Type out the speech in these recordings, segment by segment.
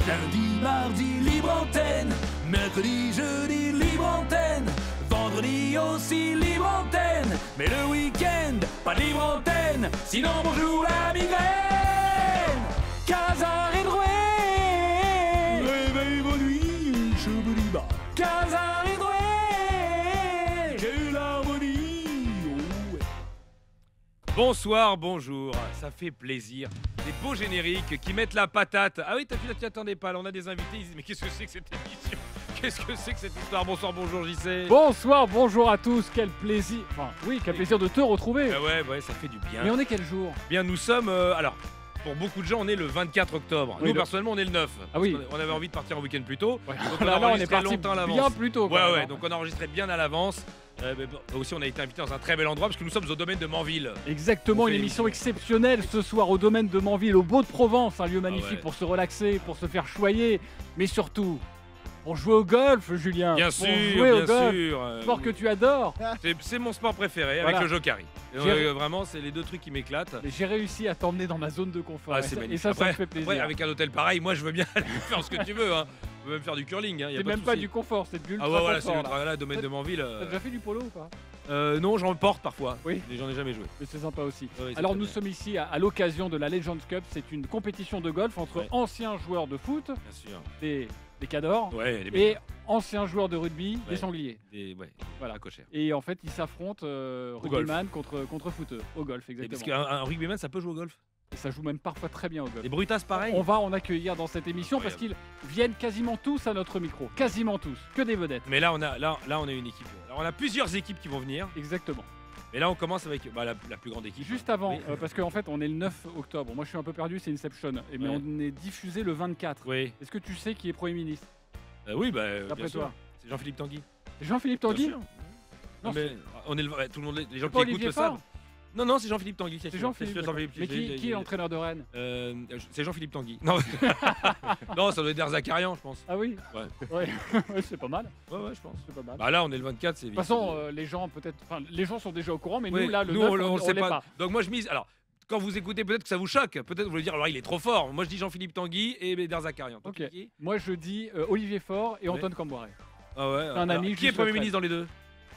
Lundi, mardi, libre antenne. Mercredi, jeudi, libre antenne. Vendredi aussi, libre antenne. Mais le week-end, pas de libre antenne. Sinon, bonjour la migraine. Casar et Drouet. Réveille vos nuits, Chouboulibas. Casar et Drouet. Quelle harmonie. Oh, ouais. Bonsoir, bonjour, ça fait plaisir. Des beaux génériques qui mettent la patate. Ah oui, tu t'y attendais pas, là on a des invités, ils disent mais qu'est-ce que c'est que cette émission? Qu'est-ce que c'est que cette histoire? Bonsoir, bonjour JC. Bonsoir, bonjour à tous, quel plaisir. Enfin, oui, quel plaisir de te retrouver. Ah ouais, ça fait du bien. Mais on est quel jour? Bien, nous sommes, alors, pour beaucoup de gens, on est le 24 octobre. Oui, Nous, personnellement, on est le 9. Ah oui. On avait envie de partir un week-end plus tôt. Ouais. Donc Là, on a on est enregistré parti longtemps à l'avance. bien plus tôt. quand même, hein. Donc on a enregistré bien à l'avance. Mais bon, aussi, on a été invité dans un très bel endroit parce que nous sommes au domaine de Manville. Exactement, On une fait émission exceptionnelle ce soir au domaine de Manville, au Beau-de-Provence, un lieu magnifique ouais. pour se relaxer, pour se faire choyer, mais surtout pour jouer au golf, Julien. Bien pour sûr, jouer au bien golf, sûr. sport que tu adores. C'est mon sport préféré Voilà. avec le jokari. J'ai- Vraiment, c'est les deux trucs qui m'éclatent. Et j'ai réussi à t'emmener dans ma zone de confort. Ah, Et c'est ça- et magnifique. ça Après- me fait plaisir. Ouais, avec un hôtel pareil, moi je veux bien aller faire ce que tu veux. Hein. Je veux même faire du curling. Hein, y a c'est pas même de pas souci. du confort, c'est de l'ultra Ah ouais, voilà, c'est confort. le là. travail là, domaine de Manville. T'as déjà fait du polo ou pas? Non, j'en porte parfois. Oui. Mais j'en ai jamais joué. Mais c'est sympa aussi. Ouais, c'est Alors très nous bien. sommes ici à l'occasion de la Legends Cup. C'est une compétition de golf entre Ouais. anciens joueurs de foot, Bien sûr. des cadors, Ouais, les et anciens joueurs de rugby, Ouais. des sangliers. Ouais, Voilà. cochère. Et en fait, ils s'affrontent rugbyman contre footeux, au golf Et exactement. parce qu'un rugbyman, ça peut jouer au golf. Et ça joue même parfois très bien au golf. Les brutasses, pareil. On va en accueillir dans cette émission parce qu'ils viennent quasiment tous à notre micro. Quasiment tous. Que des vedettes. Mais là, on a une équipe. Alors, on a plusieurs équipes qui vont venir. Exactement. Mais là, on commence avec la plus grande équipe. Juste avant, Oui. parce qu'en fait, on est le 9 octobre. Moi, je suis un peu perdu, c'est Inception. Mais Ouais. on est diffusé le 24. Oui. Est-ce que tu sais qui est Premier ministre? Oui, D'après bien sûr. toi. C'est Jean-Philippe Tanguy. Jean-Philippe Bien Tanguy? sûr. Non, mais on est tout le monde, les gens C'est qui pas écoutent Olivier le savent. Faure? Non, c'est Jean-Philippe Tanguy. C'est Jean-Philippe. d'accord. Mais qui est l'entraîneur de Rennes? C'est Jean-Philippe Tanguy. Non, non, ça doit être Zakarian, je pense. Ah oui? Ouais. Ouais, ouais, c'est pas mal. Ouais, je pense. C'est pas mal. Bah là, on est le 24, c'est De toute façon, les gens peut-être, enfin, les gens sont déjà au courant, mais Oui, nous là, le nous, 9, on le sait l'est pas. Donc moi, je mise. Alors, quand vous écoutez, peut-être que ça vous choque. Peut-être vous voulez dire, alors il est trop fort. Moi, je dis Jean-Philippe Tanguy et Bédard Zakarian. Toi, Ok. tu dis qui? Moi, je dis Olivier Faure et Ouais. Antoine Camboiré. Ah ouais. un ami Qui est juste Premier après. ministre dans les deux?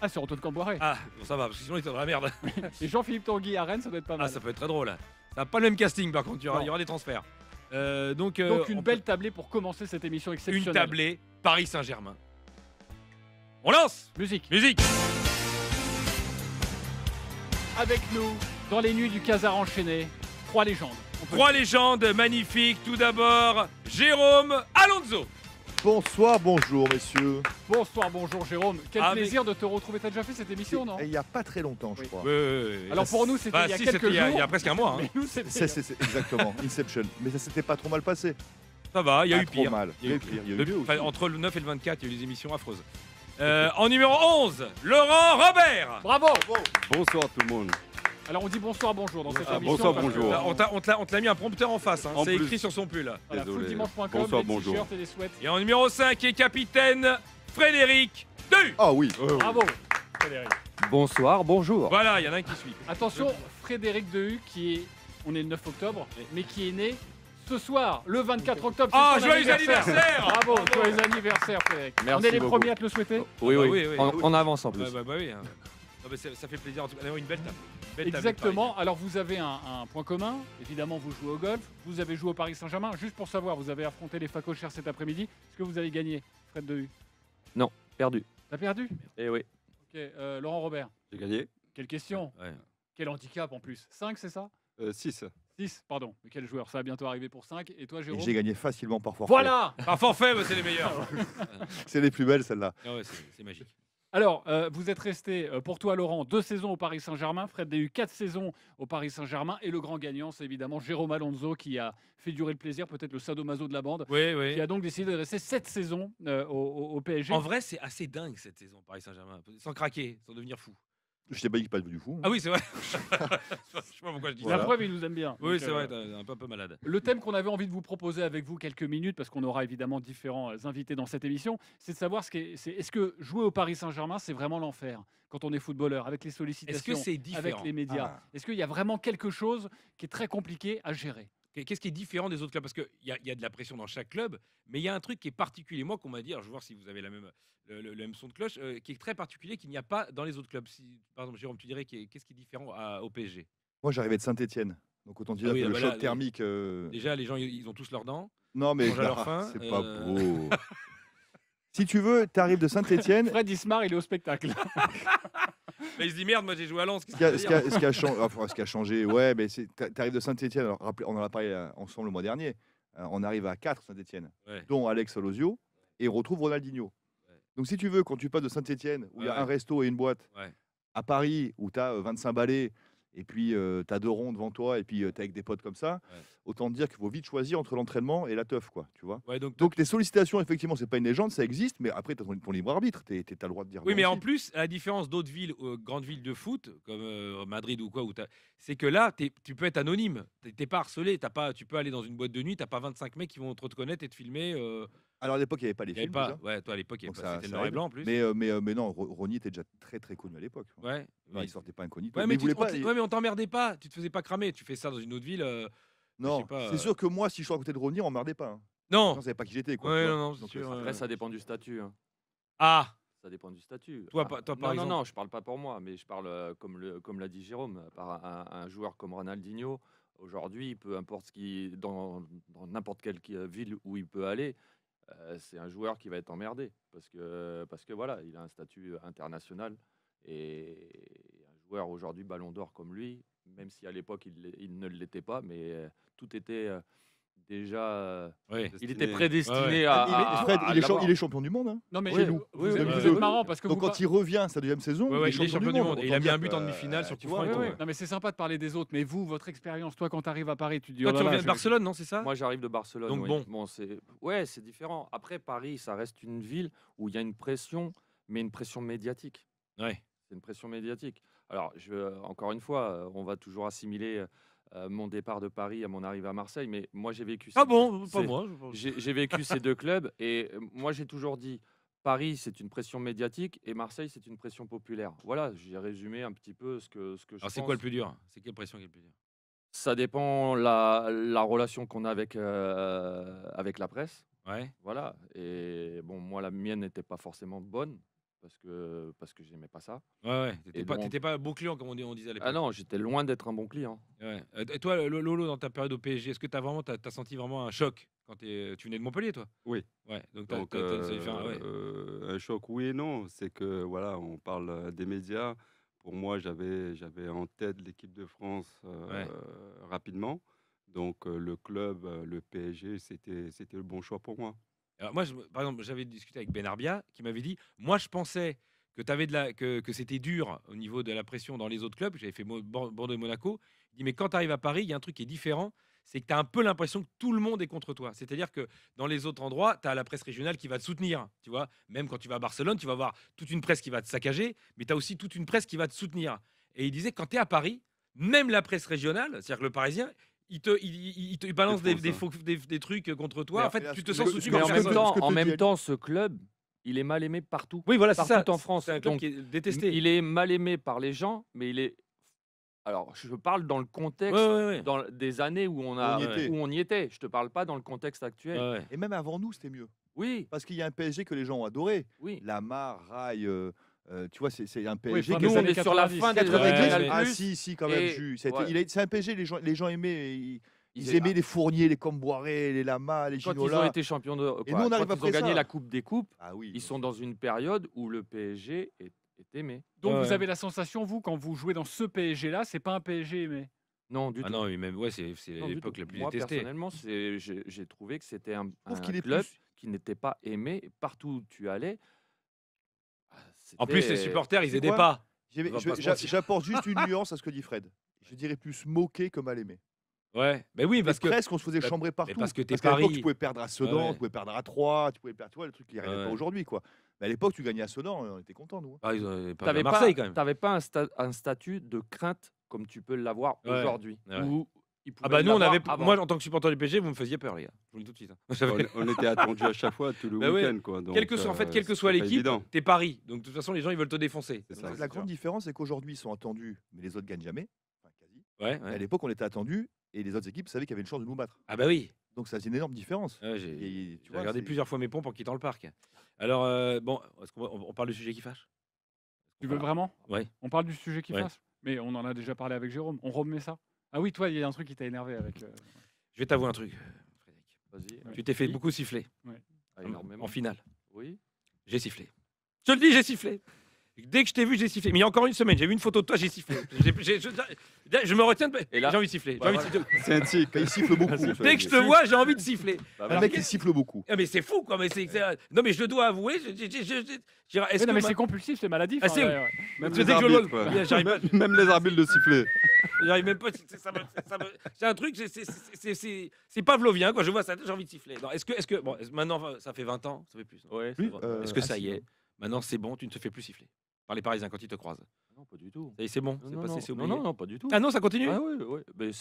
Ah, c'est Antoine Camboiré. Ah, bon, ça va, parce que sinon, il est dans la merde. Et Jean-Philippe Tanguy à Rennes, ça doit être pas mal. Ah, ça peut être très drôle. Ça n'a pas le même casting, par contre. Il Non. y aura des transferts. Donc Donc une on belle tablée pour commencer cette émission peut- exceptionnelle. une tablée Paris Saint-Germain. On lance. Musique. Musique. Avec nous, dans les nuits du Casar enchaîné, trois légendes. On peut- Trois légendes magnifiques. Tout d'abord, Jérôme Alonso. Bonsoir, bonjour messieurs. Bonsoir, bonjour Jérôme. Quel Avec- plaisir de te retrouver. T'as déjà fait cette émission, non? Et il n'y a pas très longtemps, je Oui. crois. Alors pour nous, c'était Bah, il y a si, quelques c'était jours. il y a presque un mois. Hein. Mais nous, c'était. C'est exactement, Inception. Mais ça s'était pas trop mal passé. Ça va, il y a Pas eu trop pire. mal. Il y a eu pire. Il y a eu mieux aussi. Entre le 9 et le 24, il y a eu des émissions affreuses. En numéro 11, Laurent Robert. Bravo. Bonsoir tout le monde. Alors on dit bonsoir, bonjour dans cette Ah, émission. bonsoir, parce que, bonjour. Là, on te l'a mis un prompteur en face. Hein. En C'est plus. écrit sur son pull. Voilà, Désolé. footdimanche.com, Bonsoir, les bonjour. t-shirts et les sweats. Et en numéro 5 est capitaine Frédéric Du. Ah oui. Bravo, Frédéric. Bonsoir, bonjour. Voilà, il y en a un qui suit. Attention, Frédéric Dehu, on est le 9 octobre, mais qui est né ce soir, le 24 octobre. c'est Ah, son joyeux anniversaire. Bravo, joyeux anniversaire, Frédéric. Merci on est les beaucoup. premiers à te le souhaiter. Oui, Ah bah oui. oui, oui. En avance en plus. Ouais, bah oui. Hein. Non, mais ça fait plaisir en tout cas d'avoir une belle table. Belle table Exactement. Alors vous avez un point commun. Évidemment, vous jouez au golf. Vous avez joué au Paris Saint-Germain. Juste pour savoir, vous avez affronté les Facochères cet après-midi. Est-ce que vous avez gagné, Fred Dehu? Perdu. T'as perdu? Eh oui, Ok. Laurent Robert, j'ai gagné. quelle question? Ouais. Quel handicap en plus? 5, c'est ça? 6. 6, pardon. Mais quel joueur? Ça va bientôt arriver pour 5. Et toi, Et Jérôme? j'ai gagné facilement par forfait. Voilà. Par forfait, bah, c'est les meilleurs. C'est les plus belles celles-là. Ah ouais, c'est magique. Alors, vous êtes resté, pour toi, Laurent, 2 saisons au Paris Saint-Germain. Fred a eu 4 saisons au Paris Saint-Germain. Et le grand gagnant, c'est évidemment Jérôme Alonso qui a fait durer le plaisir, peut-être le sadomaso de la bande, Oui, qui oui. a donc décidé de rester 7 saisons au PSG. En vrai, c'est assez dingue cette saison Paris Saint-Germain. Sans craquer, sans devenir fou. Je t'ai pas dit qu'il pas devenu fou. Ah oui, c'est vrai. Je sais pas pourquoi je dis La ça. Voilà. preuve, il nous aime bien. Oui, Donc, c'est vrai, t'es un peu malade. Le thème qu'on avait envie de vous proposer avec vous quelques minutes, parce qu'on aura évidemment différents invités dans cette émission, c'est de savoir est-ce que jouer au Paris Saint-Germain, c'est vraiment l'enfer quand on est footballeur, avec les Est-ce sollicitations, que c'est différent? avec les médias. Ah. Est-ce qu'il y a vraiment quelque chose qui est très compliqué à gérer? Qu'est-ce qui est différent des autres clubs? Parce qu'il y a de la pression dans chaque club, mais il y a un truc qui est particulier. Moi, qu'on m'a dit, alors, je vais voir si vous avez le même son de cloche, qui est très particulier, qu'il n'y a pas dans les autres clubs. Par exemple, Jérôme, tu dirais qu'est-ce qui est différent au PSG? Moi, j'arrivais de Saint-Etienne. Donc, autant dire oui, que le bah choc là, thermique. Déjà, les gens, ils ont tous leurs dents. Non, mais mangent à leur faim, c'est pas beau. Si tu veux, tu arrives de Saint-Etienne. Fred Ismar, il est au spectacle. Là, il se dit merde, moi j'ai joué à Lens. Ce qui a changé, ouais, mais tu arrives de Saint-Etienne. Alors, on en a parlé ensemble le mois dernier. On arrive à 4 Saint-Etienne, Ouais. dont Alex Olosio, et on retrouve Ronaldinho. Ouais. Donc, si tu veux, quand tu passes de Saint-Etienne, où il y a Ouais. un resto et une boîte, Ouais. à Paris, où tu as 25 balais, et puis tu as 2 ronds devant toi, et puis tu es avec des potes comme ça, Ouais. autant te dire qu'il faut vite choisir entre l'entraînement et la teuf, quoi, tu vois. Ouais, donc, Donc, les sollicitations, effectivement, c'est pas une légende, ça existe, mais après, tu as ton libre arbitre, tu as le droit de dire oui, non mais en aussi. plus, à la différence d'autres villes, grandes villes de foot, comme Madrid ou quoi, c'est que là, tu peux être anonyme. T'es pas harcelé. Tu peux aller dans une boîte de nuit, t'as pas 25 mecs qui vont trop te connaître et te filmer. Alors, à l'époque, il n'y avait pas les Il y avait films, pas. déjà. Ouais, toi à l'époque, il y avait Donc pas. ça- C'était le ça noir et aide. blanc en plus. Mais non, Ronny était déjà très très connu à l'époque. Ouais. Non, mais- il sortait pas incognito. Ouais, mais mais, il voulait pas. ouais, mais on t'emmerdait pas. Tu te faisais pas cramer. Tu fais ça dans une autre ville. Non, je sais pas, c'est sûr que moi, si je suis à côté de Ronny, on m'emmerdait pas. Hein. Non. On savait pas qui j'étais, quoi. Ouais, tu vois. non, c'est Donc, sûr. Après, ça dépend du statut. Hein. Ah. Ça dépend du statut. Toi, Ah, par non, exemple. non, je parle pas pour moi, mais je parle comme l'a dit Jérôme, par un joueur comme Ronaldinho. Aujourd'hui, peu importe dans n'importe quelle ville où il peut aller, c'est un joueur qui va être emmerdé parce que voilà, il a un statut international et un joueur aujourd'hui Ballon d'Or comme lui, même si à l'époque il ne l'était pas, mais tout était déjà. Ouais. Il était Ouais, prédestiné ouais. Fred, il l'avoir. est champion du monde. Hein. Non, mais Oui, vous, oui, vous oui, êtes, oui, vous oui, êtes oui. marrant parce que Donc vous quand il revient sa deuxième saison, Ouais, il est champion du monde. Et il a mis un but en Autant demi-finale dire sur que, coup franc. tu et vois, tout, ouais. Non, mais c'est sympa de parler des autres. Mais vous, votre expérience, toi, quand tu arrives à Paris, tu dis. Toi, oh là tu là, reviens de Barcelone, non, c'est ça? Moi, j'arrive de Barcelone. Donc oui. bon. C'est différent. Après, Paris, ça reste une ville où il y a une pression, mais une pression médiatique. Ouais. C'est une pression médiatique. Alors, encore une fois, on va toujours assimiler mon départ de Paris à mon arrivée à Marseille, mais moi, j'ai vécu. Ah bon, pas c'est- moi. J'ai vécu ces deux clubs et moi, j'ai toujours dit. Paris, c'est une pression médiatique et Marseille, c'est une pression populaire. Voilà, j'ai résumé un petit peu ce que je Alors pense. c'est quoi le plus dur? C'est quelle pression qui est le plus dur? Ça dépend la relation qu'on a avec la presse. Ouais. Voilà. Et bon, moi, la mienne n'était pas forcément bonne parce que j'aimais pas ça. Ouais. Et T'étais pas bon client comme on disait à l'époque. Ah non, j'étais loin d'être un bon client. Ouais. Et toi, Lolo, dans ta période au PSG, est-ce que t'as senti vraiment un choc quand tu venais de Montpellier, toi? Oui. Ouais. Donc, Donc, ça lui fait ouais. un choc, oui et non. C'est que, voilà, on parle des médias. Pour moi, j'avais en tête l'équipe de France Ouais. rapidement. Donc, le club, le PSG, c'était le bon choix pour moi. Alors moi, par exemple, j'avais discuté avec Ben Arbia qui m'avait dit, moi, je pensais que que c'était dur au niveau de la pression dans les autres clubs. J'avais fait Bordeaux et Monaco. Il dit, mais quand tu arrives à Paris, il y a un truc qui est différent. C'est que tu as un peu l'impression que tout le monde est contre toi. C'est-à-dire que dans les autres endroits, tu as la presse régionale qui va te soutenir. Tu vois, même quand tu vas à Barcelone, tu vas avoir toute une presse qui va te saccager, mais tu as aussi toute une presse qui va te soutenir. Et il disait, quand tu es à Paris, même la presse régionale, c'est-à-dire que le Parisien, il te balance des trucs contre toi. Mais en fait, là, tu te ce sens que- soutenu mais par en en même même personne. temps- ce que temps, te en dit même elle- temps, ce club, il est mal aimé partout. Oui, voilà, c'est ça. Partout en France. C'est un club Donc, qui est détesté. il est mal aimé par les gens, mais il est. Alors, je parle dans le contexte Ouais. dans des années où On y était. où on y était. Je te parle pas dans le contexte actuel. Ouais. Et même avant nous, c'était mieux. Oui, Parce qu'il y a un PSG que les gens ont adoré. oui. Lamar, Rail, tu vois, c'est un PSG Oui, qui enfin, Nous, les on années est sur la 90. fin des 90. Ouais, années Ah plus. si, quand même, Et- Jus. ouais. C'est un PSG, les gens aimaient. Ils Ils- aimaient les Fournier, les Comboiré, les Lama, les Quand ils ont Ginola. été champions de. Et nous, on arrive quand ils après ont gagné ça. la Coupe des Coupes, Ah oui. ils sont dans une période où le PSG est aimé. Donc Ouais. vous avez la sensation, vous, quand vous jouez dans ce PSG-là, c'est pas un PSG aimé. Non, du Ah tout. non, mais même, ouais, c'est Non, du l'époque tout. la plus Moi, détestée. personnellement, j'ai trouvé que c'était un trouve qu'il est club plus- qui n'était pas aimé. Partout où tu allais. En plus, les c'était- supporters, ils c'est aidaient quoi pas. J'ai- On va je- pas se j'a- mentir. J'apporte juste une nuance à ce que dit Fred. Je dirais plus moqué que mal aimé. Ouais. Ben oui, parce que. Presque, on se faisait bah, chambrer partout. parce que t'es qu'à l'époque, Paris. tu pouvais perdre à Sedan, Ouais. tu pouvais perdre à Troyes, tu pouvais perdre, tu vois, le truc qui n'arrivait Ouais. pas aujourd'hui, quoi. Mais à l'époque, tu gagnais à Sedan, on était contents, nous. Hein. Ah, ils ont pas T'avais à Marseille pas, quand même. t'avais pas un statut de crainte comme tu peux l'avoir Ouais. aujourd'hui. Ouais. Où ils Ah pouvaient bah nous, on l'avoir avait. avant. Moi, en tant que supporter du PSG, vous me faisiez peur, les gars. Je vous le dis tout de suite. Hein. On était attendus à chaque fois, tout le Bah ouais. week-end. Quoi. Donc, Quelle que soit c'était pas l'équipe, évident. t'es Paris. Donc de toute façon, les gens, ils veulent te défoncer. C'est Donc, ça. La grande différence, c'est qu'aujourd'hui, ils sont attendus, mais les autres gagnent jamais. Enfin, quasi. Ouais. Mais à l'époque, on était attendus et les autres équipes savaient qu'il y avait une chance de nous battre. Ah bah oui. Donc ça faisait une énorme différence. Ouais, Et tu j'ai vois, regardé c'est- plusieurs fois mes pompes en quittant le parc. Alors, bon, est-ce qu'on parle du sujet qui fâche? Tu veux vraiment Ouais. On parle du sujet qui Ouais. fâche. Mais on en a déjà parlé avec Jérôme. On remet ça. Ah oui, toi, il y a un truc qui t'a énervé avec. Je vais t'avouer un truc, Frédéric. Vas-y. Ouais. Tu t'es fait Oui. beaucoup siffler Ah, énormément. en finale. Oui. J'ai sifflé. Je te le dis, j'ai sifflé. Dès que je t'ai vu, j'ai sifflé. Mais il y a encore une semaine, j'ai vu une photo de toi, j'ai sifflé. Je me retiens de... Et là J'ai envie de siffler. J'ai Bah, envie de siffler. C'est un tic. Bah, il siffle beaucoup. Dès que je te vois, j'ai envie de siffler. Bah, Un voilà. mec qui siffle beaucoup. Ah, mais c'est fou, quoi. Non, mais je le dois avouer. Est-ce non, mais que c'est compulsif, c'est maladif. Ah, hein, c'est- ouais. Même Tu les sais que je le- arbitres, quoi. J'arrive pas. Même les arbitres de siffler. J'arrive même pas. C'est un truc, c'est pavlovien, quoi. Je vois ça, j'ai envie de siffler. Non, est-ce que. Bon, maintenant, ça fait 20 ans, ça fait plus. Non Ouais, Oui, ça va. Est-ce que ah, ça si, y est? ouais. Maintenant, c'est bon, tu ne te fais plus siffler par les Parisiens quand ils te croisent. Non, pas du tout. Ça y est, c'est bon, c'est Non, passé, non, c'est non, oublié. non, non, pas du tout. Ah non, ça continue? Ah oui, oui. Mais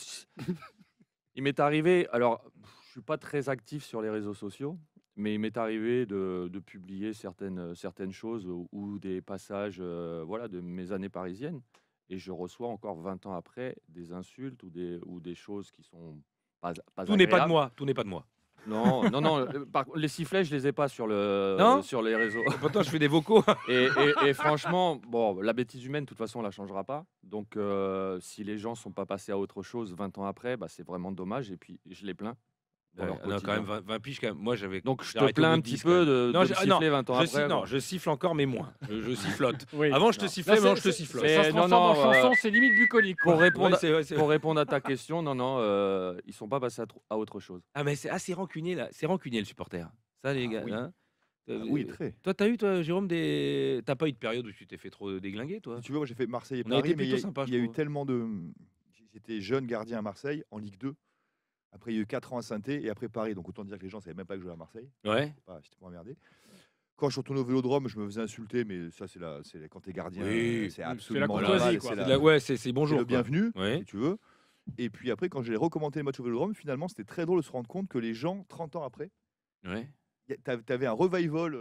il m'est arrivé, alors je suis pas très actif sur les réseaux sociaux, mais il m'est arrivé de publier certaines choses ou des passages voilà, de mes années parisiennes. Et je reçois encore 20 ans après des insultes ou des choses qui sont pas Tout n'est pas de agréables. moi, tout n'est pas de moi. Non, non, non. Par contre, les sifflets, je les ai pas sur Non sur les réseaux. Pourtant, je fais des vocaux. Et franchement, bon, la bêtise humaine, de toute façon, on la changera pas. Donc, si les gens sont pas passés à autre chose 20 ans après, bah, c'est vraiment dommage. Et puis, je les plains. dans leur Non, quand quotidien. même, 20 piges, quand même. Moi, j'avais. Donc, je j'ai te arrêté au plains bout un de petit 10, peu quand même. de Non, me je- siffler 20 ans Je, après. non, quoi. je siffle encore, mais moins. Je sifflote. Oui. Avant, je te Là, sifflais, c'est- maintenant, je te c'est- sifflote. Mais Ça se non, transforme en non, chanson, c'est limite bucolique. quoi. Pour répondre, Ouais, c'est vrai, c'est vrai. pour répondre à ta question, non, non, ils sont pas passés à autre chose. Ah, mais c'est assez rancunier, là. C'est rancunier, le supporter. Ça, les gars. oui. Hein. Oui, très. Toi, t'as eu, toi, Jérôme, des. T'as pas eu de période où tu t'es fait trop déglinguer, toi? Si tu veux, moi j'ai fait Marseille et On a été Paris, mais plutôt sympa, je il y a eu trouve. tellement de. J'étais jeune gardien à Marseille en Ligue 2. Après, il y a eu 4 ans à Saint-Étienne et après Paris. Donc autant dire que les gens ne savaient même pas que je jouais à Marseille. Ouais. J'étais pas emmerdé. Quand je suis retourné au Vélodrome, je me faisais insulter, mais ça, quand t'es gardien, Oui, c'est la absolument courtoisie, normal, quoi. c'est C'est la- ouais, c'est c'est bonjour. le quoi. bienvenu, Ouais. si tu veux. Et puis après, quand j'ai recommenté les matchs au Vélodrome, finalement, c'était très drôle de se rendre compte que les gens, 30 ans après, Ouais. tu avais un revival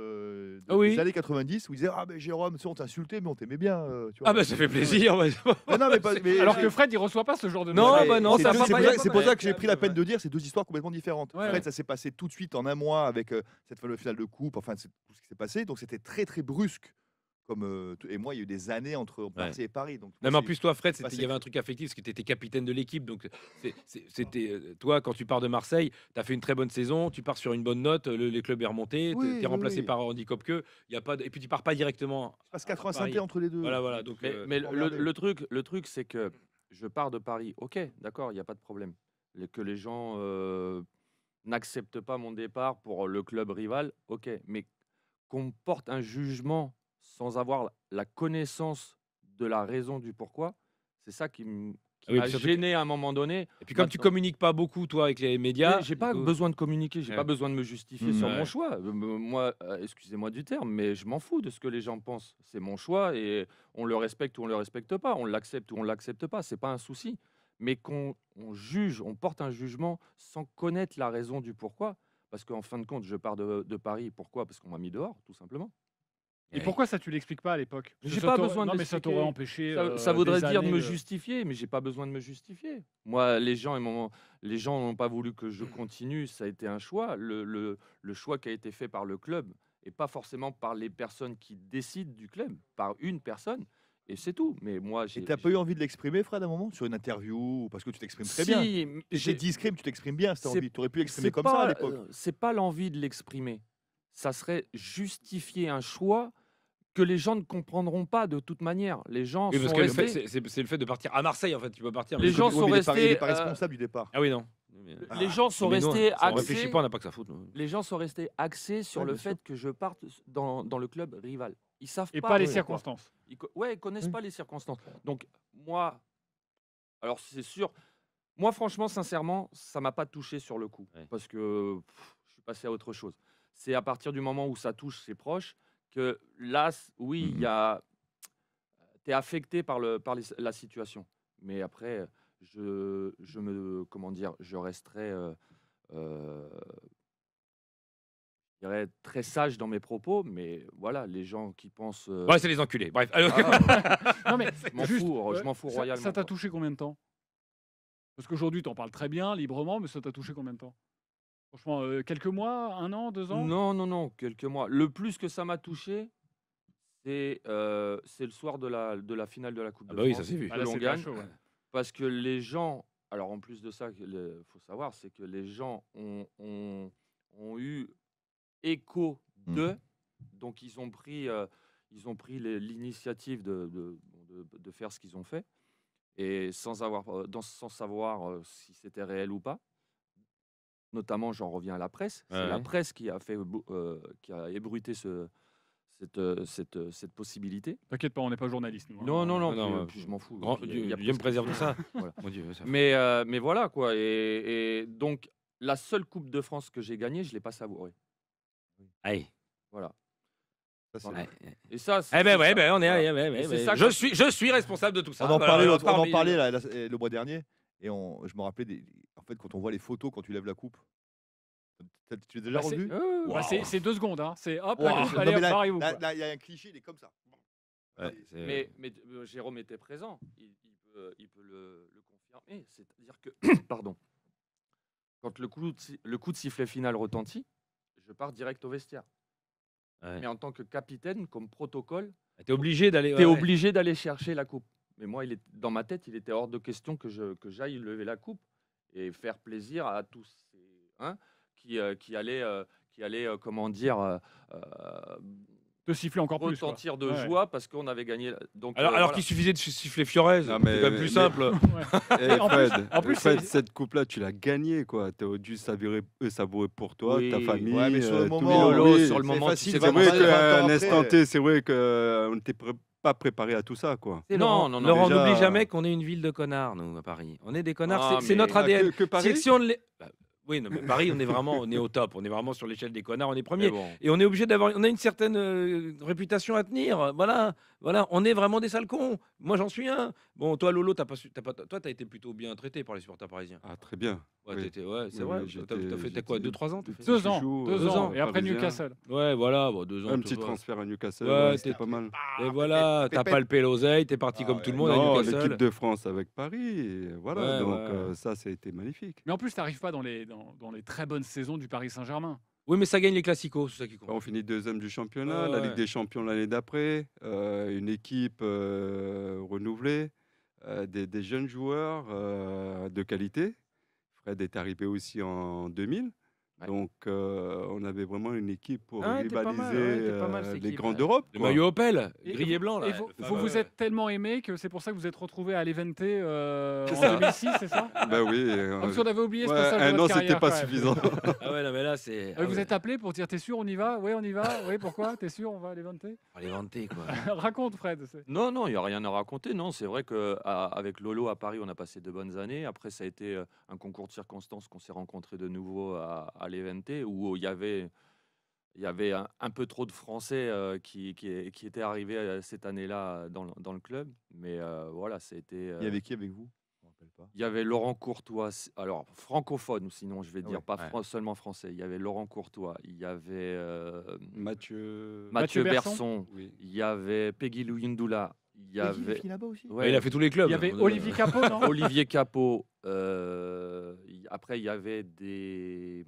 Ah oui. des années 90 où ils disaient ah ben Jérôme, on t'insultait, mais on t'aimait bien. Tu vois. Ah, bah, ça fait plaisir. ouais. Non, non, mais pas- mais Alors j'ai- que Fred, il reçoit pas ce genre de Non, message. bah non, c'est ça deux- va c'est pas, pour y a ça- pas c'est de- pour ça que j'ai ouais, pris la peine ouais. de dire c'est deux histoires complètement différentes. Ouais, Fred, ouais. ça s'est passé tout de suite en un mois avec cette fameuse finale de coupe, enfin c'est tout ce qui s'est passé, donc c'était très très brusque. Et moi, il y a eu des années entre Marseille et Paris. Donc, Non, mais en plus, toi, Fred, Bah, il y avait un truc affectif parce que tu étais capitaine de l'équipe. Donc, c'était toi, quand tu pars de Marseille, tu as fait une très bonne saison, tu pars sur une bonne note, les clubs est remonté, tu Oui, es oui, remplacé oui. par Andy Kopke. Et puis, tu pars pas directement. je passe 4 ans à Paris. Saint-Étienne entre les deux. Voilà. Donc, Mais faut le, regarder. le truc, c'est que je pars de Paris. Ok, d'accord, il n'y a pas de problème. Que les gens n'acceptent pas mon départ pour le club rival, ok. Mais qu'on me porte un jugement sans avoir la connaissance de la raison du pourquoi, c'est ça qui Ah oui, m'a puis surtout gêné à un moment donné. et puis, comme tu Maintenant- communiques pas beaucoup, toi, avec les médias. Mais j'ai pas du coup- besoin de communiquer, j'ai Ouais. pas besoin de me justifier Mmh. sur Ouais. mon choix. Moi, excusez-moi du terme, mais je m'en fous de ce que les gens pensent. C'est mon choix et on le respecte ou on le respecte pas, on l'accepte ou on l'accepte pas, c'est pas un souci. Mais qu'on juge, on porte un jugement sans connaître la raison du pourquoi. Parce qu'en fin de compte, je pars de Paris. Pourquoi? Parce qu'on m'a mis dehors, tout simplement. Et pourquoi ça, tu l'expliques pas à l'époque Parce que J'ai ça pas t'aurait- besoin de Non, mais ça t'aurait l'expliquer. empêché. Ça voudrait des dire de années me justifier, mais j'ai pas besoin de me justifier. Moi, les gens n'ont pas voulu que je continue. Ça a été un choix. Le choix qui a été fait par le club et pas forcément par les personnes qui décident du club, par une personne. Et c'est tout. Mais moi, Et j'ai. t'as pas eu envie de l'exprimer, Fred, à un moment, sur une interview, parce que tu t'exprimes très Si, bien. mais T'es j'ai- discret, mais tu t'exprimes bien. Si t'as c'est- envie, tu aurais pu l'exprimer c'est comme pas, ça à l'époque. C'est pas l'envie de l'exprimer. Ça serait justifier un choix que les gens ne comprendront pas de toute manière. Les gens Oui, parce sont que restés. c'est le fait de partir à Marseille, en fait. Tu peux partir. Les mais- gens Ouais, sont mais il est pas- Il restés, n'est pas responsable du départ. Ah oui, non. Les gens sont Mais nous, restés on réfléchit axés. pas, on n'a pas que ça à foutre. nous. Les gens sont restés axés sur Ouais, le bien sûr. fait que je parte dans le club rival. Ils savent Et pas. pas les pourquoi. circonstances. Ils connaissent Oui. pas les circonstances. Donc moi, alors c'est sûr. Moi, franchement, sincèrement, ça m'a pas touché sur le coup Ouais. parce que je suis passé à autre chose. C'est à partir du moment où ça touche ses proches que là, oui, il y a. T'es affecté par la situation. Mais après, comment dire, je resterai. Je dirais très sage dans mes propos, mais voilà, les gens qui pensent. Ouais, c'est les enculés. Bref. Ah, Non, mais je m'en juste, fous, je m'en fous ça royalement. t'a quoi. touché combien de temps Parce qu'aujourd'hui, tu en parles très bien, librement, mais ça t'a touché combien de temps? Franchement, quelques mois, 1 an, 2 ans? Non, quelques mois. Le plus que ça m'a touché, c'est le soir de la finale de la Coupe Ah de bah oui, ça France s'est vu. Ah que là, l'on c'était à gagne. chaud, ouais. Parce que les gens, alors en plus de ça, il faut savoir, c'est que les gens ont eu écho Mm. d'eux, donc ils ont pris l'initiative de faire ce qu'ils ont fait, et sans savoir si c'était réel ou pas. Notamment, j'en reviens à la presse. C'est Ouais. la presse qui a qui a ébruité cette possibilité. T'inquiète pas, on n'est pas journaliste, nous. hein. Non, non, puis je m'en fous. Grand, Puis, Dieu, il y a Dieu me préserve de ça. Voilà. Mon Dieu, ça. Mais voilà quoi. Et donc, la seule Coupe de France que j'ai gagnée, je ne l'ai pas savourée. Allez. Voilà. Ça, c'est- Voilà. Ouais. Et ça, Eh ben ouais, ça. ben on est. Voilà. ouais, ouais, Et ouais, c'est ça je que- suis responsable de tout ça. On en Voilà, parlait, on on en parmi- parlait là, le mois dernier, et je me rappelais en fait, quand on voit les photos quand tu lèves la coupe. Tu l'as déjà Bah, c'est- revu? Bah, c'est 2 secondes. Hein. C'est hop, la Waouh. coupe, Non, allez, mais hop, là, barrez-vous, là, quoi. là, il y a un cliché, il est comme ça. Ouais, c'est- Mais Jérôme était présent. Il peut le confirmer. C'est-à-dire que, pardon, quand le coup de sifflet final retentit, je pars direct au vestiaire. Ouais. Mais en tant que capitaine, comme protocole, T'es obligé d'aller. tu es ouais. obligé d'aller chercher la coupe. Mais moi, dans ma tête, il était hors de question que j'aille lever la coupe et faire plaisir à tous ces qui allaient comment dire, Te siffler encore plus. quoi. retentir de Ouais. joie parce qu'on avait gagné. Donc, Alors voilà. qu'il suffisait de siffler Fiorez, Non, c'est mais- quand même plus mais- simple. Ouais. Eh, En plus- Fred, en plus, Fred, c'est- cette coupe-là, tu l'as gagnée, quoi. Tu aurais dû savourer pour toi, ta Oui. famille. Ouais, mais sur le tous les moment, gens. Lolo, Oui, sur le c'est moment, facile, tu sais c'est pas vrai comment- 20 qu'à ans un après. instant T, c'est vrai qu'on n'était pas préparé à tout ça, quoi. Et Non, Laurent, non, Laurent, déjà- n'oublie jamais qu'on est une ville de connards, nous, à Paris. On est des connards, Ah, c'est mais- notre Ah, ADN. que Paris Si on ne l'est- Bah, oui, non, mais Paris, on est au top. On est vraiment sur l'échelle des connards, on est premier. Mais bon. Et on est obligé on a une certaine réputation à tenir. Voilà, on est vraiment des sales cons. Moi, j'en suis un. Bon, toi, Lolo, toi, t'as été plutôt bien traité par les supporters parisiens. Ah, très bien. Ouais, Oui. c'est Oui, vrai. oui, T'as fait quoi, 2-3 ans t'as fait 2 ans. chouchou, 2 ans. euh, Et après parisien. Newcastle. Ouais, voilà, bon, 2 ans. Un tout petit va. transfert à Newcastle, Ouais, c'était pas mal. Et voilà, t'as pépette. palpé l'oseille, t'es parti Ah comme ouais. tout le monde à Non, Newcastle. l'équipe de France avec Paris, et voilà. Ouais, donc ouais. ça a été magnifique. Mais en plus, tu n'arrives pas dans les très bonnes saisons du Paris Saint-Germain. Oui, mais ça gagne les classicos, c'est ça qui compte. On finit deuxième du championnat, Ouais, la ouais. Ligue des Champions l'année d'après, une équipe renouvelée, des jeunes joueurs de qualité. Fred est arrivé aussi en 2000. Ouais. Donc, on avait vraiment une équipe pour Ah, t'es pas mal, rivaliser ouais, t'es pas mal, cette les équipe, grands ouais. d'Europe. Le quoi. maillot Opel, Et gris et blanc. Là. Et vous Ouais, vous ouais. êtes tellement aimé que c'est pour ça que vous êtes retrouvé à l'Eventé en ça. 2006, c'est ça? Bah oui. Comme si on avait oublié ce ouais, passage de un votre an, c'était carrière, pas quand même. suffisant. Ah ouais, non, mais là, c'est. Vous êtes appelé pour dire t'es sûr, on y va? Oui, on y va. Oui, pourquoi? T'es sûr, on va à l'Eventé? On les vanter, quoi. Raconte, Fred. Non, il n'y a rien à raconter. Non, c'est vrai qu'avec Lolo à Paris, on a passé de bonnes années. Après, ça a été un concours de circonstances qu'on s'est rencontrés de nouveau à l'Eventé, où il y avait un peu trop de Français qui étaient arrivés cette année-là dans le club. Mais voilà, ça a été. Il y avait qui avec vous? Je me rappelle pas. Il y avait Laurent Courtois, alors francophone, sinon je vais Ah dire, ouais, pas seulement français. Il y avait Laurent Courtois, il y avait Mathieu. Mathieu Berson. Berson, Oui. il y avait Peggy Louindoula, il y avait Qui là-bas aussi? ouais, Il a fait tous les clubs. Il y avait Olivier Capot, non? Olivier Capot. Après, il y avait des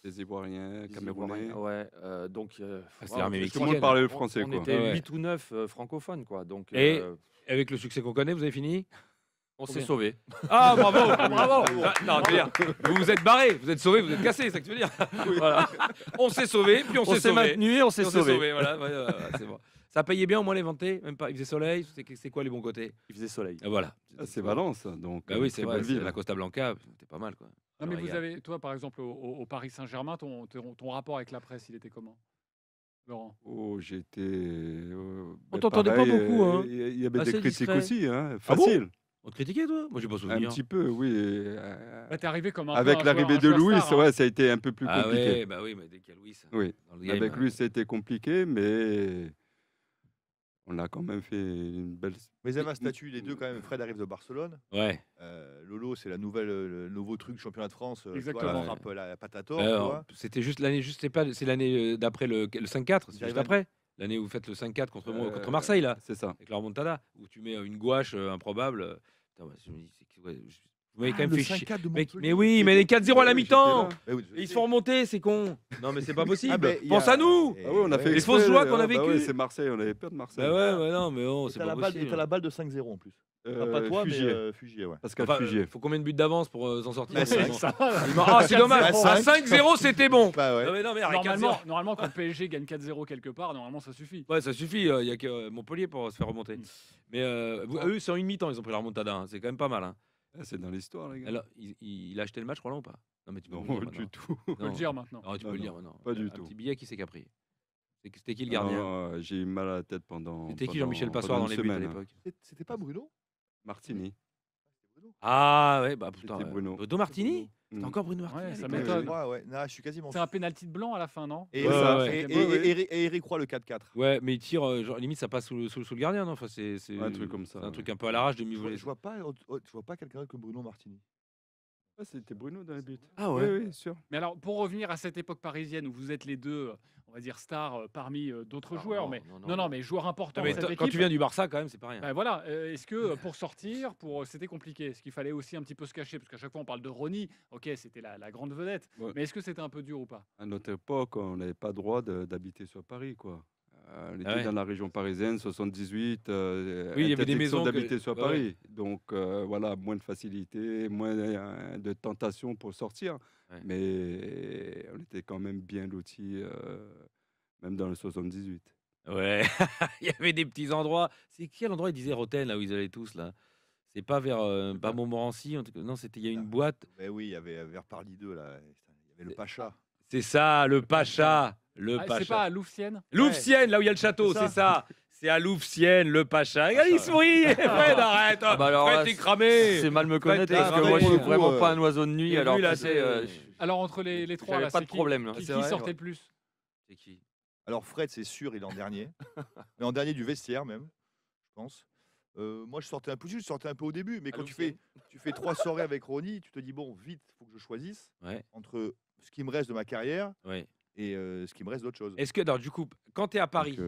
Des Ivoiriens, des Camerounais. Ivoiriens, ouais, donc c'était l'armée Tout le mexicaine. monde parlait le on- français, On quoi. était Ouais, ouais. 8 ou 9 francophones, quoi. Donc Et avec le succès qu'on connaît, vous avez fini? on s'est combien sauvés. Ah, bravo, bravo. Ah, non, je veux dire, vous vous êtes barrés, vous êtes sauvés, vous êtes cassés, c'est ça que tu veux dire. Voilà. On s'est sauvés, puis on s'est sauvés. maintenus et on s'est On s'est sauvés. sauvés, voilà, c'est bon. Ça payait bien au moins les vantés, même pas. Il faisait soleil, c'est quoi les bons côtés? Il faisait soleil. Ah, voilà. Ah, c'est Valence, donc. Bah oui, très c'est vrai, belle c'est ville. la Costa Blanca, c'était pas mal, quoi. Non, mais Je vous regarde. avez, toi, par exemple, au Paris Saint-Germain, ton rapport avec la presse, il était comment, Laurent? Oh, j'étais. On t'entendait pas beaucoup, hein. Il y avait Assez des critiques discret. aussi, hein. Ah bon Facile. On te critiquait, toi? Moi, j'ai pas Un souvenir. petit peu, oui. Bah, t'es arrivé comme un peu Avec un l'arrivée joueur- de un joueur Louis, star, hein. ouais, ça a été un peu plus Ah compliqué. ouais, bah oui, mais dès qu'il y a Louis, Oui. dans le game, Avec lui, ça a été compliqué, mais on a quand même fait une belle. Mais ils avaient un statut, les deux quand même. Fred arrive de Barcelone. Ouais. Lolo, c'est le nouveau truc championnat de France. Exactement. Tu vois, un peu la patate or, tu vois. C'était juste l'année, c'est l'année d'après le 5-4, c'est Ils juste arrivent à- après. L'année où vous faites le 5-4 contre Marseille, là, C'est ça. avec la remontada, où tu mets une gouache improbable. Putain, ouais, je me dis, Vous m'avez quand même le fait chier. 5-4 de Mec, Montpellier. mais oui, mais les 4-0 à la j'étais mi-temps. là. Eh oui, je Et ils sais. se font remonter, c'est con. Non, mais c'est pas possible. Ah, ben, il y Pense a- à nous. et- Ah ouais, on a fait Les exprès, fausses joies qu'on a bah ouais, vécues. c'est Marseille, on avait peur de Marseille. Bah ouais, non, mais oh, Et c'est t'as pas la balle, et possible. t'as la balle de 5-0 en plus. Enfin, pas toi, Fugier. mais Fugier, ouais. Pascal Enfin, Fugier. faut combien de buts d'avance pour s'en sortir Bah, finalement cinq. Ah, c'est dommage. Bah, À cinq. 5-0, c'était bon. Bah ouais. Non, mais non, mais arrête, 4-0. Normalement, quand le PSG gagne 4-0 quelque part, normalement, ça suffit. Ouais, ça suffit. Il y a que Montpellier pour se faire remonter. Mais eux, c'est en une mi-temps, ils ont pris la remontada. Hein. C'est quand même pas mal. Hein. Ah, c'est dans l'histoire, les gars. Alors, il a acheté le match, Roland, ou pas? Non, mais tu peux Non, me le dire du maintenant. tout. On peut le dire maintenant. Non, tu peux Non, le dire non, maintenant. pas du Un tout. petit billet qui s'est capri. C'était qui le Non, gardien? non, j'ai eu mal à la tête pendant. C'était qui pendant- Jean-Michel pendant Passoire dans une les buts à semaine, hein. l'époque? C'était pas Bruno Martini. Ah ouais, bah putain. C'était Bruno. Bruno Martini? C'était Mm. encore Bruno Martini? Ouais, à ça l'époque m'étonne. Ouais. Non, je suis quasiment C'est un pénalty de blanc à la fin, non? Et, Ouais, ça, ouais. et Eric Roy le 4-4. Ouais, mais il tire, genre, limite ça passe sous le gardien, non? Enfin, c'est Ouais, un truc comme ça, c'est un ouais. truc un peu à l'arrache de Je mi-volée. vois pas quelqu'un d'autre que Bruno Martini. Ah, c'était Bruno dans les buts. Ah Oui, ouais. oui, sûr. Mais alors, pour revenir à cette époque parisienne où vous êtes les deux, on va dire stars parmi d'autres Ah, joueurs, non, mais non, non. mais joueurs importants Non, mais de cette quand équipe. tu viens du Barça, quand même, c'est pas rien. Ben voilà, est-ce que pour sortir, c'était compliqué? Est-ce qu'il fallait aussi un petit peu se cacher? Parce qu'à chaque fois on parle de Ronny, ok, c'était la grande vedette, Ouais. mais est-ce que c'était un peu dur ou pas? À notre époque, on n'avait pas droit d'habiter sur Paris, quoi. On était Ah ouais. dans la région parisienne, 78. Oui, il y avait des interdiction maisons que- d'habiter sur ouais, Paris. Donc voilà, moins de facilité, moins de tentation pour sortir. Ouais. Mais on était quand même bien lotis, même dans le 78. Ouais, il y avait des petits endroits. C'est quel endroit ils disaient Rotten, là où ils allaient tous, là? C'est pas vers pas Montmorency, en tout cas. Non, c'était il y a une boîte. Ben oui, il y avait vers Parly 2 là, il y avait le Pacha. C'est ça, le Pacha. Le Ah, c'est Pacha. pas à Louvciennes? Louvciennes, là où il y a le château, C'est c'est ça. C'est à Louvciennes, le Pacha. Regarde, il Pacha. sourit. Fred, arrête. Ah bah alors Fred, là, t'es cramé. C'est mal me connaître t'es parce que cramé. moi je suis Pour le coup, vraiment pas un oiseau de nuit. Et Alors lui, là, tu sais, Alors entre les trois, j'avais là, pas c'est de problème, là. Qui C'est vrai, sortait ouais. le plus? C'est qui? Alors Fred, c'est sûr, il est en dernier. Mais en dernier du vestiaire même, je pense. Moi, je sortais un peu au début, mais À quand tu fais 3 soirées avec Ronny, tu te dis bon, vite, faut que je choisisse Ouais, entre ce qui me reste de ma carrière ouais. et ce qui me reste d'autre chose. Est-ce que, alors, du coup, quand tu es à Paris, Donc,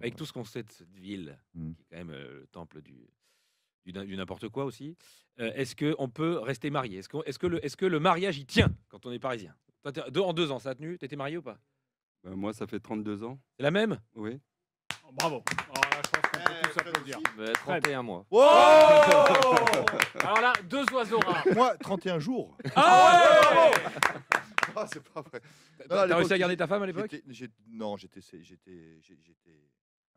avec tout ce qu'on sait de cette ville, Mm. qui est quand même le temple du n'importe quoi aussi, est-ce qu'on peut rester marié? Est-ce que le mariage, il tient quand on est parisien? Toi, en 2 ans, ça a tenu? T'étais marié ou pas? Ben, moi, ça fait 32 ans. C'est la même? Oui. Oh, bravo. Alors là, je pense qu'on peut tous applaudir. Mais 31 mois. Oh Alors là, 2 oiseaux rares. Moi, 31 jours. Ah ouais! Ah, c'est pas vrai. Non, à T'as l'époque, réussi à garder ta femme à l'époque? Non, j'étais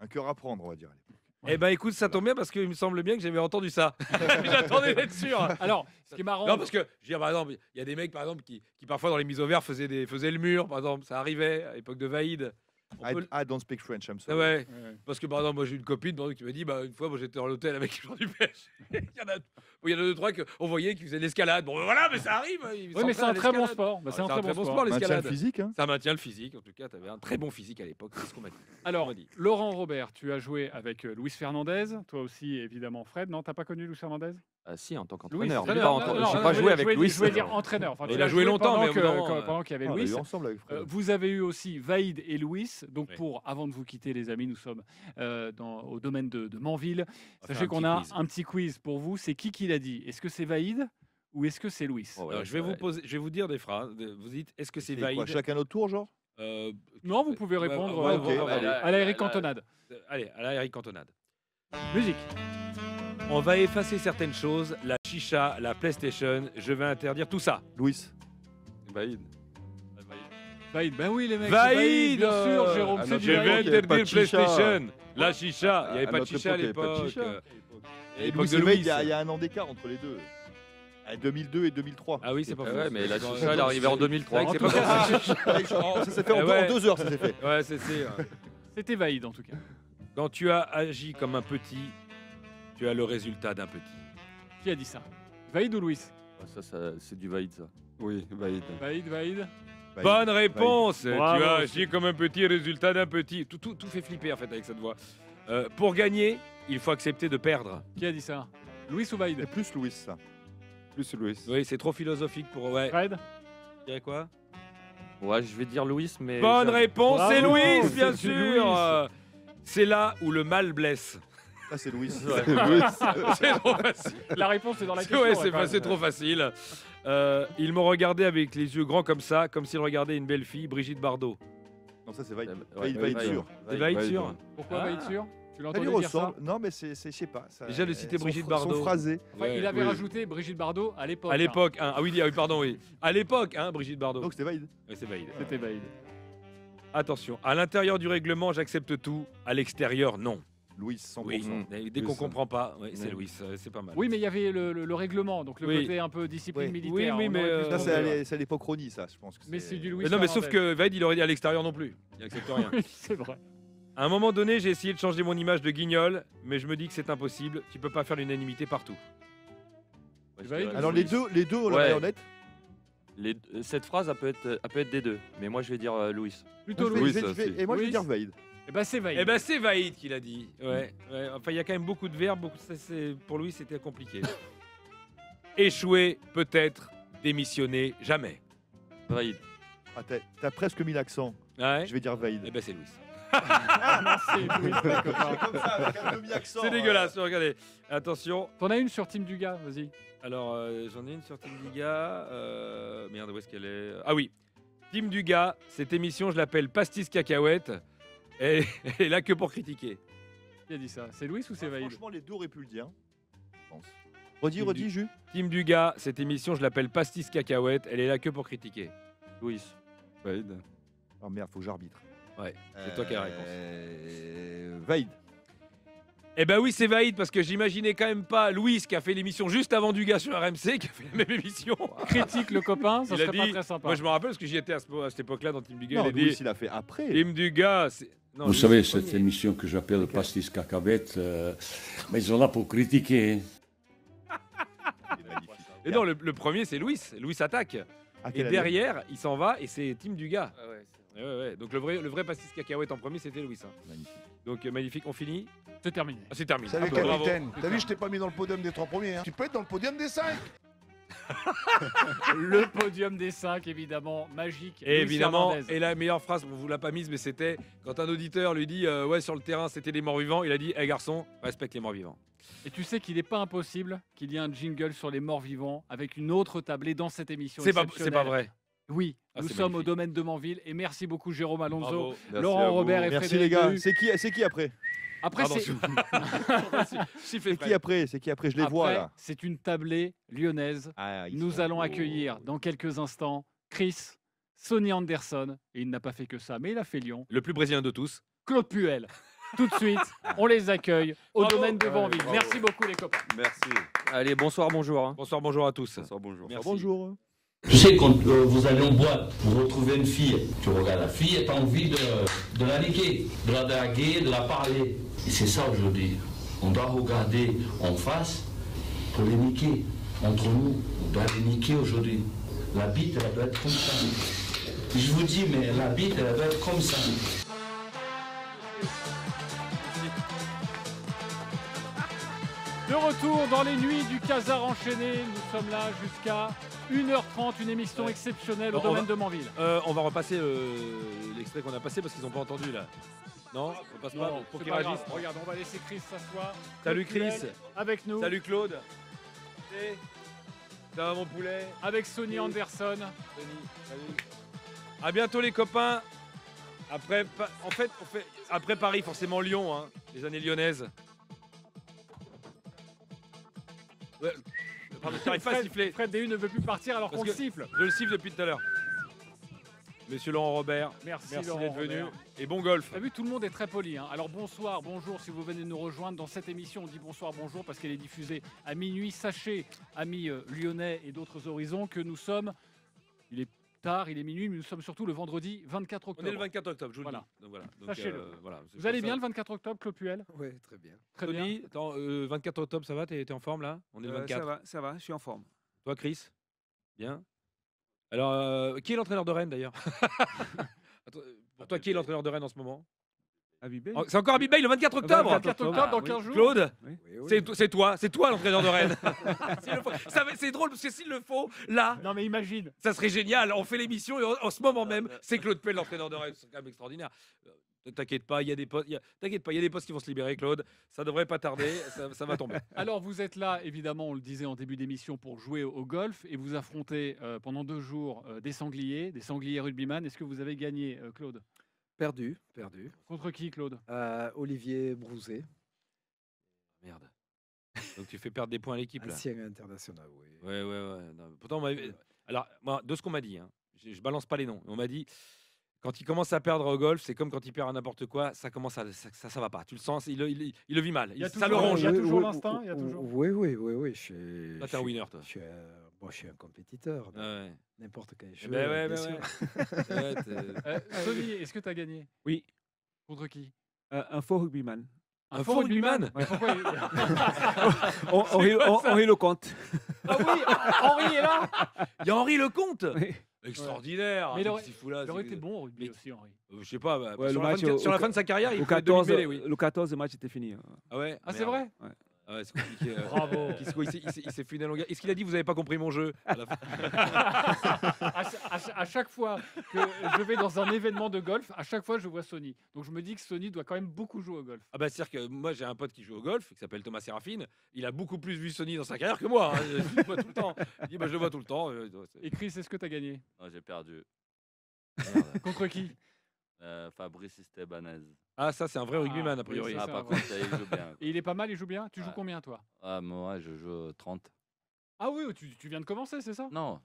un cœur à prendre, on va dire. À l'époque. Eh ben écoute, ça tombe bien parce qu'il me semble bien que j'avais entendu ça. J'attendais d'être sûr. Alors, ce qui est marrant, Non, parce que, je veux dire, par exemple, il y a des mecs, par exemple, qui parfois dans les mises au vert faisaient le mur, par exemple. Ça arrivait à l'époque de Vaïd. On peut- I don't speak French, I'm Ah sorry. ouais. Parce que par exemple, moi j'ai une copine par exemple, qui m'a dit une fois, moi j'étais dans l'hôtel avec les gens du PSG. Il y en a 2-3 qu'on voyait qui faisaient de l'escalade. Bon, voilà, mais ça arrive. oui, mais c'est un très bon sport. Bah, c'est un très bon sport. Maintien l'escalade. le physique, hein. Ça maintient le physique. En tout cas, tu avais un très bon physique à l'époque. C'est ce qu'on m'a dit. Alors, On m'a dit. Laurent Robert, tu as joué avec Luis Fernandez, toi aussi évidemment Fred. Non, t'as pas connu Luis Fernandez? Ah si, en tant Louis, qu'entraîneur. entraîneur. Pas Non, en tant- non, J'ai non, pas je joué voulais- avec Louis. Je voulais dire entraîneur. Enfin, Il tu a l'as joué longtemps, pendant mais au bout d'un moment, pendant qu'il y avait Ah, on a Luis. eu ensemble avec Fred. Vous avez eu aussi Vaïd et Louis. Donc, Oui. avant de vous quitter, les amis, nous sommes au domaine de Manville. On va faire Sachez un qu'on petit a quiz. un petit quiz pour vous. C'est qui l'a dit? Est-ce que c'est Vaïd ou est-ce que c'est Louis? Oh, ouais, Alors, je vais vous dire des phrases. Vous dites, est-ce que c'est C'est quoi, Vaïd? chacun notre tour, genre Non, vous pouvez répondre ouais, ok. ouais, ouais, à la Eric Cantonade. Allez, à la Eric Cantonade. Musique. On va effacer certaines choses, la chicha, la PlayStation, je vais interdire tout ça. Louis. Vaïd. Vaïd, ben oui, les mecs. Vaïd, bien sûr, Jérôme, à c'est notre du Je vais époque, il y Vaïd. avait pas interdire de chicha. PlayStation, la chicha, il n'y avait À pas de notre chicha à époque, il y avait pas de l'époque. chicha. À Et l'époque Louis de et Vaïd, Louis. il y a un an d'écart entre les deux. À 2002 et 2003. Ah oui, c'est pas Ah faux. ouais, mais la C'est- chicha, elle est arrivée en 2003. C'est vrai que En c'est tout pas cas, faux. Ça s'est fait Eh en ouais. 2 heures, ça s'est fait. Ouais, c'est. C'était Vaïd en tout cas. Quand tu as agi comme un petit, tu as le résultat d'un petit. Qui a dit ça? Vaïd ou Louis? Ah, ça, c'est du Vaïd, ça. Oui, Vaïd. Vaïd. Vaïd. Bonne réponse. Tu Bravo. as agi comme un petit, résultat d'un petit. Tout fait flipper en fait avec cette voix. Pour gagner, il faut accepter de perdre. Qui a dit ça? Louis ou Vaïd? C'est plus Louis, ça. Plus Louis. Oui, c'est trop philosophique pour. Ouais. Fred? Tu dirais quoi? Ouais, je vais dire Louis, mais. Bonne réponse, c'est Bravo, Louis, bien c'est sûr. Louis. C'est là où le mal blesse. Ça, c'est Louis. C'est trop facile. La réponse est dans la question. Ouais, quand même. c'est trop facile. Il me regardait avec les yeux grands comme ça, comme s'il regardait une belle fille, Brigitte Bardot. Non, ça, c'est Vaid. Ouais, Vaid sûr. C'est Vaid Vaid, sûr. ouais. Pourquoi Ah. va être sûr? Tu l'as Ça lui entendu dire ça? ressemble. Non, mais c'est, je sais pas. Ça, Déjà, de citer son Brigitte Son Bardot. phrasé. Enfin, il avait oui. rajouté Brigitte Bardot à l'époque. À hein. l'époque, hein. Ah oui, pardon, oui. À l'époque, hein, Brigitte Bardot. Donc, c'était Vaid. Ouais, c'est Vaid. C'était Vaid. Attention, à l'intérieur du règlement, j'accepte tout. À l'extérieur, non. Louis, 100%. Oui. Dès Oui, qu'on ça. comprend pas, ouais, c'est Oui. Louis, c'est pas mal. Oui, mais il y avait le règlement, donc le Oui. côté un peu discipline Oui. militaire. Oui, on mais, aurait pu se Ça, tromper, ouais. c'est à l'époque Rony, ça, je pense. Que Mais c'est du Louis. Mais non, mais sauf Fernandez. que Vaid, il aurait dit à l'extérieur non plus. Il accepte rien. Oui, c'est vrai. À un moment donné, j'ai essayé de changer mon image de guignol, mais je me dis que c'est impossible. Tu peux pas faire l'unanimité partout. Ouais, je Vaid, dirais Alors, Louis. les deux, on la Ouais. met en net. Cette phrase, elle peut être des deux. Mais moi, je vais dire Louis. Plutôt Moi, Louis. je vais- ça, je vais- c'est- Et moi, je vais Louis. dire Vaid. Eh ben c'est Vaid. Eh ben, c'est Vaid qui l'a dit. Ouais. Enfin, il y a quand même beaucoup de verbes. Pour lui, c'était compliqué. Échouer, peut-être. Démissionner, jamais. Vaid. Ah, t'as presque mis l'accent. Ouais. Je vais dire Vaid. Eh ben, c'est Louis. C'est Louis, les copains. Comme ça, avec un demi-accent. C'est dégueulasse. Regardez. Attention. T'en as une sur Team Dugas, vas-y. Alors, j'en ai une sur Team Dugas. Merde, où est-ce qu'elle est? Ah oui. Team Dugas, cette émission, je l'appelle Pastis Cacahuète. Elle est là que pour critiquer. Qui a dit ça? C'est Louis ou c'est Vaid? Franchement, les deux auraient pu le dire. Je pense. Redis, Jus. Team Dugas, cette émission, je l'appelle Pastis Cacahuète. Elle est là que pour critiquer. Louis. Vaid. Oh merde, faut que j'arbitre. Ouais, c'est toi qui as la réponse. Vaid. Eh ben oui, c'est Vaid parce que j'imaginais quand même pas Louis qui a fait l'émission juste avant Dugas sur RMC, qui a fait la même émission. Critique le copain, ça Il a serait pas dit- très sympa. Moi, je me rappelle parce que j'y étais à cette époque-là dans Team Dugas. Non, Il a Louis, dit il a fait après. Team Dugas. Non, Vous Louis, savez, c'est le cette premier. émission que j'appelle Pastis Cacahuète, mais ils sont là pour critiquer. Il est magnifique. Et non, le premier, c'est Louis. Louis attaque. À Et quelle année derrière, il s'en va et c'est Team Dugas. Ah ouais, Ouais. Donc le vrai Pastis Cacahuète en premier, c'était Louis. hein. Magnifique. Donc magnifique, on finit. C'est terminé. Ah, c'est terminé. Salut Ah, bah, bravo. capitaine. T'as vu, je t'ai pas mis dans le podium des 3 premiers. Hein. Tu peux être dans le podium des 5. Le podium des 5, évidemment, magique. Et Luis évidemment, Fernandez. et la meilleure phrase, on vous l'a pas mise, mais c'était quand un auditeur lui dit ouais, sur le terrain c'était des morts vivants, il a dit hé garçon, respecte les morts vivants. Et tu sais qu'il n'est pas impossible qu'il y ait un jingle sur les morts vivants avec une autre tablée dans cette émission. C'est pas exceptionnelle. vrai. Oui, Ah, nous c'est sommes magnifique. au domaine de Manville et merci beaucoup Jérôme Alonso, Bravo. Merci Laurent à vous. Robert et Merci Frédéric les gars. Dehu. C'est qui après Après, Pardon, c'est Sifflez C'est Fred. qui après Je les vois après, là. c'est une tablée lyonnaise. Ah, ils Nous sont allons beaux. accueillir dans quelques instants Chris, Sonny Anderson, et il n'a pas fait que ça, mais il a fait Lyon, Le plus brésilien de tous. Claude Puel. Tout de suite, on les accueille au Bravo. domaine de Banville. bravo. Merci beaucoup les copains. Merci. Allez, bonsoir, bonjour. hein. Bonsoir, bonjour à tous. Bonsoir, bonjour. Merci. Bonjour. Tu sais, quand vous allez en boîte, vous retrouvez une fille, tu regardes la fille et tu as envie de la niquer, de la draguer, de la parler. Et c'est ça aujourd'hui. On doit regarder en face pour les niquer. Entre nous, on doit les niquer aujourd'hui. La bite, elle doit être comme ça. Je vous dis, mais la bite, elle doit être comme ça. De retour dans les nuits du Casar enchaîné, nous sommes là jusqu'à 1h30, une émission Ouais. exceptionnelle au On domaine va- de Manville. On va repasser l'extrait qu'on a passé parce qu'ils n'ont pas entendu là. Non, on passe pas Non, pour c'est qu'ils pas grave. réagissent. Regarde, on va laisser Chris s'asseoir. Salut Claude Chris. Puel avec nous, Salut Claude. Et ça va mon poulet. avec Sonny Anderson. Salut. À bientôt les copains. Après, après Paris, forcément Lyon, hein, les années lyonnaises. Ouais, pardon, j'arrive pas à siffler. Fred DU ne veut plus partir alors Parce qu'on le que- siffle. Je le siffle depuis tout à l'heure. Monsieur Laurent Robert, Merci, merci Laurent d'être venu. Robert. Et bon golf. T'as vu, tout le monde est très poli. Hein. Alors bonsoir, bonjour si vous venez de nous rejoindre. Dans cette émission, on dit bonsoir, bonjour parce qu'elle est diffusée à minuit. Sachez, amis lyonnais et d'autres horizons, que nous sommes, il est tard, il est minuit, mais nous sommes surtout le vendredi 24 On octobre. est le 24 octobre, je vous Voilà. le dis. Donc, voilà. Donc, Sachez-le. voilà. Vous allez bien le 24 octobre, Claude Puel? Oui, très bien. Très bien. Tony, attends, 24 octobre, ça va? T'es en forme là? On est le 24. Ça va, je suis en forme. Toi, Chris? Bien. Alors, qui est l'entraîneur de Rennes d'ailleurs? Attends, pour toi, qui est l'entraîneur de Rennes en ce moment? Habibé Oh, c'est encore Abibay le 24 octobre? 24 octobre dans Oui. 15 jours. Claude, Oui. c'est toi l'entraîneur de Rennes. S'il le faut. C'est drôle parce que s'il le faut, là, Non mais imagine. ça serait génial. On fait l'émission et en ce moment même, c'est Claude Puel l'entraîneur de Rennes. C'est quand même extraordinaire. T'inquiète pas, il y a des postes. T'inquiète pas, il y a des postes qui vont se libérer, Claude. Ça devrait pas tarder, ça va tomber. Alors, vous êtes là, évidemment, on le disait en début d'émission, pour jouer au golf et vous affrontez pendant 2 jours des sangliers rugbyman. Est-ce que vous avez gagné, Claude? Perdu. Contre qui, Claude? Olivier Brouzet, Merde. Donc tu fais perdre des points à l'équipe là. ancien international, oui. Ouais. Non, pourtant, alors, moi, de ce qu'on m'a dit, hein, je balance pas les noms. On m'a dit, quand il commence à perdre au golf, c'est comme quand il perd à n'importe quoi, ça commence à, ça va pas. Tu le sens, il le vit mal. Ça le ronge. Il y a toujours l'instinct. Il y a toujours. Oui. Là, t'es un winner, toi. Je suis un compétiteur. Ouais. N'importe quel jeu. Ben bien sûr. ouais. Sony, est-ce que tu as gagné? Oui. Contre qui? Un faux rugbyman. Un faux rugbyman? Ouais, pourquoi Henri Lecomte. Ah oui, Henri est là. Il y a Henri Lecomte. Oui. Extraordinaire. Mais il aurait- Qu'est-ce qu'il fout là, Il aurait c'est- été bon au rugby aussi, Henri. Je sais pas. Ouais, sur le la match fin de- sur la au- fin de sa carrière, il Au fait 14, demi-mêlée, oui. le 14, le match était fini. Ah ouais. Ah, c'est vrai? Ah ouais, c'est compliqué. Bravo. Il s'est fait une longueur. Est-ce qu'il a dit vous avez pas compris mon jeu à la fin? À chaque fois que je vais dans un événement de golf, à chaque fois je vois Sony. Donc je me dis que Sony doit quand même beaucoup jouer au golf. Ah bah c'est-à-dire que moi j'ai un pote qui joue au golf qui s'appelle Thomas Sérafine. Il a beaucoup plus vu Sony dans sa carrière que moi. Hein. Je le vois tout le temps. Il dit bah je le vois tout le temps. Et Chris, est-ce que tu as gagné? Non, j'ai perdu. Contre qui? Fabrice Estebanez. Ah ça c'est un vrai rugbyman a priori. oui, Ah, ça, par ouais. contre, il joue bien. Et il est pas mal, il joue bien? Tu joues Ouais. combien toi? Ah, moi, je joue 30. Ah oui, tu viens de commencer, c'est ça? Non,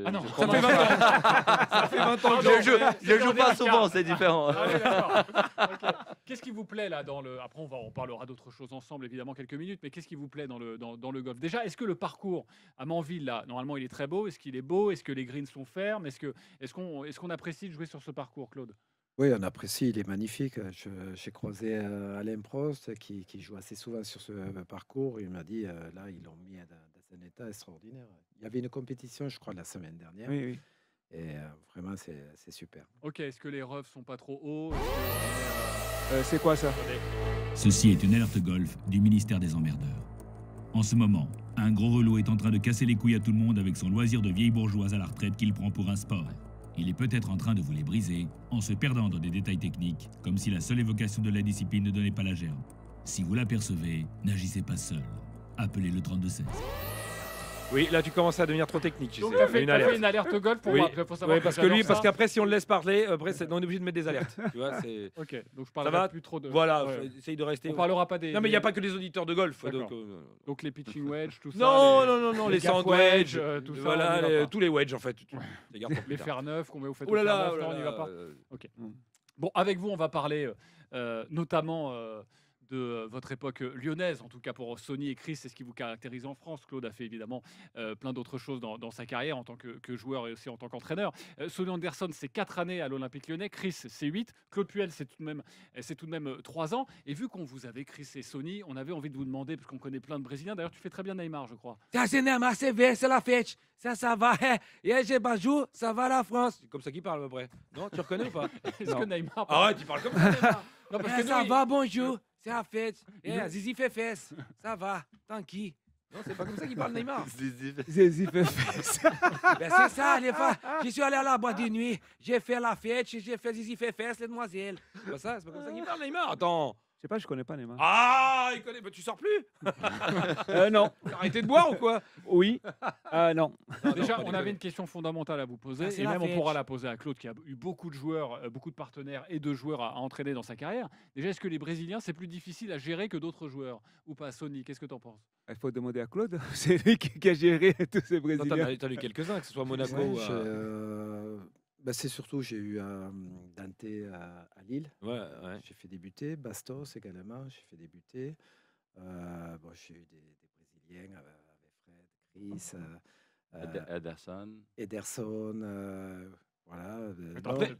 Ah non, je ça commence fait 20 pas. Ça fait 20 ans que Je joue pas souvent, c'est différent. Ah oui, d'accord. Ok. Qu'est-ce qui vous plaît là dans le... Après, on parlera d'autres choses ensemble, évidemment, quelques minutes, mais qu'est-ce qui vous plaît dans le golf? Déjà, est-ce que le parcours à Manville, là, normalement, il est très beau? Est-ce qu'il est beau? Est-ce que les greens sont fermes? Est-ce qu'on apprécie de jouer sur ce parcours, Claude? Oui, on apprécie, il est magnifique. J'ai croisé Alain Prost qui joue assez souvent sur ce parcours. Il m'a dit, là, ils l'ont mis dans un état extraordinaire. Il y avait une compétition, je crois, la semaine dernière. Oui. Et vraiment, c'est super. Ok, est-ce que les roughs sont pas trop hauts? C'est quoi ça? Ceci est une alerte golf du ministère des Emmerdeurs. En ce moment, un gros relou est en train de casser les couilles à tout le monde avec son loisir de vieille bourgeoise à la retraite qu'il prend pour un sport. Il est peut-être en train de vous les briser en se perdant dans des détails techniques, comme si la seule évocation de la discipline ne donnait pas la gerbe. Si vous l'apercevez, n'agissez pas seul. Appelez le 3216. Oui, là tu commences à devenir trop technique. Donc, tu tu as sais. fait une alerte golf pour Oui. moi. Faut savoir Oui, parce que j'adore lui, ça. parce qu'après si on le laisse parler, après on est obligé de mettre des alertes. Tu vois, c'est. Ok, donc je Ça parlerai va plus trop de. Voilà, Ouais. essaye de rester. On parlera pas des. Non mais il n'y a pas que les auditeurs de golf. D'accord. Donc les pitching wedge, tout ça. Non, les gap sand wedge, wedge, tout ça, voilà, on y va pas. tous les wedges en fait. Les gardes pour plus Les tard. fer neufs, combien vous faites Oh là au fer là, neuf, oh là non, on n'y là, va pas. Ok. Bon, avec vous, on va parler notamment de votre époque lyonnaise, en tout cas pour Sony et Chris, c'est ce qui vous caractérise en France. Claude a fait évidemment plein d'autres choses dans sa carrière en tant que joueur et aussi en tant qu'entraîneur. Sony Anderson, c'est 4 années à l'Olympique Lyonnais, Chris, c'est 8, Claude Puel, c'est tout de même 3 ans. Et vu qu'on vous avait Chris et Sony, on avait envie de vous demander, parce qu'on connaît plein de Brésiliens, d'ailleurs tu fais très bien Neymar, je crois. Ça c'est Neymar, c'est vrai, c'est la fête. Ça va. Et j'ai bonjour, ça va la France. C'est comme ça qu'il parle à peu près. Non, tu reconnais ou pas? Est-ce que Neymar... Arrête, il parle comme ça. Neymar. Non, parce que Ça nous, va, bonjour, c'est la fête. Il nous- Zizi fait fesse. Ça va, tranquille. Non, c'est pas comme ça qu'il parle Neymar. Zizi fait fesse. Ben, c'est ça, les fois. Je suis allé à la boîte de nuit, j'ai fait la fête, j'ai fait Zizi fait fesse, les demoiselles. C'est pas ça, c'est pas comme ça qu'il parle Neymar. Attends. Je sais pas, je connais pas Neymar. Ah, il connaît. Ben, tu sors plus? Non. T'as arrêté de boire ou quoi? Oui. Non. Déjà, pas on déconner. avait une question fondamentale à vous poser, Ah, c'est et la même on fête. pourra la poser à Claude, qui a eu beaucoup de joueurs, beaucoup de partenaires et de joueurs à entraîner dans sa carrière. Déjà, est-ce que les Brésiliens, c'est plus difficile à gérer que d'autres joueurs? Ou pas, Sony? Qu'est-ce que tu en penses? Il faut demander à Claude. C'est lui qui a géré tous ces Non, Brésiliens. t'as lu quelques-uns, que ce soit Monaco Ouais, ou. c'est surtout, j'ai eu Dante à Lille. Ouais. J'ai fait débuter. Bastos également, j'ai fait débuter. J'ai eu des Brésiliens avec Fred, Chris, Ederson. Voilà.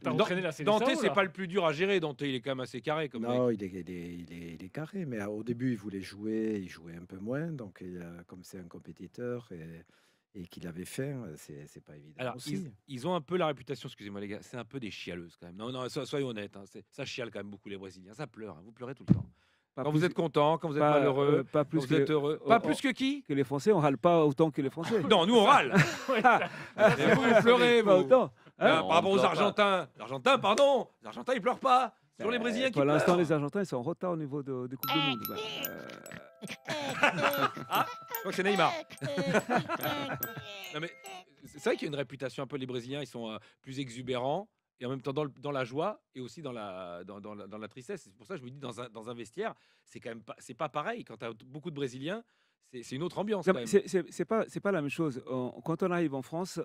T'as entraîné la Seleção, Dante, c'est là? pas le plus dur à gérer. Dante, il est quand même assez carré comme Non, mec. il est carré, mais au début, il voulait jouer, il jouait un peu moins. Donc, comme c'est un compétiteur et qu'il avait faim, c'est pas évident Alors, aussi. ils ont un peu la réputation, excusez-moi les gars, c'est un peu des chialeuses quand même. Non, soyons honnêtes, hein, ça chiale quand même beaucoup les Brésiliens. Ça pleure, hein, vous pleurez tout le temps. Pas Quand plus- vous êtes content, quand vous êtes pas, malheureux, pas quand plus vous que êtes heureux. oh, Pas oh. plus que qui? que les Français. On râle pas autant que les Français. Non, nous on râle. Mais vous pleurez, Pas vous. autant. Ah, Non, par rapport on aux pleure pas. Argentins. Les Argentins, pardon. Les Argentins, ils pleurent pas. Sur les Brésiliens qui Pour l'instant, pleurent. les Argentins ils sont en retard au niveau de Coupe du Monde. Ah, je crois que c'est Neymar. Non, mais c'est vrai qu'il y a une réputation un peu, les Brésiliens, ils sont plus exubérants et en même temps dans la joie et aussi dans la tristesse. C'est pour ça que je me dis, dans un vestiaire, c'est quand même pas, c'est pas pareil. Quand tu as beaucoup de Brésiliens, c'est une autre ambiance Non, quand mais même. c'est pas la même chose. Quand on arrive en France,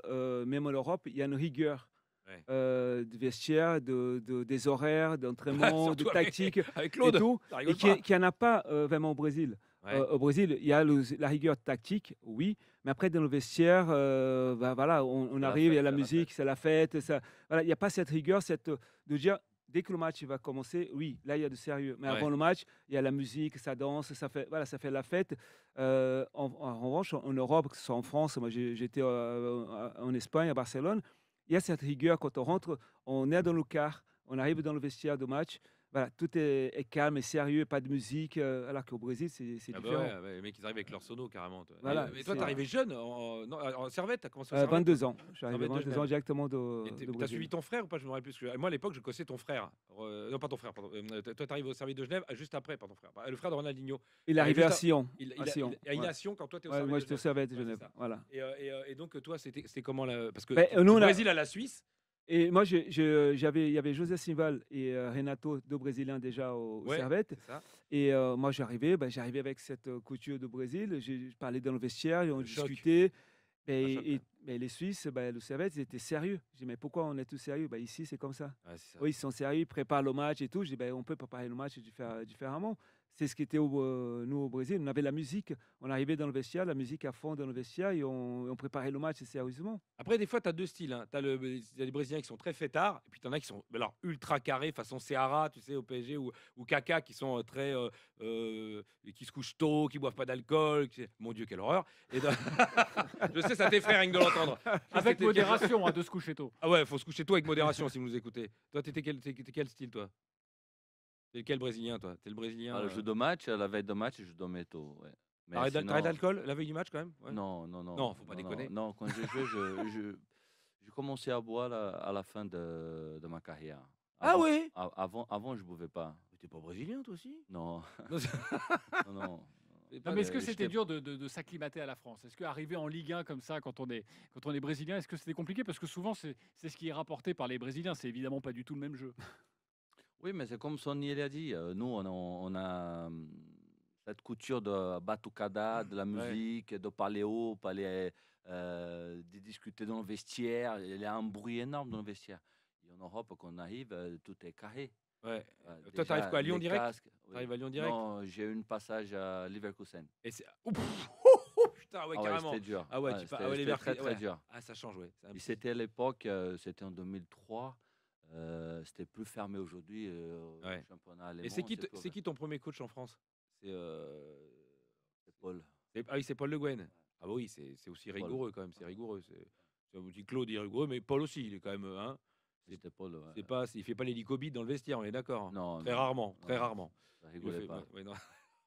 même en Europe, il y a une rigueur Ouais. de vestiaire, des horaires, d'entraînement, de Surtout avec- tactique avec et Claude, tout, ça et rigole qui pas. n'y en a pas vraiment au Brésil. Ouais. Au Brésil, il y a la rigueur tactique, oui, mais après dans le vestiaire, voilà, on la arrive, il y a fête, la c'est la musique, c'est la fête, voilà, il n'y a pas cette rigueur, de dire dès que le match va commencer, oui, là il y a du sérieux, mais Ouais. avant le match, il y a la musique, ça danse, ça fait la fête. En revanche, en Europe, que ce soit en France, moi j'étais en Espagne, à Barcelone, il y a cette rigueur quand on rentre, on est dans le car, on arrive dans le vestiaire de match. Voilà, tout est calme et sérieux, pas de musique, alors qu'au Brésil, c'est Ah bah différent. ouais, les mecs, ils arrivent avec leur sono carrément. Toi. Voilà, Mais toi, c'est- t'es arrivé jeune, en Servette, t'as commencé au Servette 22 ans. Je suis Ah, arrivé 22 22 ans directement de Et t'as Brésil. suivi ton frère ou pas? Je me rappelle plus. Moi, à l'époque, je connaissais ton frère. Non, pas ton frère, pardon. Toi, t'arrives au Servette de Genève juste après, pas ton frère. Le frère de Ronaldinho. Il est arrivé juste à Sion. Il, à Sion, il est ouais. à Sion quand toi, t'es au Ouais, Servette moi, de j'étais au Genève. Servette de Ouais, c'est Genève. ça. Voilà. Et donc, toi, c'était comment là? Parce que Ben, nous, du on a- Brésil à la Suisse. Et moi, il y avait José Simval et Renato, deux Brésiliens déjà au Ouais, Servette. c'est ça. Et moi, j'arrivais avec cette couture de Brésil. Je parlais dans le vestiaire, et on Le choc. discutait. Un choc, Mais les Suisses, le Servette, ils étaient sérieux. Je dis, mais pourquoi on est tous sérieux? Ici, c'est comme ça. Ouais, c'est ça. Oui, ils sont sérieux, ils préparent le match et tout. Je dis, on peut préparer le match différemment. C'est ce qui était nous au Brésil. On avait la musique. On arrivait dans le vestiaire, la musique à fond dans le vestiaire et on préparait le match sérieusement. Après, des fois, tu as deux styles. Hein. Tu as les Brésiliens qui sont très fêtards, et puis tu en as qui sont alors, ultra carrés, façon Seara, tu sais, au PSG, ou Kaka, qui sont très. Qui se couchent tôt, qui boivent pas d'alcool. Mon Dieu, quelle horreur. Et je sais, ça t'effraie rien que de l'entendre. Avec C'était- modération, de se coucher tôt. Ah ouais, faut se coucher tôt avec modération si vous nous écoutez. Toi, t'étais quel style, toi? T'es quel Brésilien, toi? T'es le Brésilien. Le jeu de match, la veille de match, je dormais tôt. Ouais. Mais T'arrêtes sinon- t'arrêtes d'alcool la veille du match quand même? Ouais. Non. Non, faut pas déconner. Non, quand je jouais, j'ai commencé à boire à la fin de ma carrière. Ah Avant- ouais? Avant, je ne buvais pas. T'es pas brésilien, toi aussi? Non. Non, c'est- non. Non, mais est-ce que j'étais- c'était dur de s'acclimater à la France? Est-ce qu'arriver en Ligue 1 comme ça, quand on est brésilien, est-ce que c'était compliqué? Parce que souvent, c'est ce qui est rapporté par les Brésiliens. C'est évidemment pas du tout le même jeu. Oui, mais c'est comme Sonny l'a dit. Nous, on a cette couture de batucada, de la musique, de parler haut, de discuter dans le vestiaire. Il y a un bruit énorme dans le vestiaire. Et en Europe, quand on arrive, tout est carré. Ouais. Toi, Déjà, t'arrives quoi, à Lyon les direct? casques, oui. T'arrives à Lyon direct? Non, j'ai eu un passage à Leverkusen. Et c'est. Oh, putain, ouais, Ah ouais, carrément. c'était dur. Ah ouais, Ouais, tu c'était- les c'était Verts- très, très ouais. dur. Ah, ça change, ouais. Et c'était à l'époque, c'était en 2003. C'était plus fermé aujourd'hui. Ouais. Le championnat allemand. Et c'est qui, plus c'est ouvert. qui ton premier coach en France? C'est Paul. Ah oui, c'est Paul Le Guen. Ah bah oui, c'est aussi Paul. rigoureux quand même. C'est rigoureux. On dit Claude il est rigoureux, mais Paul aussi, il est quand même. Hein, C'était Paul. Ouais. c'est pas, il fait pas l'hélicobite dans le vestiaire, on est d'accord. Non, Très non, rarement, très non, rarement. Ça Il le rigolait fait, pas. ouais, non.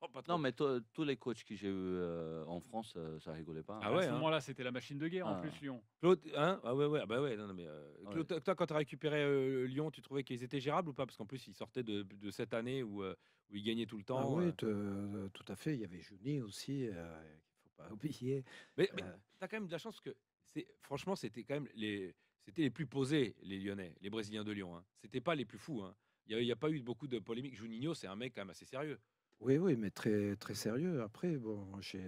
Oh, pas trop. Non, mais tous les coachs que j'ai eu en France, ça rigolait pas. Ah ouais, à ce hein. moment-là, c'était la machine de guerre en Ah. plus, Lyon. Claude, hein? Ah ouais, ouais, ah bah ouais, non, mais Ouais. Claude, toi, quand tu as récupéré Lyon, tu trouvais qu'ils étaient gérables ou pas? Parce qu'en plus, ils sortaient de cette année où ils gagnaient tout le temps. Ah oui, tout à fait. Il y avait Juni aussi, qu'il ne faut pas oublier. Mais Euh, tu as quand même de la chance que, franchement, c'était quand même c'était les plus posés, les Lyonnais, les Brésiliens de Lyon. Hein. C'était pas les plus fous. Hein. Il n'y a pas eu beaucoup de polémiques. Juninho, c'est un mec quand même assez sérieux. Oui, mais très, très sérieux. Après, bon, j'ai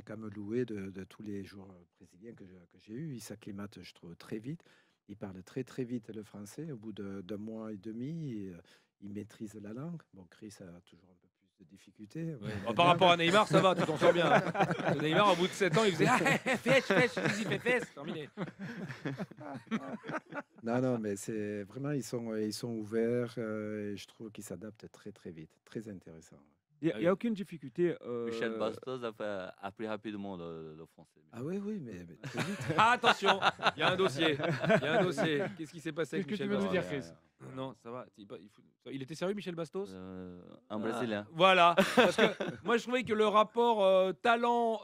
quand même loué de tous les joueurs brésiliens que j'ai eus. Ils s'acclimatent, je trouve, très vite. Ils parlent très, très vite le français. Au bout d'un mois et demi, ils maîtrisent la langue. Bon, Chris a toujours un peu plus de difficultés. Bon, par rapport à Neymar, ça va, tu t'en sors bien. Hein. Neymar, au bout de 7 ans, il faisait fèche, vas-y, fais fesse, terminé. Non, mais c'est vraiment, ils sont ouverts et je trouve qu'ils s'adaptent très, très vite. Très intéressant. Il n'y a aucune difficulté. Michel Bastos a appris rapidement le français. Ah oui, mais très vite. Ah, attention, il y a un dossier. Il y a un dossier. Qu'est-ce qui s'est passé avec Qu'est-ce que Michel tu veux nous Bastos? dire, Chris? Non, ça va. Il était sérieux, Michel Bastos? Un Brésilien. Voilà. Parce que moi, je trouvais que le rapport talent,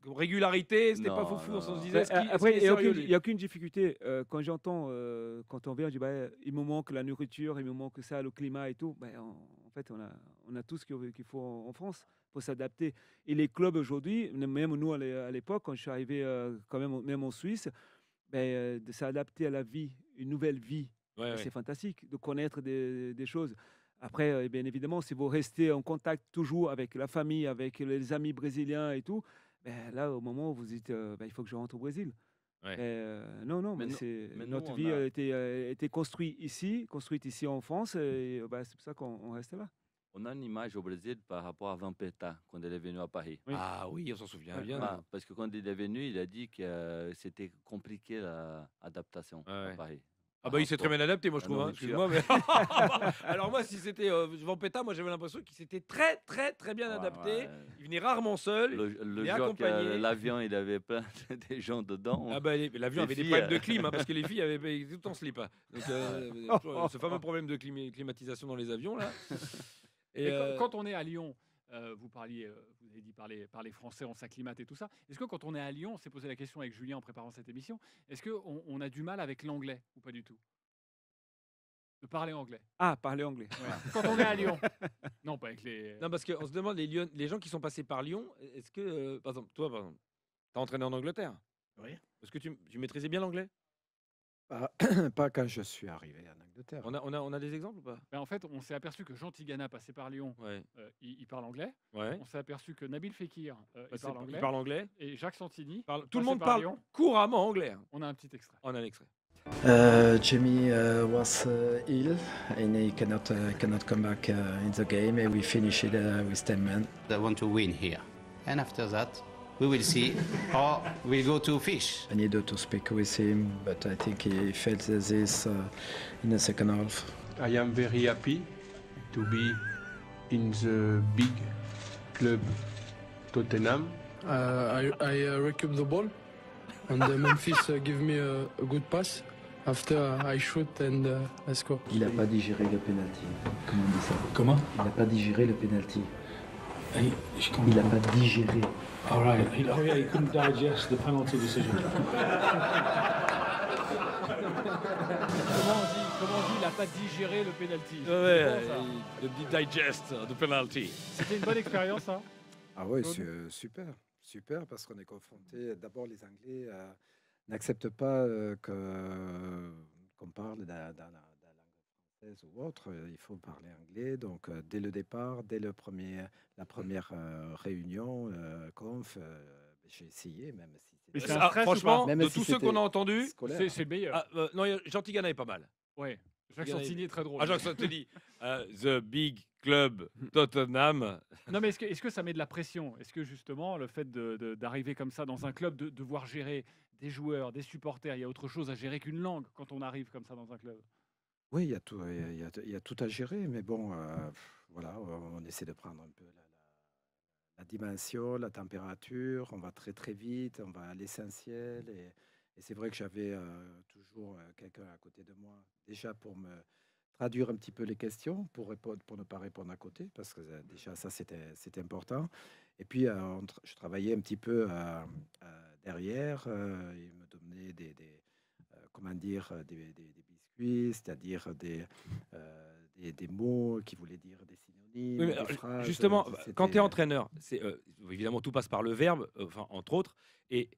régularité, c'était pas Non, foufou. non, On se non. disait, est-ce qu'il Après, est il n'y a sérieux, aucune, lui il y a aucune difficulté. Quand j'entends, quand on vient, je dis, bah, il me manque la nourriture, il me manque ça, le climat et tout. Ben, en fait, on a tout ce qu'il faut en France pour s'adapter. Et les clubs aujourd'hui, même nous à l'époque, quand je suis arrivé quand même en Suisse, ben, de s'adapter à la vie, une nouvelle vie, Ouais, ouais. c'est fantastique de connaître des choses. Après, bien évidemment, si vous restez en contact toujours avec la famille, avec les amis brésiliens et tout, ben, là, au moment où vous dites, ben, il faut que je rentre au Brésil. Ouais. Non, non, Mais mais, nous- mais nous, notre on vie a- a été construite ici en France, et ben, c'est pour ça qu'on reste là. On a une image au Brésil par rapport à Vampeta quand il est venu à Paris. Oui. Ah oui, on s'en souvient bien. Ah, parce que quand il est venu, il a dit que c'était compliqué l'adaptation Ouais. à Paris. Ah bah il s'est très bien adapté, moi je Ah trouve. non, Hein. mais sûr. Excuse-moi, mais alors moi si c'était Vampeta, moi j'avais l'impression qu'il s'était très très très bien Ouais, adapté. ouais. Il venait rarement seul. Le il est jour accompagné. que l'avion, il avait plein de gens dedans. Ah bah l'avion Les avait des filles, problèmes de clim, hein, parce que les filles avaient tout en slip. Hein. Donc ce fameux problème de climatisation dans les avions là. Et quand on est à Lyon, vous avez dit parler français, on s'acclimate et tout ça. Est-ce que quand on est à Lyon, on s'est posé la question avec Julien en préparant cette émission, est-ce qu'on a du mal avec l'anglais ou pas du tout? De parler anglais. Ah, parler anglais. Ouais. Quand on est à Lyon. Non, pas avec les. Non, parce qu'on se demande, les gens qui sont passés par Lyon, est-ce que, par exemple, toi, t'as entraîné en Angleterre? Oui. Est-ce que tu maîtrisais bien l'anglais? Pas quand je suis arrivé en Angleterre. On a des exemples ou pas? Ben, en fait, on s'est aperçu que Jean Tigana, passé par Lyon, Ouais. il parle anglais. Ouais. On s'est aperçu que Nabil Fekir, il Il parle anglais. anglais. Et Jacques Santini. Tout le passé monde par parle Lyon. couramment anglais. Hein. On a un petit extrait. On a un extrait. Jimmy was ill and he cannot come back in the game, and we finish it with 10 men. I want to win here. And after that, we will see, or we'll go to fish. I needed to speak with him, but I think he felt this in the second half. I am very happy to be in the big club Tottenham. I recoup the ball, and Memphis give me a good pass. After I shoot and I score. Il n'a pas digéré le penalty. Comment on dit ça? Comment? Il n'a pas digéré le penalty. He Il n'a pas digéré. All right. He couldn't digest the penalty decision. Comment on dit, il n'a pas digéré le penalty. The digest, the penalty. C'était une bonne expérience, ça. Ah oui, Claude? c'est super. Super, parce qu'on est confronté. D'abord, les Anglais n'acceptent pas qu'on parle dans la langue française ou autre. Il faut parler anglais. Donc, dès le départ, dès la première réunion, conf, j'ai essayé, même si Mais c'était- c'est un stress ou franchement, pas? Même de si tous ceux c'était qu'on a entendus, scolaire. C'est le meilleur. non, Jean Tigana est pas mal. Ouais. Jacques Tigana Santini est très drôle. Ah, Jacques Santini, The Big Club Tottenham. Non, mais est-ce que ça met de la pression? Est-ce que justement, le fait d'arriver comme ça dans un club, de devoir gérer des joueurs, des supporters, il y a autre chose à gérer qu'une langue quand on arrive comme ça dans un club? Oui, il y a tout, il y a tout à gérer, mais bon, voilà, on essaie de prendre un peu la dimension, la température, on va très très vite, on va à l'essentiel, et c'est vrai que j'avais toujours quelqu'un à côté de moi, déjà pour me traduire un petit peu les questions, pour ne pas répondre à côté, parce que déjà ça c'était important. Et puis je travaillais un petit peu derrière, il me donnait comment dire, des biscuits, c'est-à-dire des mots qui voulaient dire des synonymes, Oui, mais des alors, phrases. justement, quand tu es c'était- entraîneur, évidemment tout passe par le verbe, entre autres. Et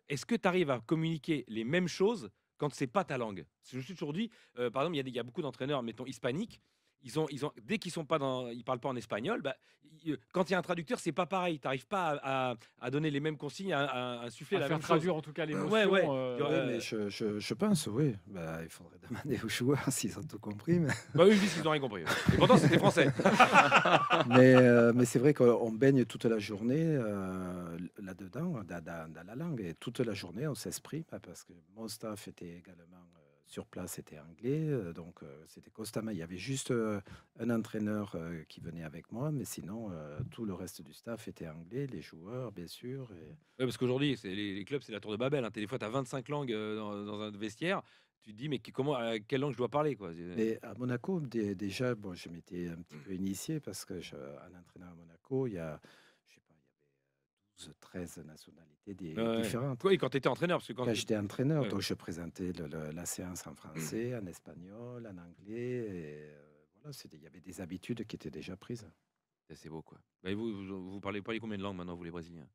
est-ce que tu arrives à communiquer les mêmes choses quand c'est pas ta langue? Parce que je suis toujours dit, par exemple, il y a beaucoup d'entraîneurs, mettons hispaniques. Dès qu'ils ils parlent pas en espagnol, quand il y a un traducteur, c'est pas pareil. Tu n'arrives pas à donner les mêmes consignes, à insuffler À la faire même chose. traduire en tout cas l'émotion. Ouais, ouais. Oui, mais je pense, oui. Bah, il faudrait demander aux joueurs s'ils ont tout compris. Mais, Bah oui, ils disent qu'ils n'ont rien compris. Et pourtant, c'était français. mais c'est vrai qu'on baigne toute la journée là-dedans, dans la langue. Et toute la journée, on s'exprime, parce que mon staff était également sur place, était anglais. Donc, c'était constamment. Il y avait juste un entraîneur qui venait avec moi, mais sinon, tout le reste du staff était anglais, les joueurs, bien sûr. Et... Ouais, parce qu'aujourd'hui, les clubs, c'est la tour de Babel. Hein. Des fois, tu as 25 langues dans un vestiaire. Tu te dis, mais quelle langue je dois parler, quoi. Mais à Monaco, déjà, bon, je m'étais un petit peu initié parce que en entraînant à Monaco, il y a 12, 13 nationalités Ouais. différentes. Oui, quand tu étais entraîneur, parce que quand Quand tu- j'étais entraîneur, Ouais. donc je présentais la séance en français, en espagnol, en anglais. Et, voilà, il y avait des habitudes qui étaient déjà prises. C'est beau, quoi. Bah, vous parlez combien de langues maintenant, vous les Brésiliens?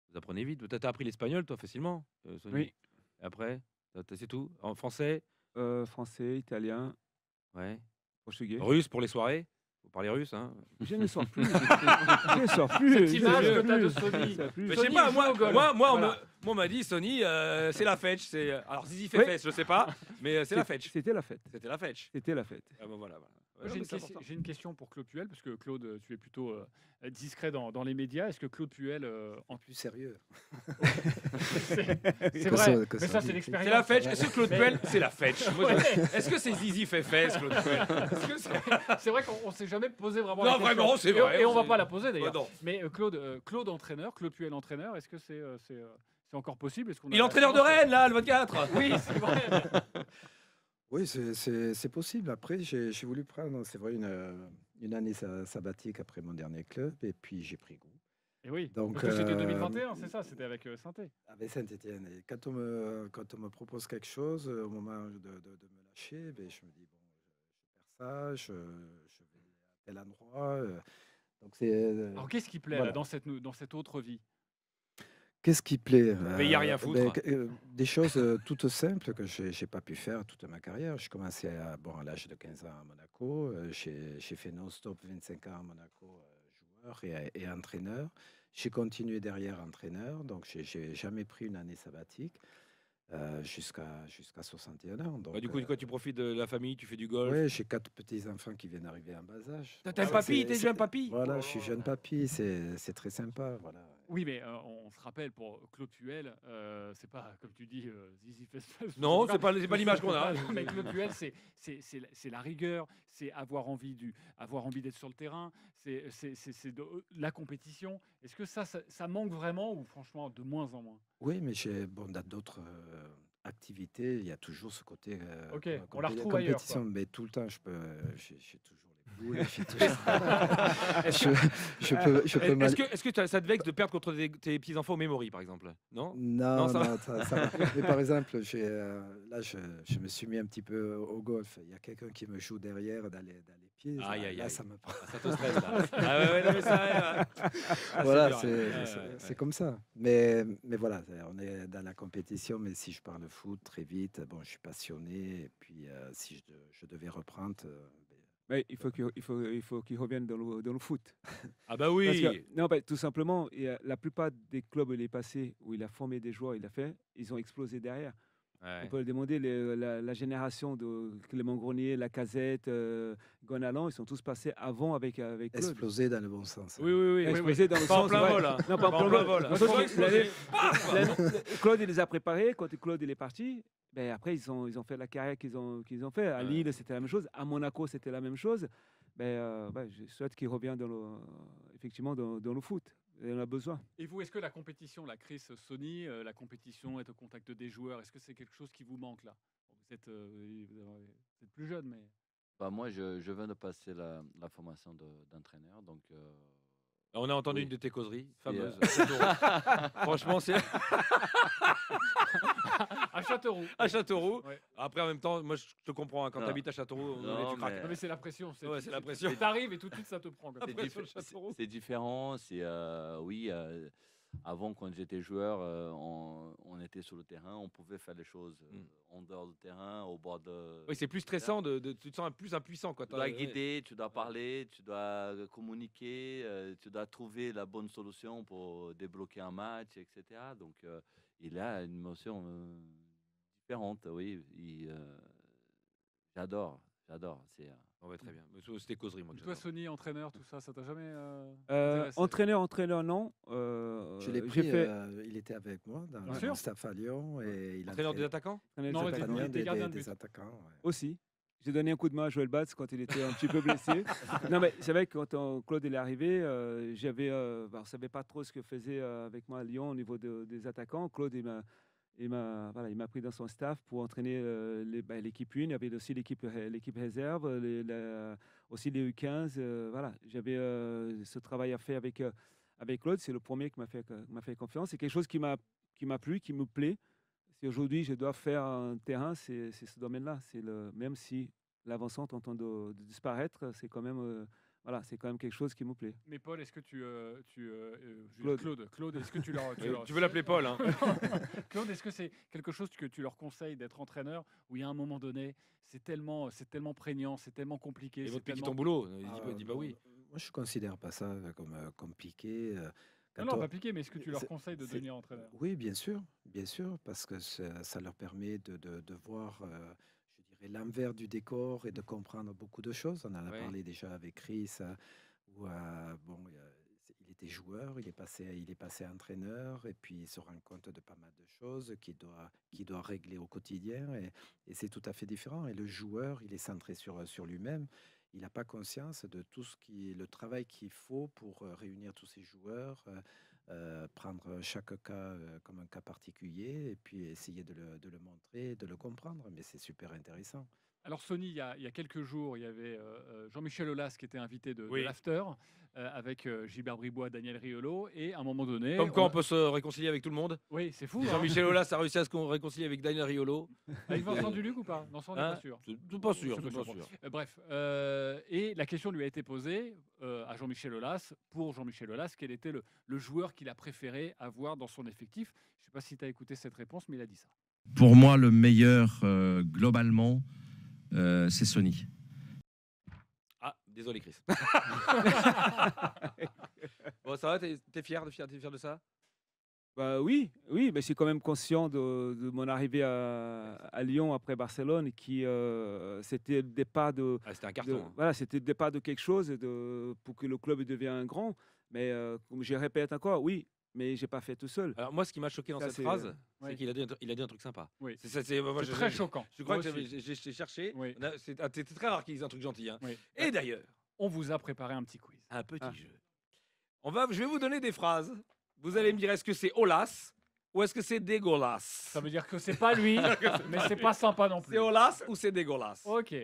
Vous apprenez vite. T'as appris l'espagnol, toi, facilement, Sonny? Oui. Et après, c'est tout? En français? Français, italien, Ouais. portugais. Russe pour les soirées? Vous parlez russe, hein? Je ne sors plus. Je ne sors plus. Cette je image ne que t'as de sors plus. Sony. Je ne sors plus. Mais je sais Sony, pas, il joue au golf. moi, Voilà. on m'a dit, Sony, c'est la fetch. Alors, Zizi fait Oui. fesse, je sais pas, mais c'est la fetch. C'était la fête. C'était la fetch. C'était la fête. Ah, bah, voilà. Moi, Ouais, J'ai non, une, mais c'est important. j'ai une question pour Claude Puel, parce que Claude, tu es plutôt discret dans les médias. Est-ce que Claude Puel, Plus sérieux. c'est Que vrai, ça- que mais ça ça dit. c'est l'expérience. C'est la fetch. Est-ce que Claude Mais- Puel, c'est la fetch? Moi, Ouais. Est-ce que c'est Zizi fait fesse, Claude Puel? Est-ce que c'est- C'est vrai qu'on s'est jamais posé vraiment Non, la question. vraiment, c'est vrai, Et on on va s'est- pas la poser d'ailleurs. Ouais, non. Mais Claude entraîneur, Claude Puel entraîneur, est-ce que c'est encore possible? Est-ce qu'on a Il est la entraîneur de chance Rennes, là, le 24. Oui, c'est vrai. Oui, c'est possible. Après, j'ai voulu prendre, c'est vrai, une année sabbatique après mon dernier club, et puis j'ai pris goût. Et oui, Donc, parce que c'était 2021, c'est ça, c'était avec Saint-Étienne. Avec Saint-Étienne. Et quand on me propose quelque chose, au moment de me lâcher, ben, je me dis, bon, je perds ça, je vais à tel endroit. Donc Alors qu'est-ce qui plaît voilà. là, dans cette autre vie? Qu'est-ce qui plaît? Mais il y a rien à foutre. Des choses toutes simples que je n'ai pas pu faire toute ma carrière. Je commençais à l'âge de 15 ans à Monaco. J'ai fait non-stop 25 ans à Monaco, joueur et entraîneur. J'ai continué derrière entraîneur, donc j'ai jamais pris une année sabbatique jusqu'à 61 ans. Donc, Bah, du coup, tu profites de la famille, tu fais du golf. ouais, j'ai 4 petits-enfants qui viennent d'arriver en bas âge. T'es un papy, t'es jeune papy. Voilà, je suis jeune papy, c'est très sympa. Voilà. Oui, mais on se rappelle pour Claude Puel, c'est pas comme tu dis Zizi Fest. Non, c'est pas l'image qu'on a. Mais Claude Puel, c'est la rigueur, c'est avoir envie d'être sur le terrain, c'est la compétition. Est-ce que ça manque vraiment ou franchement de moins en moins? Oui, mais dans d'autres activités, il y a toujours ce côté Ok, on la retrouve ailleurs, compétition. quoi. Mais tout le temps, j'ai toujours les boules. Je peux mal- Est-ce que ça te vexe de perdre contre tes petits-enfants au Memory, par exemple? Non? Non, ça va. non, ça va. Mais par exemple, là, je me suis mis un petit peu au golf. Il y a quelqu'un qui me joue derrière dans les pieds. Aïe, aïe, Là, aïe. ça me prend. Ça te stresse, là. Ah ouais, non, mais ça arrive. Ah, Voilà, dur, ouais. c'est comme ça. Mais voilà, on est dans la compétition. Mais si je parle foot très vite, bon, je suis passionné. Et puis, si je devais reprendre, Mais il faut qu'il revienne dans le foot. Ah bah oui. Parce que, non, tout simplement, la plupart des clubs où il est passé, où il a formé des joueurs, ils ont explosé derrière. Ouais. On peut le demander, la génération de Clément Grenier, Lacazette, Gonalon, ils sont tous passés avant avec Claude. exploser dans le bon sens. Oui, oui, oui. Explosé dans le Pas en sens, plein ouais. vol, hein. Non, pas en plein vol. Ils sont explosés. Claude, il les a préparés. Quand Claude il est parti, ben après, ils ont fait la carrière qu'ils ont fait. À Lille, c'était la même chose. À Monaco, c'était la même chose. Je souhaite qu'il revienne effectivement dans le foot. Il en a besoin. Et vous, est-ce que la compétition, la Chris Sony, la compétition, être au contact des joueurs, est-ce que c'est quelque chose qui vous manque là? Vous êtes plus jeune, mais... Bah, moi, je viens de passer la formation d'entraîneur, donc... On a entendu oui. une de tes causeries C'est, fameuses. Franchement, c'est À Châteauroux. à Châteauroux. Ouais. Après, en même temps, moi, je te comprends. Hein, quand Non. tu habites à Châteauroux, Non, tu craques. mais- Non, mais c'est la pression. Ouais, c'est la pression. T'arrives et tout de suite, ça te prend. quoi. C'est Après, diff- sur le Châteauroux. c'est différent. Oui, avant, quand j'étais joueur, on était sur le terrain, on pouvait faire les choses en dehors du terrain, au bord de... Oui, c'est plus stressant. Tu te sens plus impuissant. Quoi. Tu dois guider, tu dois parler, tu dois communiquer, tu dois trouver la bonne solution pour débloquer un match, etc. Donc, il a une émotion différente, oui. J'adore. C'est... Très bien. C'était causerie, moi. Que Toi, j'adore. Sony, entraîneur, tout ça, ça t'a jamais intéressé? Entraîneur, non. Je l'ai J'ai pris, fait il était avec moi dans Bien le sûr. staff à Lyon. Et il Entraîneur des attaquants? Non, mais entraîneur t'es gardien de but. des attaquants. Ouais. aussi. J'ai donné un coup de main à Joël Batz quand il était un petit peu blessé. Non, mais c'est vrai que quand Claude est arrivé, on ne savait pas trop ce que faisait avec moi à Lyon au niveau des attaquants. Claude, il m'a pris dans son staff pour entraîner l'équipe 1. Il y avait aussi l'équipe réserve, aussi les U15. Voilà, j'avais ce travail à faire avec avec Claude, c'est le premier qui m'a fait confiance. C'est quelque chose qui m'a plu, qui me plaît. Si aujourd'hui je dois faire un terrain, c'est ce domaine-là. Même si l'avancante en train de disparaître, c'est quand même c'est quand même quelque chose qui me plaît. Mais Paul, est-ce que Claude, est-ce que tu leur Tu veux l'appeler Paul, hein? Claude, est-ce que c'est quelque chose que tu leur conseilles d'être entraîneur, où il y a un moment donné, c'est tellement prégnant, c'est tellement compliqué. Ils vont te piquer tellement... ton boulot. Dis pas oui. Moi, je ne considère pas ça comme compliqué. Non, pas piqué, mais est-ce que tu leur conseilles de devenir entraîneur? Oui, bien sûr, parce que ça leur permet de voir, je dirais, l'envers du décor et de comprendre beaucoup de choses. On en a parlé déjà avec Chris, où il était joueur, il est passé entraîneur, et puis il se rend compte de pas mal de choses qu'il doit régler au quotidien, et c'est tout à fait différent. Et le joueur, il est centré sur lui-même. Il n'a pas conscience de tout le travail qu'il faut pour réunir tous ces joueurs, prendre chaque cas comme un cas particulier et puis essayer de le montrer, de le comprendre. Mais c'est super intéressant. Alors Sony, il y a quelques jours, il y avait Jean-Michel Aulas qui était invité de l'After avec Gilbert Bribois, Daniel Riolo, et à un moment donné... Comme quoi on peut se réconcilier avec tout le monde. Oui, c'est fou. Jean-Michel Aulas a réussi à se réconcilier avec Daniel Riolo. Avec Vincent Duluc ou pas? Non, ça on n'est pas sûr. Pas sûr. Bref, et la question lui a été posée à Jean-Michel Aulas. Pour Jean-Michel Aulas, quel était le joueur qu'il a préféré avoir dans son effectif? Je ne sais pas si tu as écouté cette réponse, mais il a dit ça. Pour moi, le meilleur globalement, c'est Sony. Ah, désolé Chris. Bon, ça va, t'es fier de ça? Bah oui, mais je suis quand même conscient de mon arrivée à Lyon après Barcelone, qui c'était le départ c'était un carton. C'était le départ de quelque chose pour que le club devienne grand. Mais comme je répète encore, oui, mais j'ai pas fait tout seul. Alors moi, ce qui m'a choqué dans cette phrase, c'est qu'il a dit un truc sympa. Oui. C'est très choquant. Je crois que j'ai cherché. Oui. C'était très rare qu'ils disent un truc gentil. Hein. Oui. Et d'ailleurs, on vous a préparé un petit quiz. Un petit jeu. Je vais vous donner des phrases. Vous allez me dire, est-ce que c'est Aulas ou est-ce que c'est dégueulasse? Ça veut dire que c'est pas lui, mais c'est pas sympa non plus. C'est Aulas ou c'est dégueulasse? Ok.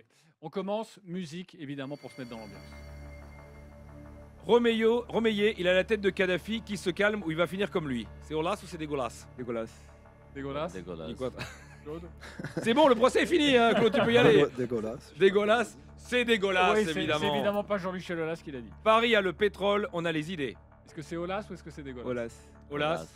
On commence, musique, évidemment, pour se mettre dans l'ambiance. Romeyer, il a la tête de Kadhafi, qui se calme ou il va finir comme lui. C'est Aulas ou c'est dégueulasse? Dégueulasse. Dégueulasse. Claude. C'est bon, le procès est fini, hein, Claude, tu peux y aller. Dégueulasse. C'est dégueulasse, oui, évidemment. C'est évidemment pas Jean-Michel Aulas qui l'a dit. Paris a le pétrole, on a les idées. Est-ce que c'est Aulas ou est-ce que c'est dégueulasse? Aulas.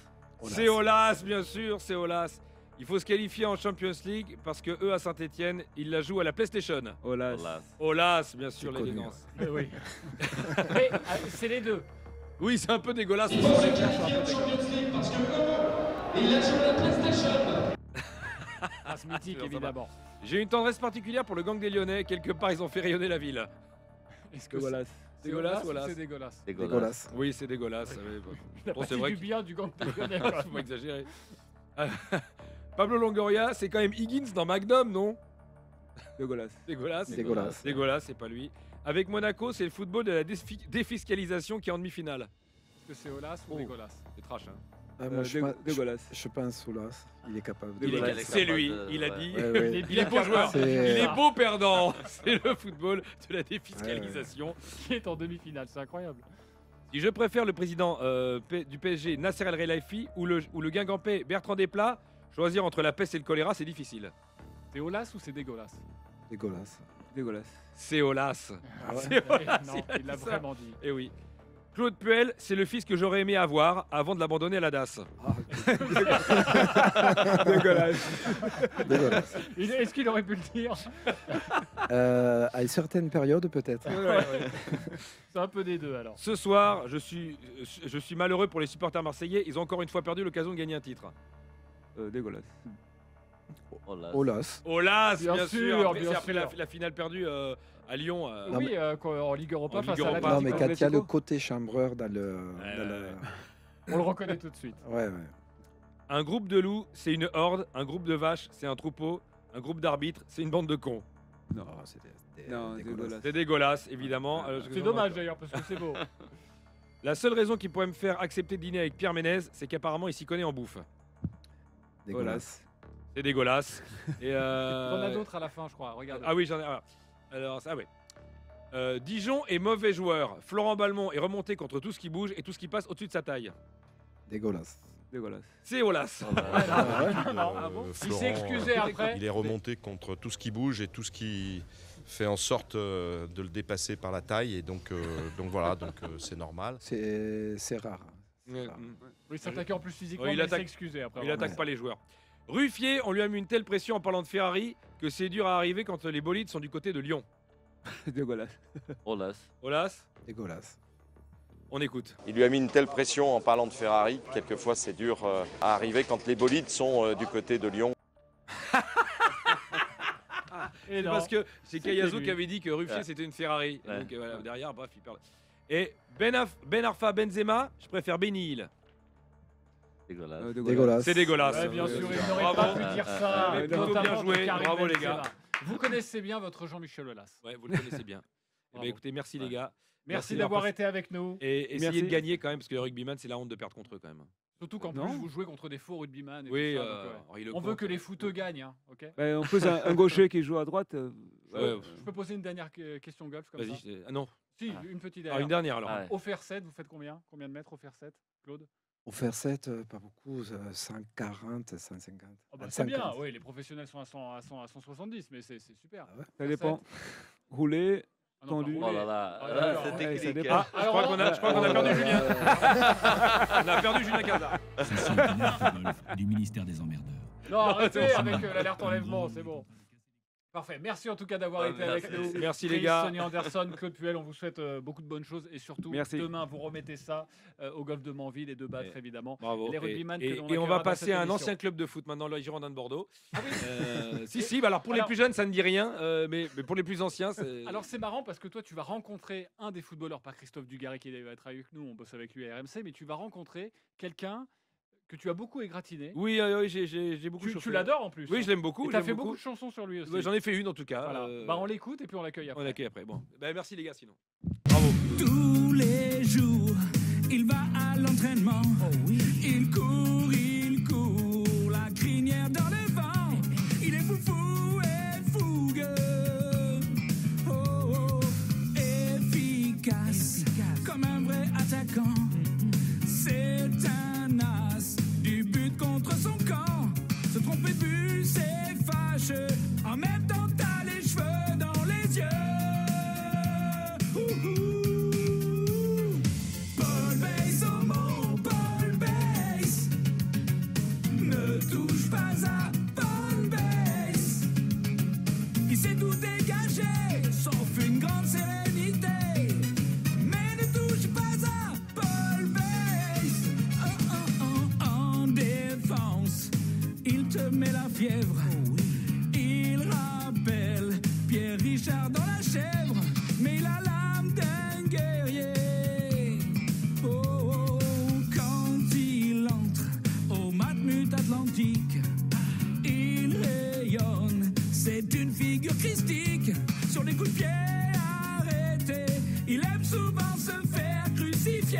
C'est Aulas, bien sûr, c'est Aulas. Il faut se qualifier en Champions League parce que eux à Saint-Etienne, ils la jouent à la PlayStation. Aulas, bien sûr, l'élégance. Oui. Mais c'est les deux. Oui, c'est un peu dégueulasse. Il faut se qualifier en Champions League parce que il la joue à la PlayStation. C'est mythique, évidemment. J'ai une tendresse particulière pour le gang des Lyonnais. Quelque part, ils ont fait rayonner la ville. Est-ce que c'est dégueulasse ou c'est dégueulasse? Dégueulasse. Oui, c'est dégueulasse. Bon, c'est vrai du bien du gang des Lyonnais. Faut pas exagérer. Pablo Longoria, c'est quand même Higgins dans Magnum, non? Dégueulasse. Dégueulasse, c'est pas lui. Avec Monaco, c'est le football de la défiscalisation qui est en demi-finale. Est-ce que c'est Aulas ou dégueulasse? C'est trash, hein. Moi, je pense Aulas. Il est capable. C'est lui, il a dit. Ouais. Il est beau joueur. Il est beau perdant. C'est le football de la défiscalisation. Qui est en demi-finale, c'est incroyable. Si je préfère le président du PSG, Nasser El Khelaifi, ou le guingampais Bertrand Desplat, choisir entre la peste et le choléra, c'est difficile. C'est Aulas ou c'est dégueulasse? Dégueulasse. C'est Aulas. Ah ouais. C'est Aulas. Non, il l'a vraiment dit. Et oui. Claude Puel, c'est le fils que j'aurais aimé avoir avant de l'abandonner à la DAS. Dégueulasse. Est-ce qu'il aurait pu le dire? À une certaine période, peut-être. C'est un peu des deux, alors. Ce soir, je suis malheureux pour les supporters marseillais. Ils ont encore une fois perdu l'occasion de gagner un titre. Dégueulasse. Aulas, bien sûr. Bien Après sûr. la finale perdue à Lyon. Oui, en Ligue Europa En face Ligue à Europa. Non, mais quand il y a le Atlético. côté chambreur dans le. On le reconnaît tout de suite. Ouais. Un groupe de loups, c'est une horde. Un groupe de vaches, c'est un troupeau. Un groupe d'arbitres, c'est une bande de cons. Non, dégueulasse. C'est dégueulasse, évidemment. C'est dommage d'ailleurs, parce que c'est beau. La seule raison qui pourrait me faire accepter de dîner avec Pierre Ménez, c'est qu'apparemment il s'y connaît en bouffe. Dégueulasse. C'est dégueulasse. Et On a d'autres à la fin, je crois. Regarde. Ah oui, j'en ai. Alors, ça, ouais. Dijon est mauvais joueur. Florent Balmont est remonté contre tout ce qui bouge et tout ce qui passe au-dessus de sa taille. Dégueulasse. C'est Olas. Il s'est Florent, excusé après. Il est remonté contre tout ce qui bouge et tout ce qui fait en sorte de le dépasser par la taille. Et donc voilà, c'est normal. C'est rare. Ouais. Oui, il s'attaquait en plus physiquement, Ouais, il mais il s'est attaque- excusé après. Il attaque pas les joueurs. Ruffier, on lui a mis une telle pression en parlant de Ferrari que c'est dur à arriver quand les bolides sont du côté de Lyon. Dégueulasse. Olas, Dégueulasse. on écoute. Il lui a mis une telle pression en parlant de Ferrari. Quelquefois, c'est dur à arriver quand les bolides sont du côté de Lyon. C'est non, parce que c'est c'était Kayazo lui. qui avait dit que Ruffier Ouais. c'était une Ferrari. Ouais. Donc voilà, derrière, bref, il perd. Et Ben Arfa Benzema, je préfère Benil. Dégueulasse. Dégueulasse. C'est dégueulasse. Ouais, bien sûr, il Bravo. n'aurait pas pu dire ça. Ouais, plutôt notamment bien de joué. Karim Bravo les Benzema. gars. Vous connaissez bien votre Jean-Michel Aulas. Ouais, vous le connaissez bien. Eh ben, Bravo. écoutez, merci les gars. Merci d'avoir d'avoir passé- été avec nous. Et essayez Merci. de gagner quand même, parce que le rugbyman, c'est la honte de perdre contre eux quand même. Surtout qu'en Non. plus, vous jouez contre des faux rugbyman. Et Oui, tout ça, donc, Henri on Lecomte, veut que les footeux gagnent. Hein, ok. On pose un gaucher qui joue à droite. Ouais, Je peux poser une dernière question golf comme Vas-y. ça. Ah non. Si, une petite Ah, dernière. une dernière alors. Ah ouais. Au fer 7, vous faites combien? Combien de mètres au fer 7, Claude? Au faire 7, pas beaucoup, 140, 150. Oh bah, c'est bien, 150. oui, les professionnels sont à 170, mais c'est super. Ah ouais. Ça dépend. Rouler, Ah non, pas tendu. rouler. Oh là là, Ah, là, d'accord. c'est Ouais, ça technique. dépend. Je crois qu'on a perdu Julien. On a perdu Julien Cazard. Ceci est une alerte golf du ministère des Emmerdeurs. Non, arrêtez avec l'alerte enlèvement, c'est bon. Parfait. Merci en tout cas d'avoir été avec nous. Merci, les Chris, gars. Sonny Anderson, Claude Puel, on vous souhaite beaucoup de bonnes choses et surtout Merci. demain vous remettez ça au golf de Manville et de Battre évidemment. Bravo. Les rugbyman que Et l'on on accueillera va dans passer cette à un émission. ancien club de foot maintenant, le Girondin de Bordeaux. Ah oui. Si, bah alors pour les Alors- plus jeunes, ça ne dit rien, mais pour les plus anciens, c'est. Alors c'est marrant parce que toi tu vas rencontrer un des footballeurs, pas Christophe Dugarry qui va être avec nous, on bosse avec lui à RMC, mais tu vas rencontrer quelqu'un que tu as beaucoup égratigné. Oui, j'ai beaucoup Tu chauffé. l'adores en plus. Oui, je l'aime beaucoup. Et t'as j'aime fait beaucoup. beaucoup de chansons sur lui aussi. Ouais, j'en ai fait une en tout cas. Voilà. Bah on l'écoute et puis on l'accueille après. On l'accueille après. Bon. Bah, merci les gars sinon. Tous les jours, il va à l'entraînement. Il court, la crinière dans le vent. Il est foufou et fougueux. Oh, efficace, comme un vrai attaquant. C'est un as du but contre son camp. Se tromper de but, c'est fâcheux. En même temps, t'as les cheveux dans les yeux. Paul Bass, oh mon Paul Bass. Ne touche pas à Paul Bass. Il sait tout dégager, sauf une grande sérénité. Mais ne touche pas à Paul Bass. Oh, oh, oh. En défense, il te met la fièvre. Il rappelle Pierre Richard dans la chèvre, mais il a l'âme d'un guerrier. Oh, oh, quand il entre au Matmut Atlantique, il rayonne, c'est une figure christique. Sur les coups de pied arrêtés, il aime souvent se faire crucifier.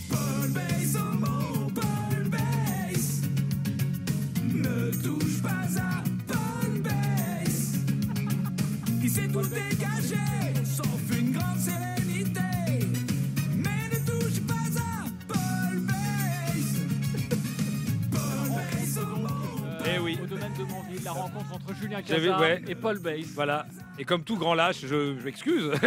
Paul Bass, oh mon Paul Bass. Ne touche pas à Paul Bass. Il sait tout dégager, sauf une grande sérénité. Mais ne touche pas à Paul Bass. Paul Bass, oh mon. Eh oui. Au domaine de Manville, la rencontre entre Julien J'avais- Cazard ouais. et Paul Bass. Voilà. Et comme tout grand lâche, je m'excuse. Je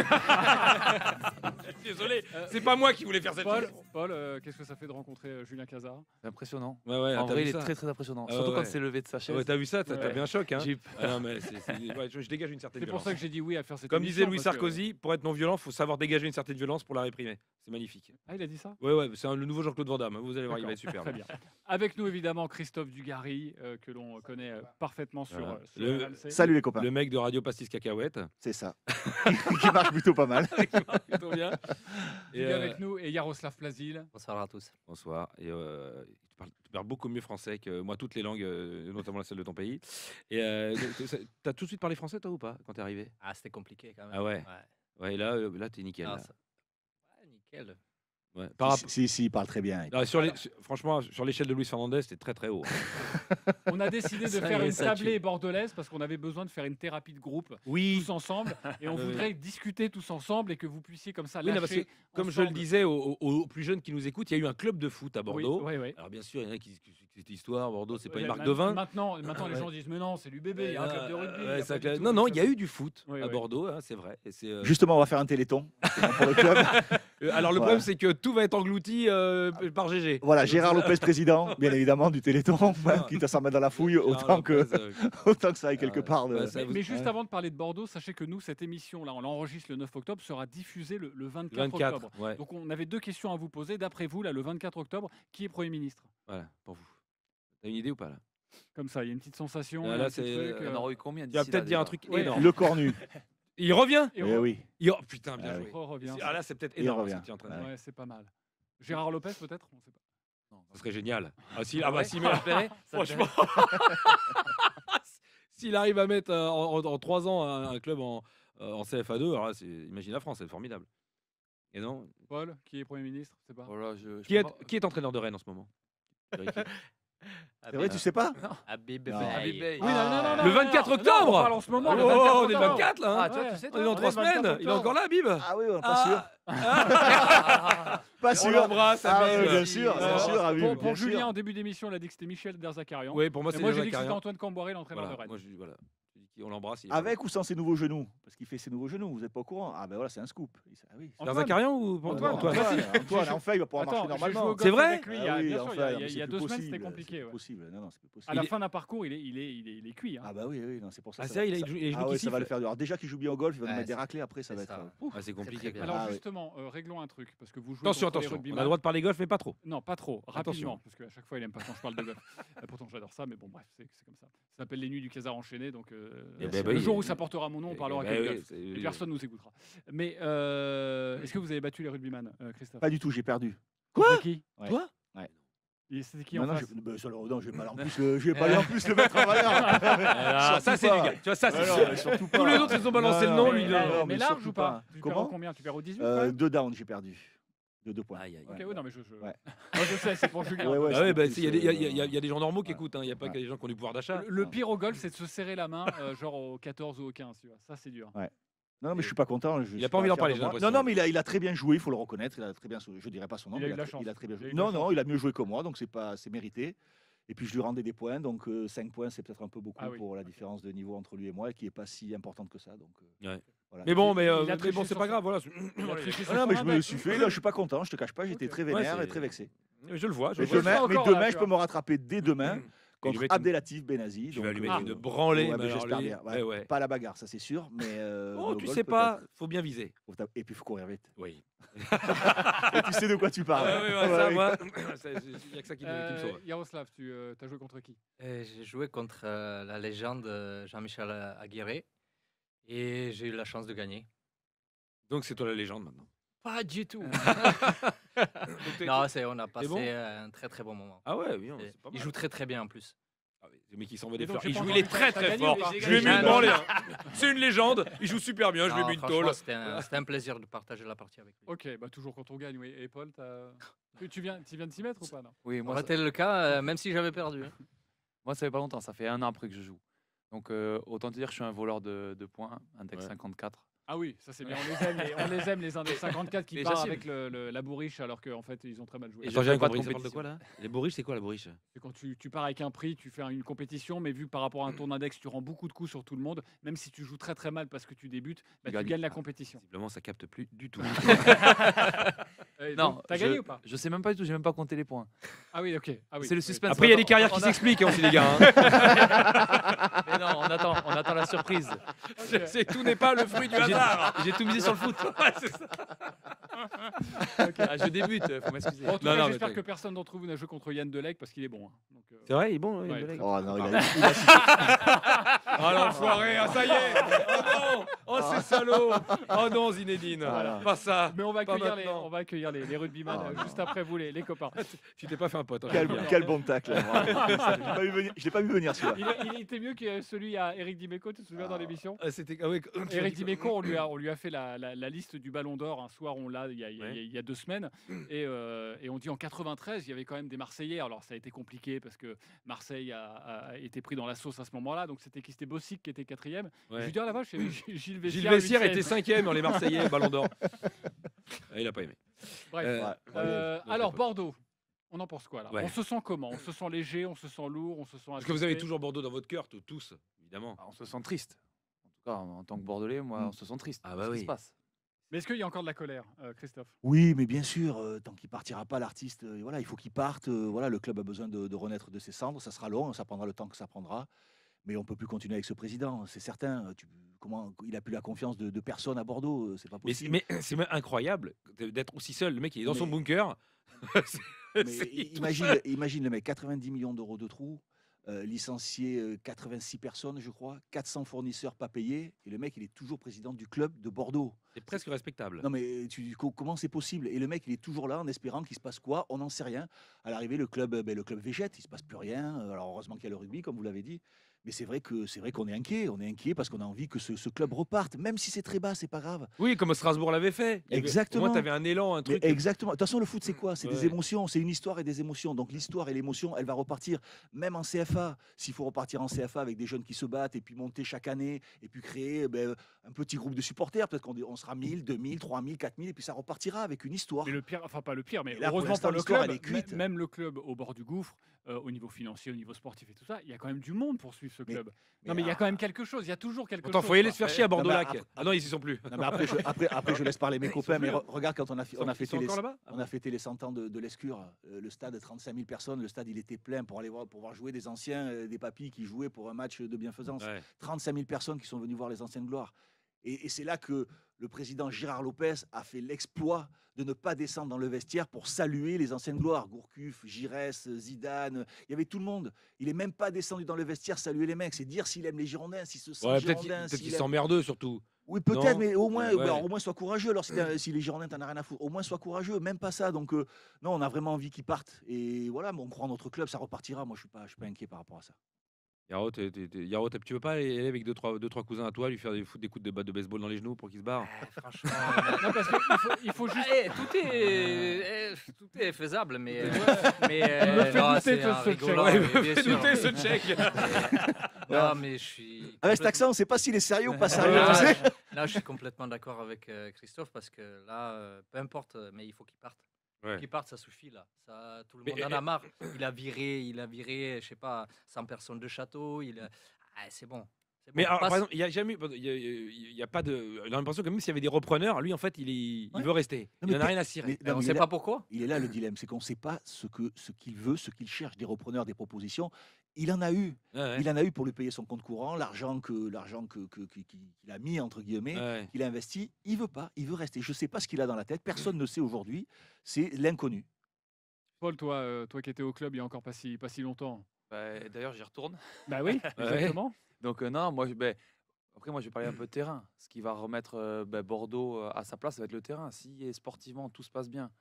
suis désolé. C'est pas moi qui voulais faire cette Paul, chanson. Paul, qu'est-ce que ça fait de rencontrer Julien Cazard? C'est impressionnant. Ouais, ouais, En t'as vrai, vu il est ça très très impressionnant. Ah Surtout ouais, quand ouais. il s'est levé de sa chaise. Ouais, t'as vu ça, t'as Ouais. bien choc. Hein. J'ai eu Ah non, mais ouais, je dégage une certaine C'est pour violence. ça que j'ai dit oui à faire cette Comme émission, disait Louis parce que- Sarkozy, pour être non violent, il faut savoir dégager une certaine violence pour la réprimer. C'est magnifique. Ah, il a dit ça? Ouais, c'est le nouveau Jean-Claude Van Damme. Vous allez voir, il va être D'accord, super. Très bien. Avec nous, évidemment, Christophe Dugarry, que l'on connaît parfaitement sur, Voilà. sur Le- RMC. Salut les copains. Le mec de Radio Pastis Cacahuète. C'est ça. Qui marche plutôt pas mal. Qui marche plutôt bien. Il est avec nous et Yaroslav Plazil. Bonsoir à tous. Bonsoir. Et tu parles beaucoup mieux français que moi, toutes les langues, notamment celle de ton pays. Et t'as tout de suite parlé français, toi, ou pas, quand t'es arrivé? Ah, c'était compliqué quand même. Ah ouais. Ouais, et là t'es nickel. Ah, là. ça- ouais, nickel. Ouais, Si, il parle très bien. Non, franchement, sur l'échelle de Luis Fernandez, c'était très très haut. On a décidé de faire une tablée bordelaise parce qu'on avait besoin de faire une thérapie de groupe tous ensemble et on voudrait discuter tous ensemble et que vous puissiez comme ça lâcher. Parce que, comme je le disais aux plus jeunes qui nous écoutent, il y a eu un club de foot à Bordeaux. Oui. Alors bien sûr, il y en a qui disent que cette histoire, Bordeaux, c'est pas une marque de vin. Maintenant les gens disent mais non, c'est l'UBB, il y a un club de rugby. Non, il y a eu du foot à Bordeaux, hein, c'est vrai. Justement, on va faire un téléthon pour le club. Alors le problème, c'est que tout va être englouti par GG. Voilà, Gérard Lopez, président, bien évidemment, du Téléthon, quitte à s'en mettre dans la fouille, autant que ça aille quelque part. Mais juste avant de parler de Bordeaux, sachez que nous, cette émission-là, on l'enregistre le 9 octobre, sera diffusée le 24 octobre. Ouais. Donc on avait 2 questions à vous poser. D'après vous, là, le 24 octobre, qui est Premier ministre? Voilà, pour vous. T'as une idée ou pas là? Comme ça, il y a une petite sensation. Là, on aurait eu combien? Tu vas peut-être dire un truc énorme. Le cornu. Il revient? Oui. Oh putain, bien joué. Là, c'est peut-être énorme. Ouais, c'est pas mal. Gérard Lopez, peut-être? On sait pas. Non, ça serait génial. S'il met la franchement. S'il arrive à mettre en 3 ans un club en CFA2, alors là, imagine la France, c'est formidable. Et non. Paul, qui est Premier ministre? Je sais pas. Voilà, qui est entraîneur de Rennes en ce moment? C'est vrai, tu sais pas? Habib Oui, Bey. non. Le 24 octobre. On parle en ce moment. On est le 24 là. Ah, toi, tu sais, on est dans 3 semaines. Il est encore là, Habib? Ah oui, pas sûr. Pas sûr. On l'embrasse, Habib. Bien sûr, Habib. Pour Julien, en début d'émission, il a dit que c'était Michel Derzakarian. Oui, pour moi, c'est moi, j'ai dit que c'était Antoine Camboiré, l'entraîneur de Rennes. Moi, on l'embrasse. Avec ou sans ses nouveaux genoux? Parce qu'il fait ses nouveaux genoux, vous n'êtes pas au courant? Ah ben voilà, c'est un scoop. Derzakarian ou Antoine? Antoine, enfin, il va pouvoir marcher normalement. C'est vrai? Il y a 2 semaines, c'était compliqué. C'est possible. Non, c'est possible. À la fin d'un parcours, il est cuit. Ah bah oui, c'est pour ça. Ah, c'est vrai, il joue qui ça va le faire dur. Alors déjà qu'il joue bien au golf, il va nous mettre des raclés après, ça va être. C'est compliqué. Alors justement, réglons un truc parce que vous jouez. Attention, on a le droit de parler golf, mais pas trop. Non, pas trop. Rapidement, parce qu'à chaque fois, il aime pas quand je parle de golf. Pourtant, j'adore ça, mais bon, bref, c'est comme ça. Ça s'appelle les Nuits du Casar enchaîné, donc le jour où ça portera mon nom, on parlera que de golf. Et personne nous écoutera. Mais est-ce que vous avez battu les rugbyman, Christophe? Pas du tout, j'ai perdu. Quoi? Qui? Toi? Ouais. C'était qui en face? Non, je vais pas en plus le mettre en valeur. Ça c'est du gars. Tu vois, ça c'est tous les autres ils ont balancé le nom, lui. Mais large ou pas? Tu perds combien? Tu perds au 18? 2 downs, j'ai perdu. De 2 points. Ok, oui, non, mais moi, je sais, c'est pour Julien. Il y a des gens normaux qui écoutent, il n'y a pas que des gens qui ont du pouvoir d'achat. Le pire au golf, c'est de se serrer la main, genre au 14 ou au 15, tu vois. Ça, c'est dur. Non, mais je suis pas content. Il n'a pas envie d'en parler, j'ai l'impression. Non, mais il a très bien joué, il faut le reconnaître. Il a très bien, je dirais pas son nom. Il a eu la chance. Il a très bien joué. Non, il a mieux joué que moi, donc c'est mérité. Et puis je lui rendais des points, donc 5 points, c'est peut-être un peu beaucoup pour la différence de niveau entre lui et moi, qui est pas si importante que ça. Donc, voilà. Mais bon, c'est pas grave. Voilà. Non, mais je me suis fait. Là, je suis pas content. Je te cache pas, j'étais très vénère et très vexé. Je le vois. Mais demain, je peux me rattraper dès demain. Contre Abdelatif Benazi. Tu vas lui mettre une branlée. J'espère bien. Pas la bagarre, ça c'est sûr. Mais tu sais pas, faut bien viser. Et puis il faut courir vite. Oui. Et tu sais de quoi tu parles. Il n'y a que ça qui me sauve. Yaroslav, tu as joué contre qui? J'ai joué contre la légende Jean-Michel Aguirre et j'ai eu la chance de gagner. Donc c'est toi la légende maintenant? Pas du tout. Non, on a passé un très très bon moment. Ah ouais, oui. Il joue très très bien en plus. Le mec qui s'envoie des fleurs. Il est très très fort. Je lui ai mis une branlée. C'est une légende. Il joue super bien. Je lui ai mis une tôle. C'était un plaisir de partager la partie avec lui. Ok, toujours quand on gagne. Oui. Et Paul, tu viens de s'y mettre ou pas? Oui, moi c'était le cas, même si j'avais perdu. Moi, ça fait pas longtemps. Ça fait 1 an après que je joue. Donc autant te dire que je suis un voleur de points, index 54. Ah oui, ça c'est bien. On les aime les index 54 qui partent avec la bourriche alors qu'en fait ils ont très mal joué. Et j'ai pas de compétition. De quoi là? Les bourriches, c'est quoi la bourriche? C'est quand tu pars avec un prix, tu fais une compétition, mais vu que par rapport à ton index, tu rends beaucoup de coups sur tout le monde, même si tu joues très très mal parce que tu débutes, tu gagnes la compétition. Visiblement, ça capte plus du tout. Non, t'as gagné ou pas? Je sais même pas du tout, j'ai même pas compté les points. Ah oui, ok. C'est le suspense. Après, il y a des carrières qui s'expliquent aussi, les gars. Mais non, on attend la surprise. Tout n'est pas le fruit du hasard. J'ai tout misé sur le foot. C'est ça. Je débute, faut m'excuser. En tout cas, j'espère que personne d'entre vous n'a joué contre Yann Delec parce qu'il est bon. C'est vrai, il est bon, Yann Delec. Oh non, Ah l'enfoiré, ah ça y est. Oh non, oh c'est salaud. Oh non Zinedine, Voilà. pas ça. Mais on va Pas accueillir, maintenant. on va accueillir les rugbyman juste après vous, les copains. Tu t'es pas fait un pote. hein, Quel, je veux dire. quel bon tacle. Je l'ai pas vu venir celui-là. Il était mieux que celui à Eric Dimeco, tu te souviens dans l'émission? C'était ah ouais, tu as Eric dit- Dimeco, on lui a fait la liste du Ballon d'Or un soir, on l'a il y a 2 semaines, et on dit en 93, il y avait quand même des Marseillais. Alors ça a été compliqué parce que Marseille a été pris dans la sauce à ce moment-là, donc c'était qui? C'était Bossic qui était 4e. Ouais. Je lui dis ah la vache, il y avait Gilles Vessière. Gilles Vessière 8e. était 5e dans les Marseillais Ballon d'Or. Ah, il a pas aimé. Bref. Alors Bordeaux, on en pense quoi là? Ouais. On se sent comment? On se sent léger, on se sent lourd, on se sent. Parce que vous avez assisté toujours Bordeaux dans votre cœur, tous, évidemment. On se sent triste. En tout cas, en tant que Bordelais, moi, on se sent triste. Ah pour bah ce qui oui. se passe. Mais est-ce qu'il y a encore de la colère, Christophe? Oui, mais bien sûr, tant qu'il partira pas, l'artiste, voilà, il faut qu'il parte. Voilà, le club a besoin de renaître de ses cendres. Ça sera long, ça prendra le temps que ça prendra. Mais on peut plus continuer avec ce président, c'est certain. Comment il a plus la confiance de personne à Bordeaux, c'est pas possible. Mais c'est même incroyable d'être aussi seul. Le mec, il est dans son Mais- bunker. Mais C'est tout imagine, seul. imagine le mec, 90 millions d'euros de trous, licencié 86 personnes, je crois, 400 fournisseurs pas payés, et le mec, il est toujours président du club de Bordeaux. C'est presque respectable. Non mais comment c'est possible? Et le mec, il est toujours là en espérant qu'il se passe quoi? On n'en sait rien. À l'arrivée, le club végète, il se passe plus rien. Alors heureusement qu'il y a le rugby, comme vous l'avez dit. Mais c'est vrai qu'on est inquiet. On est inquiet parce qu'on a envie que ce club reparte, même si c'est très bas, c'est pas grave. Oui, comme Strasbourg l'avait fait. Il y avait- Exactement. Au moins, tu avais un élan, un Mais truc. exactement. De toute façon, le foot, c'est quoi? C'est des Ouais. émotions, c'est une histoire et des émotions. Donc l'histoire et l'émotion, elle va repartir même en CFA. S'il faut repartir en CFA avec des jeunes qui se battent et puis monter chaque année et puis créer un petit groupe de supporters, peut-être qu'on sera 1000, 2000, 3000, 4000 et puis ça repartira avec une histoire. Mais le pire, enfin pas le pire, mais Et là, pour heureusement l'instant, pour le l'histoire, club, elle est cuite. même le club au bord du gouffre, au niveau financier, au niveau sportif et tout ça, il y a quand même du monde pour suivre ce club. Non mais il y a quand même quelque chose, il y a toujours quelque Attends, chose. faut y aller quoi. se faire chier à Non, mais Bordeaux-Lac. après- Ah non, ils y sont plus. Non, mais après, je laisse parler mes copains, mais regarde quand on a Ils sont fêté les, encore là-bas on a fêté les 100 ans de l'Escure, le stade 35 000 personnes, le stade il était plein pour voir jouer des anciens, des papis qui jouaient pour un match de bienfaisance. Ouais. 35 000 personnes qui sont venues voir les anciennes gloires. Et c'est là que le président Gérard Lopez a fait l'exploit de ne pas descendre dans le vestiaire pour saluer les anciennes gloires. Gourcuff, Giresse, Zidane, il y avait tout le monde. Il n'est même pas descendu dans le vestiaire saluer les mecs. C'est dire s'il aime les Girondins, s'il se sent Ouais, peut-être Girondin. qu'il s'il s'est aime- emmerdeux surtout. Oui, peut-être, Non mais au moins, Ouais. alors, au moins sois courageux. Alors, si les Girondins, t'en as rien à foutre, au moins sois courageux. Même pas ça. Donc, non, on a vraiment envie qu'ils partent. Et voilà, mais on croit en notre club, ça repartira. Moi, je suis pas inquiet par rapport à ça. Yaro, tu veux pas aller avec deux trois cousins à toi, lui faire foutre des coups de batte de baseball dans les genoux pour qu'il se barre? Franchement, Non, parce qu'il faut juste. tout est faisable, mais me fait non, douter c'est de en ce rigolant, Tchèque. mais Ouais, bien me fait sûr. douter, ce Tchèque. Non, mais je suis. Avec cet accent, on sait pas s'il est sérieux ou pas sérieux. Là, tu sais. là, je suis complètement d'accord avec Christophe parce que là, peu importe, mais il faut qu'il parte. Ouais. Qu'il parte, ça suffit là. Ça, tout le Mais, monde en a marre. Il a viré, je sais pas, 100 personnes de château. C'est bon. C'est bon, Mais alors, passe. par exemple, il y a jamais, il y a pas de. On a l'impression que même s'il y avait des repreneurs, lui en fait, il veut rester. Non, Il mais en a rien à cirer. mais- Mais non, on mais sait il est pas là- pourquoi. Il est là le dilemme, c'est qu'on ne sait pas ce qu'il veut, ce qu'il cherche, des repreneurs, des propositions. Il en a eu. Ouais, ouais. Il en a eu pour lui payer son compte courant, l'argent qu'il a mis, entre guillemets, Ouais. qu'il a investi. Il veut pas, il veut rester. Je ne sais pas ce qu'il a dans la tête, personne ne sait aujourd'hui. C'est l'inconnu. Paul, toi qui étais au club il y a encore pas si longtemps. Bah, d'ailleurs, j'y retourne. Bah oui, exactement. Donc, non, moi, après, moi, je vais parler un peu de terrain. Ce qui va remettre Bordeaux à sa place, ça va être le terrain. Si sportivement, tout se passe bien,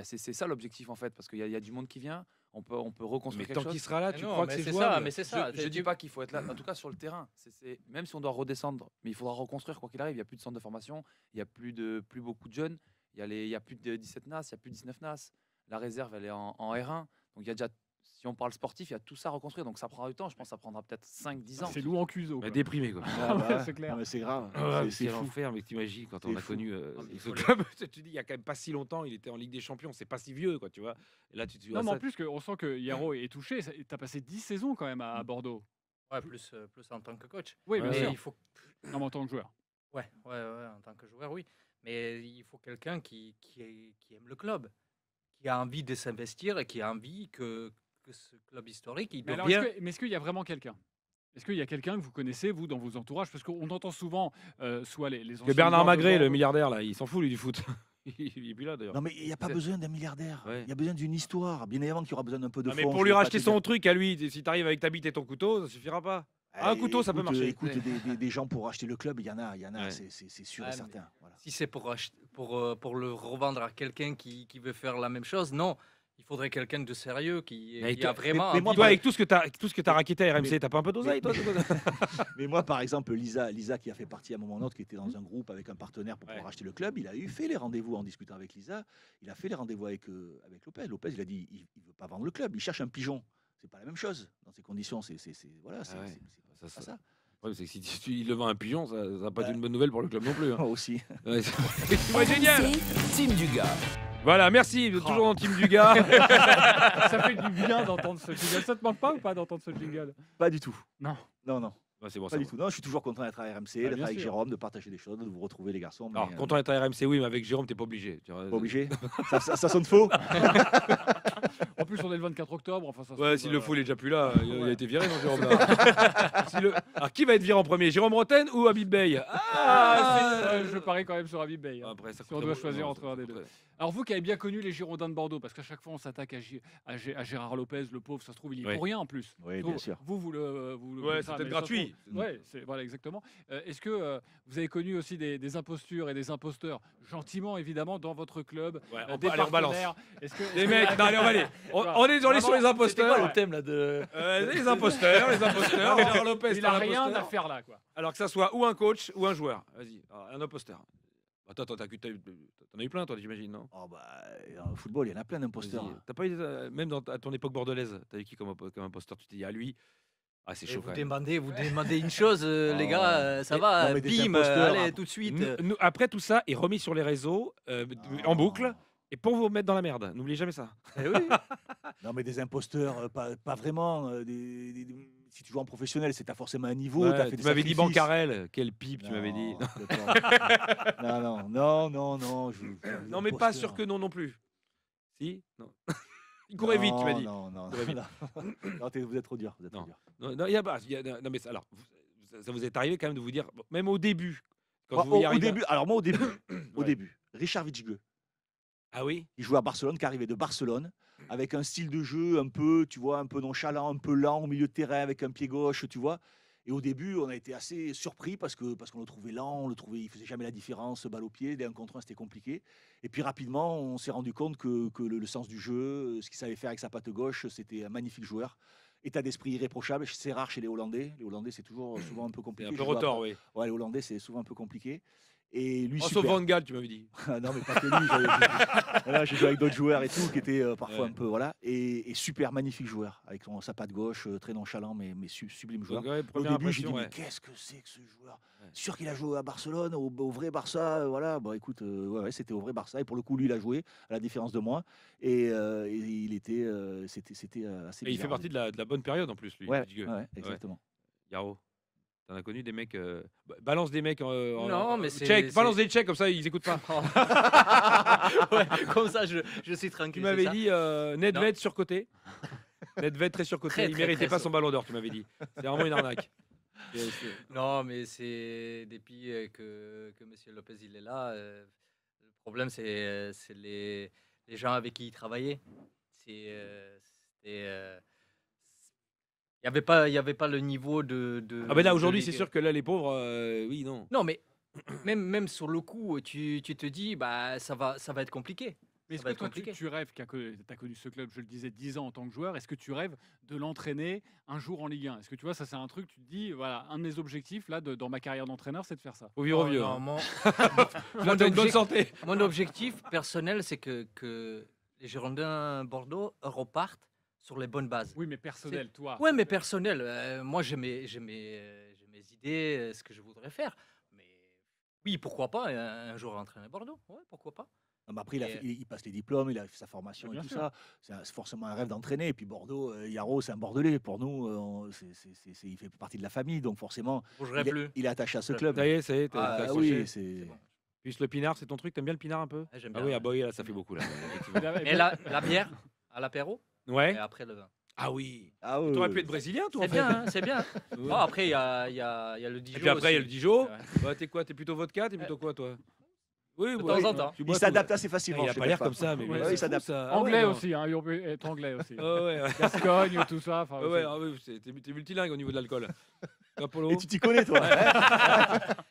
c'est ça l'objectif, en fait, parce qu'il y a du monde qui vient. On peut reconstruire Mais quelque tant chose. qu'il sera là, Mais tu non, crois mais que c'est c'est jouable? ça, mais c'est ça. Je dis pas qu'il faut être là, en tout cas sur le terrain. Même si on doit redescendre, mais il faudra reconstruire quoi qu'il arrive. Il n'y a plus de centre de formation, il n'y a plus beaucoup de jeunes, il y a plus de 17 NAS, il n'y a plus de 19 NAS. La réserve, elle est en R1. Donc il y a déjà, si on parle sportif, il y a tout ça à reconstruire. Donc ça prendra du temps. Je pense que ça prendra peut-être 5-10 ans. C'est Lou en Cuso. Bah, déprimé quoi. Ah, bah, c'est clair. non, mais c'est grave. Ah, c'est quel fou. enfer, mais t'imagines quand on C'est a fou. connu mais ce faut le- club. Tu dis, il y a quand même pas si longtemps, il était en Ligue des Champions, c'est pas si vieux, quoi, tu vois. Et là, tu Non, vois mais en ça. plus, on sent que Yaro est touché. Tu as passé 10 saisons quand même à Bordeaux. Ouais, plus en tant que coach. Oui, bien mais sûr. il faut. Non, mais en tant que joueur. Ouais, en tant que joueur, oui. Mais il faut quelqu'un qui aime le club, qui a envie de s'investir et qui a envie que ce club historique, il Mais doit alors, bien. est-ce qu'il y a vraiment quelqu'un? Est-ce qu'il y a quelqu'un que vous connaissez, vous, dans vos entourages? Parce qu'on entend souvent soit les Que anciens Bernard joueurs de Magret, le Bordeaux- milliardaire, là, il s'en fout, lui, du foot. Il est plus là, d'ailleurs. Non, mais il n'y a pas C'est- besoin d'un milliardaire. Ouais. Il y a besoin d'une histoire. Bien évidemment qu'il y aura besoin d'un peu de Non, mais fond, pour je lui vais pas racheter te dire- son truc à lui, si t'arrives avec ta bite et ton couteau, ça suffira pas. Un couteau, ça peut marcher. Écoute, des gens pour acheter le club, il y en a, Ouais. c'est sûr Ouais, et mais certain. Voilà. Si c'est pour le revendre à quelqu'un qui veut faire la même chose, non. Il faudrait quelqu'un de sérieux qui a vraiment. Mais toi, avec tout ce que t'as raquetté à RMC, t'as pas un peu d'oseille, toi Mais moi, par exemple, Lisa qui a fait partie à un moment ou autre, qui était dans un groupe avec un partenaire pour pouvoir acheter le club, il a fait les rendez-vous en discutant avec Lisa. Il a fait les rendez-vous avec Lopez. Lopez, il a dit, il veut pas vendre le club, il cherche un pigeon. C'est pas la même chose dans ces conditions. Voilà, c'est pas ça. Le problème, c'est que si il le vend un pigeon, ça va pas être une bonne nouvelle pour le club non plus. Hein. Aussi. Ouais, c'est génial. Team du gars. Voilà, merci. Toujours dans le team du gars. Ça fait du bien d'entendre ce jingle. Ça te manque pas ou pas d'entendre ce jingle? Pas du tout. Non. Non. Ouais, c'est bon, Pas du tout. Non, je suis toujours content d'être à RMC, d'être bien avec sûr. Jérôme, de partager des choses, de vous retrouver les garçons. Alors, content d'être à RMC, oui, mais avec Jérôme, t'es pas obligé. Pas obligé. Ça sonne faux. En plus, on est le 24 octobre. Enfin, ça se Ouais, trouve, s'il le faut, il est déjà plus là. Il a été viré, non, Jérôme là. Alors, qui va être viré en premier, Jérôme Roten ou Habib Bey? Je parie quand même sur Habib Bey. Hein, Après, ça si on doit choisir entre un des deux. Alors vous qui avez bien connu les Girondins de Bordeaux, parce qu'à chaque fois on s'attaque à Gérard Lopez, le pauvre, ça se trouve il est pour rien en plus. Oui, bien sûr. Vous le Ouais, c'est peut-être gratuit. Ouais, voilà exactement. Est-ce que vous avez connu aussi des impostures et des imposteurs, gentiment évidemment, dans votre club, des allez, on balance. partenaires? Les mecs, non, allez, on va aller. On est sur les imposteurs. C'était quoi le thème là de Les imposteurs. Gérard Lopez, Il a rien à faire là, quoi. Alors que ça soit ou un coach ou un joueur. Vas-y, un imposteur. Attends, t'en as eu plein, toi, j'imagine, non? Oh bah, dans le football, il y en a plein d'imposteurs. Vas-y. T'as pas eu, même à ton époque bordelaise, t'as eu qui comme imposteur? Tu t'es dit, à lui, ah, c'est chaud. Vous demandez une chose, les gars, ça mais- va, non, mais des bim, imposteurs, allez, après- tout de suite. Après, tout ça est remis sur les réseaux, en boucle, et pour vous mettre dans la merde. N'oubliez jamais ça. Eh oui. Non, mais des imposteurs, pas vraiment. Si tu joues en professionnel, c'est t'as forcément un niveau. Ouais, t'as fait tu des m'avais dit sacrifices. Bancarel, quelle pipe, tu m'avais dit. Non. Non, mais pas sûr que non plus. Si? Non. Il courait vite, tu m'as dit. Non. Il courait vite. Non, vous êtes trop dur. Non, il y a pas. Non, mais alors, ça vous est arrivé quand même de vous dire, même au début, quand Moi, vous y au arrivez. début, alors moi au début, Richard Vitzge. Ah oui? Il jouait à Barcelone, qui arrivait de Barcelone, avec un style de jeu un peu, tu vois, un peu nonchalant, un peu lent au milieu de terrain, avec un pied gauche, tu vois. Et au début, on a été assez surpris parce qu'on le trouvait lent, il faisait jamais la différence, balle au pied, des 1 contre 1, c'était compliqué. Et puis rapidement, on s'est rendu compte que le sens du jeu, ce qu'il savait faire avec sa patte gauche, c'était un magnifique joueur. État d'esprit irréprochable, c'est rare chez les Hollandais. Les Hollandais, c'est toujours souvent un peu compliqué. Un peu retors, oui. Ouais, les Hollandais, c'est souvent un peu compliqué. Et lui, Sauf super. Van Gaal, tu m'avais dit. Non, mais pas que lui. Voilà, j'ai joué avec d'autres joueurs et tout, qui étaient parfois un peu. Voilà. Et super magnifique joueur, avec sa patte gauche, très nonchalant, mais sublime joueur. Ouais, Au première début, j'ai dit, impression, mais ouais. qu'est-ce que c'est que ce joueur? Sûr qu'il a joué à Barcelone, au vrai Barça. Voilà. Bon, écoute, c'était au vrai Barça. Et pour le coup, lui, il a joué, à la différence de moi. Et il était. C'était assez Et il bizarre. fait partie de la bonne période en plus, lui. Ouais, Vitzge. exactement. Yaro, t'en as connu des mecs. Balance des mecs Non, mais tchèques. Balance des tchèques, comme ça, ils écoutent pas. Ouais, comme ça, je suis tranquille. Tu m'avais c'est ça dit Nedved surcoté. Nedved très surcoté. Très, Il très, méritait très pas son ballon d'or, tu m'avais dit. C'est vraiment une arnaque. Non, mais c'est depuis que M. Lopez il est là. Le problème, c'est les gens avec qui il travaillait. Il n'y avait pas le niveau de. Ah ben là de aujourd'hui ligue. c'est sûr que là les pauvres, oui non. Non, mais même sur le coup, tu te dis, bah ça va être compliqué. Mais est-ce que toi, tu rêves, tu as connu ce club, je le disais, 10 ans en tant que joueur, est-ce que tu rêves de l'entraîner un jour en Ligue 1? Est-ce que tu vois, ça c'est un truc, tu te dis, voilà, un de mes objectifs là, dans ma carrière d'entraîneur, c'est de faire ça. Faut vivre vieux. Non, hein. mon santé. Mon objectif personnel, c'est que les Girondins Bordeaux repartent sur les bonnes bases. Oui, mais personnel, toi. Oui, mais personnel. Moi, j'ai mes idées, ce que je voudrais faire. Mais oui, pourquoi pas un jour entraîner Bordeaux? Ouais, pourquoi pas? Non, mais après, il passe les diplômes, il a fait sa formation et tout ça. C'est forcément un rêve d'entraîner. Et puis Bordeaux, Yaro, c'est un Bordelais. Pour nous, il fait partie de la famille. Donc forcément, il est attaché à ce club. Ça y est, ça y est, t'as accroché. Oui, c'est bon. Puis le pinard, c'est ton truc, t'aimes bien le pinard un peu? J'aime Ah bien, oui, ouais. ah bah oui, là ça fait beaucoup là. Et la bière à l'apéro. Ouais. Et après le vin. Ah oui. Ah oui. T'aurais pu être brésilien, toi. C'est bien, hein, c'est bien. Bon, après, il y a le Dijon. Et puis après, il y a le aussi. Dijon. Ouais. Bah, t'es quoi? T'es plutôt vodka? T'es plutôt quoi, toi? Oui, De ouais, temps en temps. tu Il bois tout. s'adapte assez facilement. Il a je pas sais l'air pas. comme ça, mais Ouais, c'est il s'adapte. fou, ça. Anglais non. aussi, hein, il peut être anglais aussi. Ouais. Gascogne, tout ça. enfin, Ouais, ah oui, t'es multilingue au niveau de l'alcool. Toi, Polo. Et tu t'y connais, toi.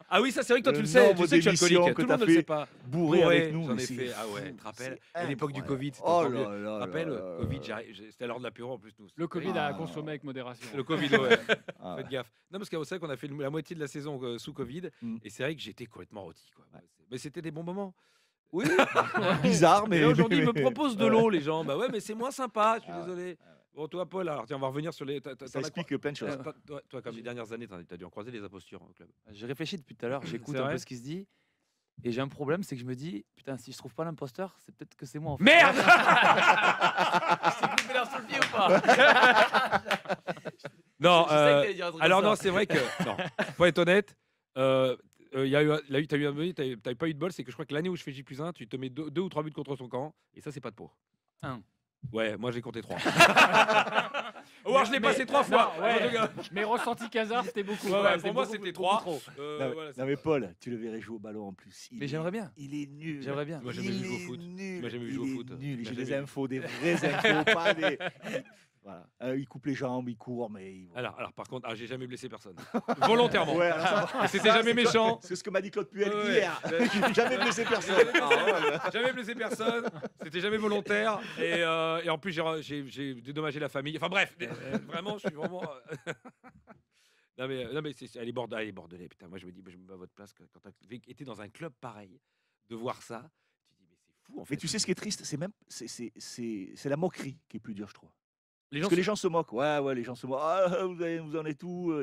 Ah oui, ça c'est vrai que toi tu Le le sais, nombre tu sais que je suis d'émissions alcoolique, que tout le monde t'as ne le sait fait pas. bourré avec nous, j'en mais ai c'est fait. Ah ouais, fou, tu te rappelles c'est à l'époque du incroyable. Covid, c'était Oh encore là mieux. là Tu te là rappelles, là là Covid, là. c'était à l'heure de l'apéro en plus nous. Le Covid Ah, a consommé avec modération. Le Covid, ouais. Ah ouais. Faites gaffe. Non, parce que vous savez qu'on a fait la moitié de la saison sous Covid, et c'est vrai que j'étais complètement rôti, quoi. Mais c'était des bons moments. Oui, bizarre, mais. Et là, aujourd'hui, ils me mais- proposent de ouais. l'eau, les gens. Bah ouais, mais c'est moins sympa, je suis désolé. Bon, toi, Paul, alors tiens, on va revenir sur les. Ça explique plein de choses. Toi, comme les dernières années, t'as dû en croiser des impostures au club. J'ai réfléchi depuis tout à l'heure, j'écoute C'est un vrai peu ce qui se dit. Et j'ai un problème, c'est que je me dis, putain, si je trouve pas l'imposteur, c'est peut-être que c'est moi en fait. Merde Je t'ai coupé l'air sur le pied ou pas Non, Je sais que t'allais dire un truc alors comme non, ça. c'est vrai que. Non, faut être honnête. T'as pas eu de bol, c'est que je crois que l'année où je fais J+1, tu te mets 2 ou 3 buts contre son camp, et ça, c'est pas de peau. Un. Ouais, moi j'ai compté 3. Ou alors je l'ai passé 3 fois. Non, ouais. Mais ressenti Casar, c'était beaucoup. Ouais, Ouais, pour moi, c'était 3. Non, non, mais Paul, tu le verrais jouer au ballon en plus. Mais j'aimerais bien. Il est nul. J'aimerais bien. Moi, j'ai jamais vu jouer au foot. Moi, j'ai jamais vu jouer au foot. Nul. J'ai J'ai des jamais vu. infos, des vraies infos, pas des. Voilà. Il coupe les jambes, il court, mais. Alors, par contre, j'ai jamais blessé personne. Volontairement. Ouais, alors ça- Et c'était jamais méchant. C'est ce que m'a dit Claude Puel Ouais. hier. J'ai jamais blessé personne. Jamais blessé personne. C'était jamais volontaire. Et en plus, j'ai dédommagé la famille. Enfin bref, vraiment, je suis vraiment. Non mais elle est bordelais. Putain, moi je me dis, je me mets à votre place quand tu as été dans un club pareil, de voir ça, tu dis mais c'est fou en fait. Mais tu sais ce qui est triste, c'est la moquerie qui est plus dure, je trouve. Les Parce gens que les gens se moquent. Ouais, les gens se moquent. Ah, vous en êtes où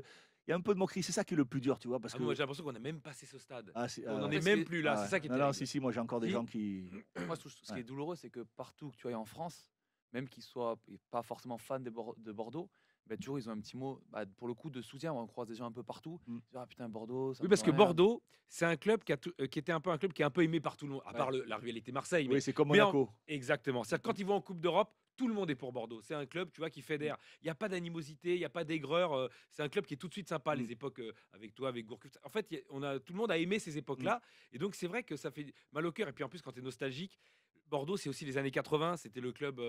Il y a un peu de moquerie, c'est ça qui est le plus dur, tu vois. Parce que... moi j'ai l'impression qu'on a même passé ce stade. on on n'en est même plus là, c'est ça qui est Non, terrible. si, moi j'ai encore des gens qui. Moi, ce qui est douloureux, c'est que partout que tu ailles en France, même qu'ils soient pas forcément fans de Bordeaux, bah, toujours ils ont un petit mot, pour le coup, de soutien. On croise des gens un peu partout. Ils disent, ah putain, Bordeaux. Ça Oui, me parce fait que rien. Bordeaux, c'est un club qui était un peu un club qui est un peu aimé par tout le monde, à part la rivalité Marseille. Oui, c'est comme mais Monaco. Exactement. C'est quand ils vont en Coupe d'Europe, tout le monde est pour Bordeaux. C'est un club, tu vois, qui fédère. Il n'y a pas d'animosité, il n'y a pas d'aigreur. C'est un club qui est tout de suite sympa. Les époques avec toi, avec Gourcuff. En fait, tout le monde a aimé ces époques-là. Et donc, c'est vrai que ça fait mal au cœur. Et puis en plus, quand tu es nostalgique, Bordeaux, c'est aussi les années 80. C'était le club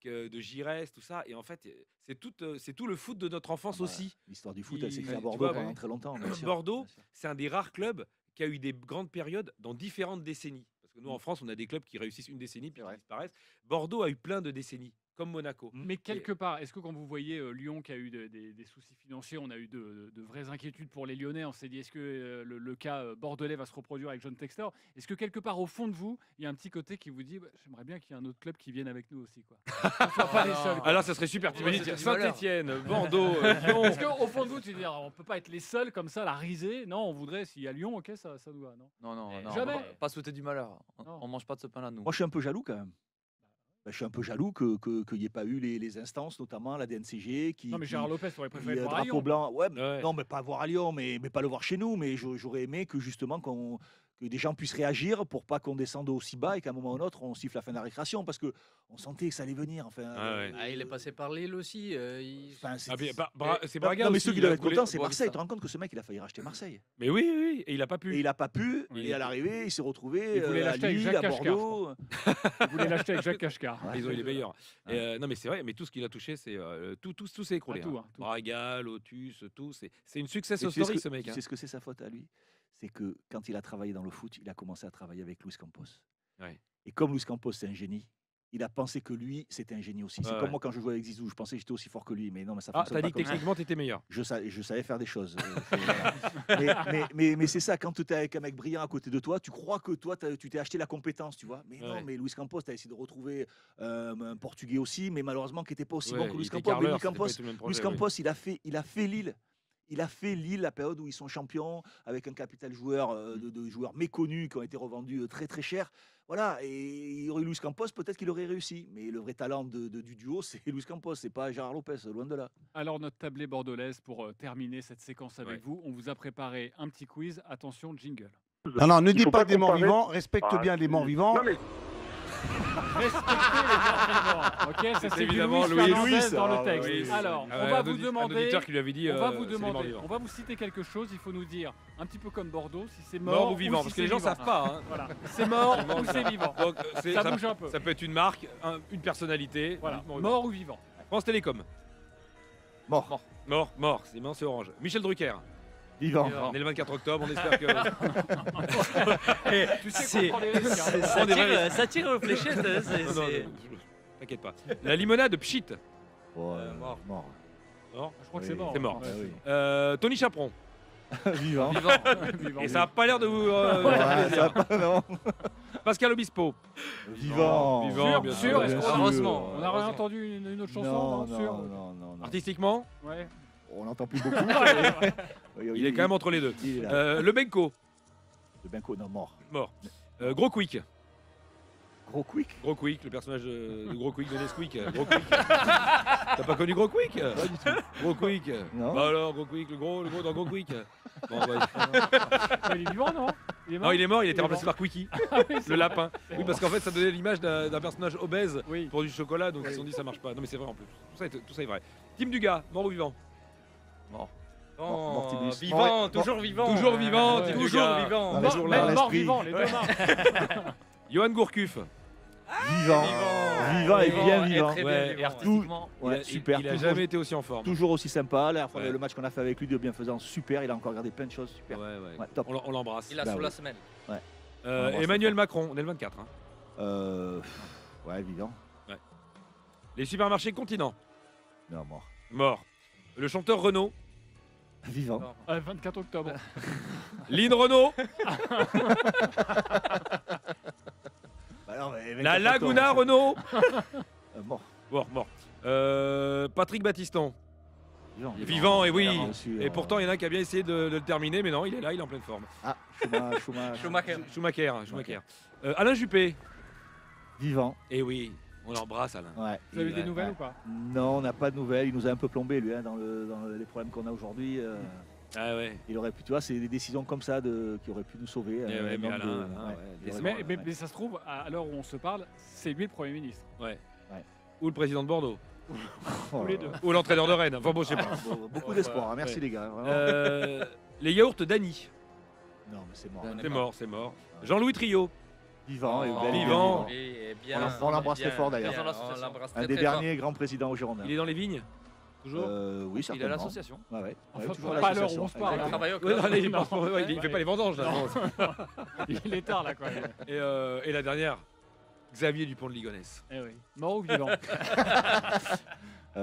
de Giresse, tout ça. Et en fait, c'est tout le foot de notre enfance aussi. L'histoire du foot, elle s'est créée à Tu Bordeaux vois, pendant très longtemps. bien sûr. Bordeaux, c'est un des rares clubs qui a eu des grandes périodes dans différentes décennies. Parce que nous, en France, on a des clubs qui réussissent une décennie puis qui disparaissent. Bordeaux a eu plein de décennies, comme Monaco. Mais quelque part, est-ce que quand vous voyez Lyon qui a eu des soucis financiers, on a eu de vraies inquiétudes pour les Lyonnais, on s'est dit est-ce que le cas bordelais va se reproduire avec John Textor? Est-ce que quelque part au fond de vous, il y a un petit côté qui vous dit j'aimerais bien qu'il y ait un autre club qui vienne avec nous aussi quoi. Qu'on soit pas les seuls. quoi. Alors, ça serait super. Tu imagines Saint-Etienne, Bordeaux, Lyon. Est-ce qu'au fond de vous, tu dis on peut pas être les seuls comme ça, la risée? Non, on voudrait, s'il y a Lyon, ok, ça nous va, non? Non, Jamais. pas souhaiter du malheur. On mange pas de ce pain-là, nous. Moi, je suis un peu jaloux quand même. Je suis un peu jaloux qu'il n'y ait pas eu les instances, notamment la DNCG. Non, mais Gérard Lopez aurait préféré le voir à drapeau Lyon. blanc. Ouais, non, mais pas voir à Lyon, mais pas le voir chez nous. Mais j'aurais aimé que justement que des gens puissent réagir pour pas qu'on descende aussi bas et qu'à un moment ou un autre on siffle la fin de la récréation parce que on sentait que ça allait venir. Enfin, il est passé par Lille aussi. C'est Braga non, mais aussi, ceux qui il a doivent être coulé- contents, c'est Bon, Marseille. ça. Tu te rends compte que ce mec, il a failli racheter Marseille. Mais oui, et il a pas pu. Et il a pas pu. Oui. Et à l'arrivée, il s'est retrouvé Il voulait à l'acheter avec Lille, Jacques à Cashcar, je Bordeaux. Il voulait l'acheter avec Jacques Cashcar. Ils ont eu les meilleurs. Non, mais c'est vrai, mais tout ce qu'il a touché, c'est tout s'est écroulé. Ah, tout, hein. hein, tout. Braga, Lotus, tout. C'est une success Et tu sais story, ce ce mec. Tu hein. sais ce que c'est sa faute à lui? C'est que quand il a travaillé dans le foot, il a commencé à travailler avec Luis Campos. Ouais. Et comme Luis Campos, c'est un génie, il a pensé que lui, c'était un génie aussi. C'est Ouais, comme ouais. moi quand je jouais avec Zizou, je pensais que j'étais aussi fort que lui. Mais non, mais ça Ah, fonctionne t'as pas dit que comme ça. techniquement, t'étais meilleur. Je savais faire des choses. Mais c'est ça, quand tu es avec un mec brillant à côté de toi, tu crois que toi, tu t'es acheté la compétence, tu vois. Mais non, Ouais. mais Luis Campos, tu as essayé de retrouver un Portugais aussi, mais malheureusement qui n'était pas aussi Ouais, bon que il Luis était Campos. Mais carreleur, Luis c'était pas Campos, du tout le même projet, Luis Campos, il a fait Lille. Il a fait Lille, la période où ils sont champions, avec un capital joueur de joueurs méconnus qui ont été revendus très très cher. Voilà, et il y aurait Luis Campos, peut-être qu'il aurait réussi. Mais le vrai talent du duo, c'est Luis Campos, c'est pas Gérard Lopez, loin de là. Alors, notre tablée bordelaise, pour terminer cette séquence avec vous, on vous a préparé un petit quiz. Attention, jingle. Non, ne Il dis faut pas pas des morts comparer. vivants, respecte bien les morts vivants. Respectez les morts vivants. Ok, ça c'est évidemment Luis Louis. Fernandez dans Ah, le texte. oui, c'est- Alors, Ah on ouais, va un vous audi- un demander. auditeur qui lui avait dit, on va vous c'est des morts demander. vivants. On va vous citer quelque chose. Il faut nous dire, un petit peu comme Bordeaux, si c'est Mort mort ou vivant, si parce que c'est les gens vivant. savent pas. hein. Voilà, c'est mort C'est ou c'est vivant. Donc, Ça bouge un peu. Ça peut être une marque, une personnalité. Voilà, mort mort ou vivant. France Télécom. Mort. Mort. C'est immense, c'est orange. Michel Drucker. Vivant. On est le 24 octobre, on espère que. Tu sais qu'on prend des risques, hein. Ça tire aux fléchettes. Non, t'inquiète pas. La limonade Pchit. Mort. Je crois que c'est mort. C'est mort. Ouais, oui. Tony Chaperon. Vivant. Et ça n'a pas l'air de vous. Ça a pas, non. Pascal Obispo. Vivant. Bien sûr. sûr. Heureusement. On a rien entendu une autre chanson, non, sûr. Non. Artistiquement, Ouais. On n'entend plus beaucoup. il est quand même entre les deux. Il est là. Le Benko. Le Benko, non, mort. Gros Quick. Gros Quick. Gros Quick, le personnage de Gros Quick de Nesquik. Gros Quick. T'as pas connu Gros Quick? Pas du tout. Gros Quick. Non. Bah alors, Gros Quick, le gros dans Gros Quick. Bon, Il est vivant, non? Non, il est mort, il a été remplacé par Quickie, le lapin. Oui, parce qu'en fait, ça donnait l'image d'un personnage obèse pour du chocolat, donc ils se sont dit ça marche pas. Non, mais c'est vrai en plus. Tout ça est vrai. Tim Dugas, mort ou vivant? Mort. Mortibus. Vivant, toujours vivant. Toujours vivant, Ouais. Tim Toujours Dugas. vivant. Mort vivant, les deux mains. Johan Gourcuff. Vivant et bien vivant. Très Ouais. bien vivant. Artistiquement, Super. Il a toujours- jamais été aussi en forme. Toujours aussi sympa. Là, Ouais. le match qu'on a fait avec lui de bienfaisance, super. Il a encore regardé plein de choses, super. Ouais. Ouais, top. On l'embrasse. Il a Bah sous oui. la semaine. Emmanuel Macron, on est le 24. Hein. Ouais, vivant. Les supermarchés Continent. Non, mort. Mort. Le chanteur Renaud. Vivant. 24 octobre. Lynn Renaud. Bah non, mais La 24 Laguna octobre, Renaud. mort. Mort. Patrick Battiston. Vivant. Vivant, et oui. Bien sûr. Et pourtant, il y en a qui a bien essayé de le terminer, mais non, il est là, il est en pleine forme. Ah, Schumacher. Schumacher. Alain Juppé. Vivant. Et oui, on l'embrasse, Alain. Ouais. Vous avez des nouvelles ou pas? Non, on n'a pas de nouvelles. Il nous a un peu plombé, lui, hein, dans les problèmes qu'on a aujourd'hui. Ah ouais. Il aurait pu, tu vois, c'est des décisions comme ça qui auraient pu nous sauver. Eh ouais, mais un homme Alain, ouais, ouais, vraiment, Mais ça se trouve, à l'heure où on se parle, c'est lui le Premier ministre. Ouais. Ou le président de Bordeaux. Tous les deux. Ou l'entraîneur de Rennes. Enfin bon, je sais pas. Beaucoup d'espoir, hein. Merci les gars. Vraiment. Les yaourts Dany. Non, mais c'est mort. C'est mort. Jean-Louis Trio. Vivant et bel vivant. On l'embrasse très fort d'ailleurs. Un des derniers grands présidents au Girondin. Il est dans les vignes. Toujours. Oui, certainement. Il est à l'association. Ouais. Enfin, toujours à pas à l'heure où l'association. on se parle. Il travaille au Ouais, club. il fait pas les vendanges là. Il est tard là quand même. Et la dernière, Xavier Dupont de Ligonnès. Eh oui. Mort ou vivant?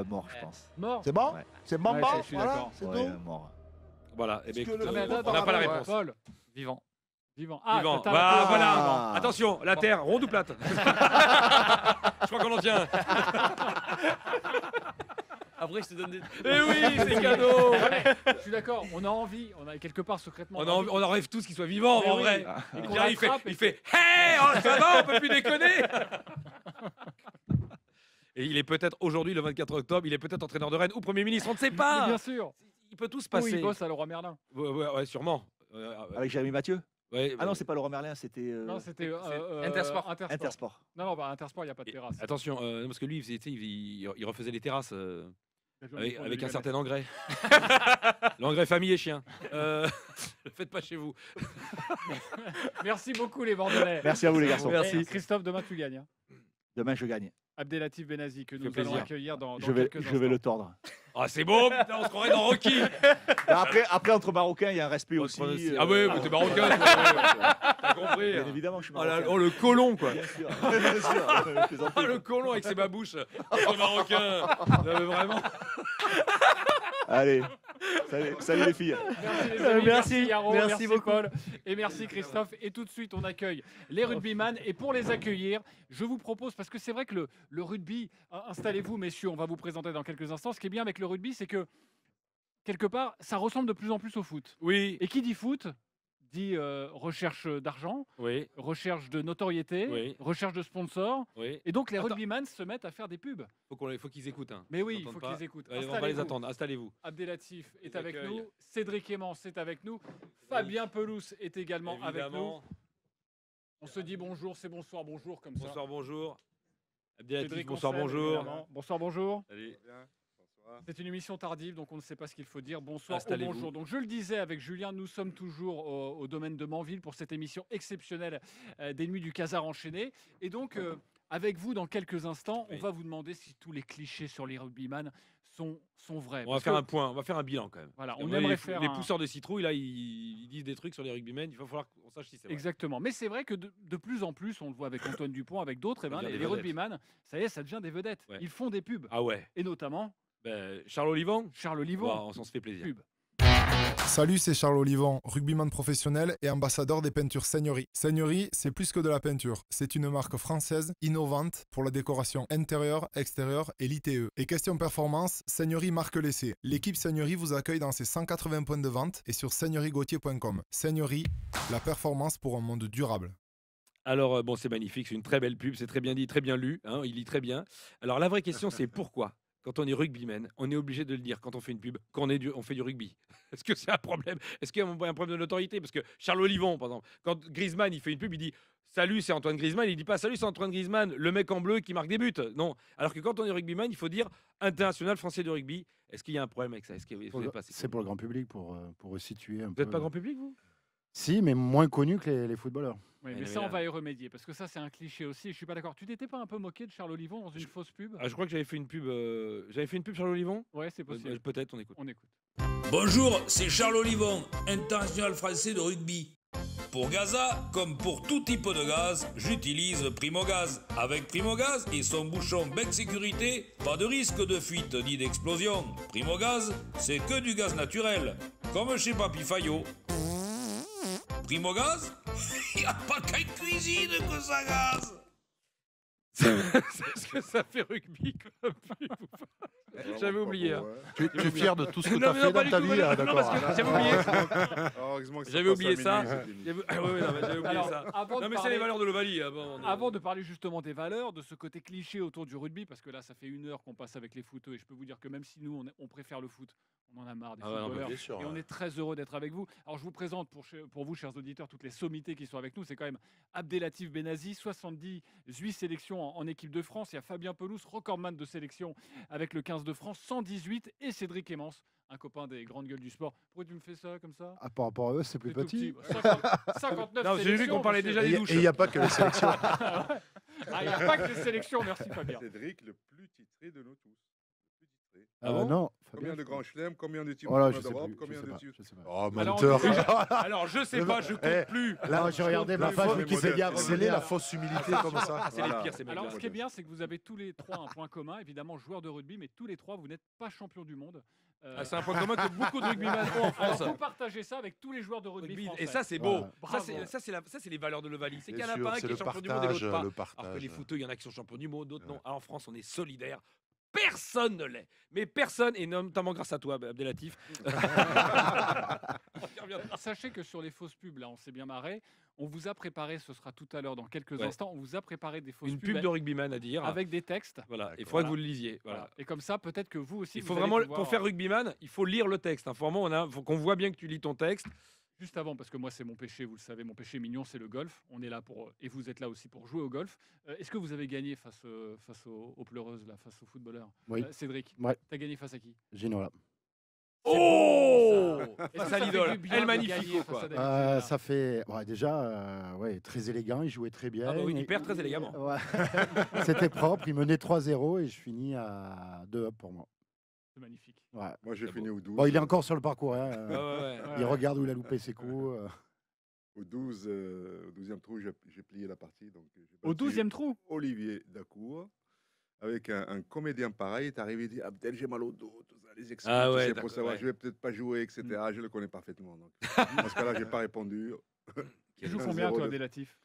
Mort, je pense. Mort. C'est bon? Ouais. C'est bon, Ouais, bon, je suis voilà, d'accord. c'est Ouais, tout. mort. Voilà. Et Parce que écoute, le- Mais attends, on n'a pas la attends, réponse. Paul. Vivant. Vivant. Vivant. t'as Bah, la- voilà. Attention, la Terre, ronde ou plate? Je crois qu'on en tient. Après, je te donne des. Eh oui, c'est cadeau. Je suis d'accord, on a envie, on a quelque part secrètement. On en rêve tous qu'il soit vivant, Mais en oui. vrai. Et qu'on Pierre, il l'attrape fait hey, oh, ça va, on peut plus déconner. Et il est peut-être aujourd'hui, le 24 octobre, il est peut-être entraîneur de Rennes ou Premier ministre, on ne sait Mais pas. bien sûr. Il peut tout se Où passer. il bosse à Leroy Merlin. Ouais, sûrement. Avec Jérémy Mathieu. Ouais, Ah non, c'est pas Laurent Merlin, c'était. Non, c'était Intersport. Intersport. Non, bah Intersport, il n'y a pas de terrasse. Attention, parce que lui, il refaisait les terrasses avec un Ligonnès. certain engrais. L'engrais famille et chien. Le faites pas chez vous. Merci beaucoup les Bordelais. Merci à vous les garçons. Merci. Christophe, demain tu gagnes. Hein. Demain je gagne. Abdelatif Benazi que nous allons plaisir. accueillir dans Je vais quelques le tordre. Ah, c'est beau, putain, on se croirait dans Rocky. Après entre Marocains, il y a un respect aussi. Ah ouais, mais t'es marocain, toi, t'as compris. Bien évidemment, je suis Oh, là, marocain. oh, le colon, quoi. Bien sûr. Bien sûr. Oh, le colon avec ses babouches. Le marocain. Non, mais vraiment. Allez, salut les filles. Merci les amis, merci Yaro, merci merci beaucoup. Paul et merci Christophe. Et tout de suite, on accueille les rugbyman. Et pour les accueillir, je vous propose, parce que c'est vrai que le rugby, installez-vous messieurs, on va vous présenter dans quelques instants. Ce qui est bien avec le rugby, c'est que quelque part, ça ressemble de plus en plus au foot. Oui. Et qui dit foot dit recherche d'argent, Oui. recherche de notoriété, Oui. recherche de sponsors. Oui. Et donc les Attends. rugbyman se mettent à faire des pubs. Faut qu'ils écoutent. Hein. Mais oui, Ils il faut entendent pas. qu'ils écoutent. Ouais, on va les attendre. Installez-vous. Abdelatif est Les avec accueille. nous, Cédric Aimant est avec nous, Fabien Pelouse est également avec nous. Évidemment. On se dit bonjour, c'est bonsoir, bonjour comme ça. Bonsoir, bonjour. Abdelatif, Cédric bonsoir, Ancel, bonjour. évidemment. Bonsoir, bonjour. Salut. C'est une émission tardive, donc on ne sait pas ce qu'il faut dire. Bonsoir ou Installez-vous. bonjour. Donc je le disais avec Julien, nous sommes toujours au domaine de Manville pour cette émission exceptionnelle des Nuits du Casar enchaîné. Et donc avec vous, dans quelques instants, on va vous demander si tous les clichés sur les rugbyman sont vraies. On va Parce faire que- un point, on va faire un bilan quand même. Voilà, Parce on que moi, aimerait les, faire les un- pousseurs de citrouille, là, ils disent des trucs sur les rugbymen. Il va falloir qu'on sache si c'est vrai. Exactement. Mais c'est vrai que de plus en plus, on le voit avec Antoine Dupont, avec d'autres, eh ben, Ça devient les des vedettes. rugbyman, ça y est, ça devient des vedettes. Ouais. Ils font des pubs. Ah ouais. Et notamment Charles Olivon. Charles Olivon. Bon, on se fait plaisir. Pub. Salut, c'est Charles Olivon, rugbyman professionnel et ambassadeur des peintures Seigneurie. Seigneurie, c'est plus que de la peinture. C'est une marque française innovante pour la décoration intérieure, extérieure et l'ITE. Et question performance, Seigneurie marque l'essai. L'équipe Seigneurie vous accueille dans ses 180 points de vente et sur seigneurie-gauthier.com. Seigneurie, la performance pour un monde durable. Alors, bon, c'est magnifique, c'est une très belle pub, c'est très bien dit, très bien lu, hein, il lit très bien. Alors, la vraie question, c'est pourquoi, quand on est rugbyman, on est obligé de le dire quand on fait une pub, on fait du rugby? Est-ce que c'est un problème? Est-ce qu'il y a un problème de notoriété? Parce que Charles Olivon, par exemple, quand Griezmann, il fait une pub, il dit « Salut, c'est Antoine Griezmann », il dit pas « Salut, c'est Antoine Griezmann, le mec en bleu qui marque des buts ». Non. Alors que quand on est rugbyman, il faut dire « International français de rugby ». Est-ce qu'il y a un problème avec ça? Est-ce que vous êtes pas- C'est pour le grand public, pour resituer un Vous peu. n'êtes pas grand public, vous? Si, mais moins connu que les footballeurs. Oui, mais ça, on va y remédier. Parce que ça, c'est un cliché aussi. Je suis pas d'accord. Tu t'étais pas un peu moqué de Charles Olivon dans une fausse pub? Ah, je crois que j'avais fait une pub. Charles Olivon? Ouais, c'est possible. Peut-être, on écoute. On écoute. Bonjour, c'est Charles Olivon, international français de rugby. Pour Gaza, comme pour tout type de gaz, j'utilise Primogaz. Avec Primogaz et son bouchon bec sécurité, pas de risque de fuite ni d'explosion. Primogaz, c'est que du gaz naturel, comme chez Papy Fayot. Primogaz, y a pas qu'à cuisine que ça gaz. Est-ce que ça fait rugby comme pub ou pas? J'avais oublié. hein. Tu es fier de tout ce que Non, tu as mais fait non, pas dans du ta tout, vie, mais ah, non, d'accord. parce que j'avais oublié. Heureusement que ça J'avais passe oublié à ça. minuit, cette émission. Ah ouais, non, mais j'avais oublié Alors, ça. avant de Non, mais c'est parler- les valeurs de l'Ovalie. Ah bon, Avant de parler justement des valeurs, de ce côté cliché autour du rugby, parce que là, ça fait 1 heure qu'on passe avec les footeux, et je peux vous dire que même si nous, on préfère le foot, on en a marre des Ah ouais, non, mais footballeurs, bien sûr, et on ouais. est très heureux d'être avec vous. Alors, je vous présente pour vous, chers auditeurs, toutes les sommités qui sont avec nous. C'est quand même Abdelatif Benazi, 78 sélections en équipe de France. Il y a Fabien Pelouse, recordman de sélection avec le 15 de France, 118, et Cédric Clémence, un copain des grandes gueules du sport. Pourquoi tu me fais ça comme ça? Ah, par rapport à eux, c'est plus C'est tout petit. petit. 59 Non, j'ai vu sélections, qu'on parlait monsieur. déjà des Et douches. il n'y a pas que les sélections. Ah, il n'y a pas que les sélections, merci Fabien. Cédric, le plus titré de nous tous. Le plus titré. Ah bon non, Combien de grands chelems, combien de titres Voilà, de je sais d'Europe, plus, combien je sais de pas, titres je sais pas. Oh, Alors, menteur. Alors, je sais pas, je compte plus. Là, j'ai regardé ma page Wikipédia. C'est la fausse humilité comme ça. Ah, c'est les pires, ces mecs-là. Alors, ce qui est bien, c'est que vous avez tous les trois un point commun, évidemment, joueurs de rugby, mais tous les trois, vous n'êtes pas champions du monde. Ah, c'est un point commun que beaucoup de rugbyman ont en France. Alors, vous partagez ça avec tous les joueurs de rugby français. Et ça, c'est beau. Bravo. Ça, c'est les valeurs de l'Ovalie. C'est qu'il y en Bien a sûr, pas un c'est qui est le champion du monde et partage, l'autre pas. le Alors que partage. les footeux, il y en a qui sont champions du monde, d'autres non. Alors en France, on est solidaires. Personne ne l'est. Mais personne, et notamment grâce à toi, Abdelatif. Sachez que sur les fausses pubs, là, on s'est bien marré. On vous a préparé, ce sera tout à l'heure dans quelques Ouais. instants, on vous a préparé des fausses Une pubs pub de rugbyman à dire. avec des textes. Voilà, il faudra que vous le lisiez. Voilà. Et comme ça, peut-être que vous aussi. Il vous faut allez vraiment, pouvoir- pour faire rugbyman, il faut lire le texte. Hein. Il faut qu'on voit bien que tu lis ton texte. Juste avant, parce que moi, c'est mon péché, vous le savez, mon péché mignon, c'est le golf. On est là pour, et vous êtes là aussi pour jouer au golf. Est-ce que vous avez gagné face aux pleureuses, là, face aux footballeurs? Oui. Cédric, Ouais. tu as gagné face à qui? Ginola. Oh, Est-ce que face ça à fait l'idole. du bien El de Magnifico, gagner quoi. face à David Ginola Ça fait déjà ouais, très élégant, il jouait très bien. Ah bah oui, il perd très élégamment. Ouais. C'était propre, il menait 3-0 et je finis à 2-up pour moi. C'est magnifique. Ouais. Moi, j'ai fini au 12. Bon, il est encore sur le parcours. Hein. ouais. Il regarde où il a loupé ses coups. Au 12e trou, j'ai plié la partie. Donc j'ai Au battu 12e trou? Olivier Dacour. Avec un comédien pareil, est arrivé et dit Abdel, j'ai mal au dos, tout ça, les excuses, Ah ouais, tu sais, d'accord, pour savoir, ouais. je vais peut-être pas jouer, etc. Je le connais parfaitement. Donc. Dans ce cas-là, j'ai pas répondu. Tu joues combien, toi, Abdelatif?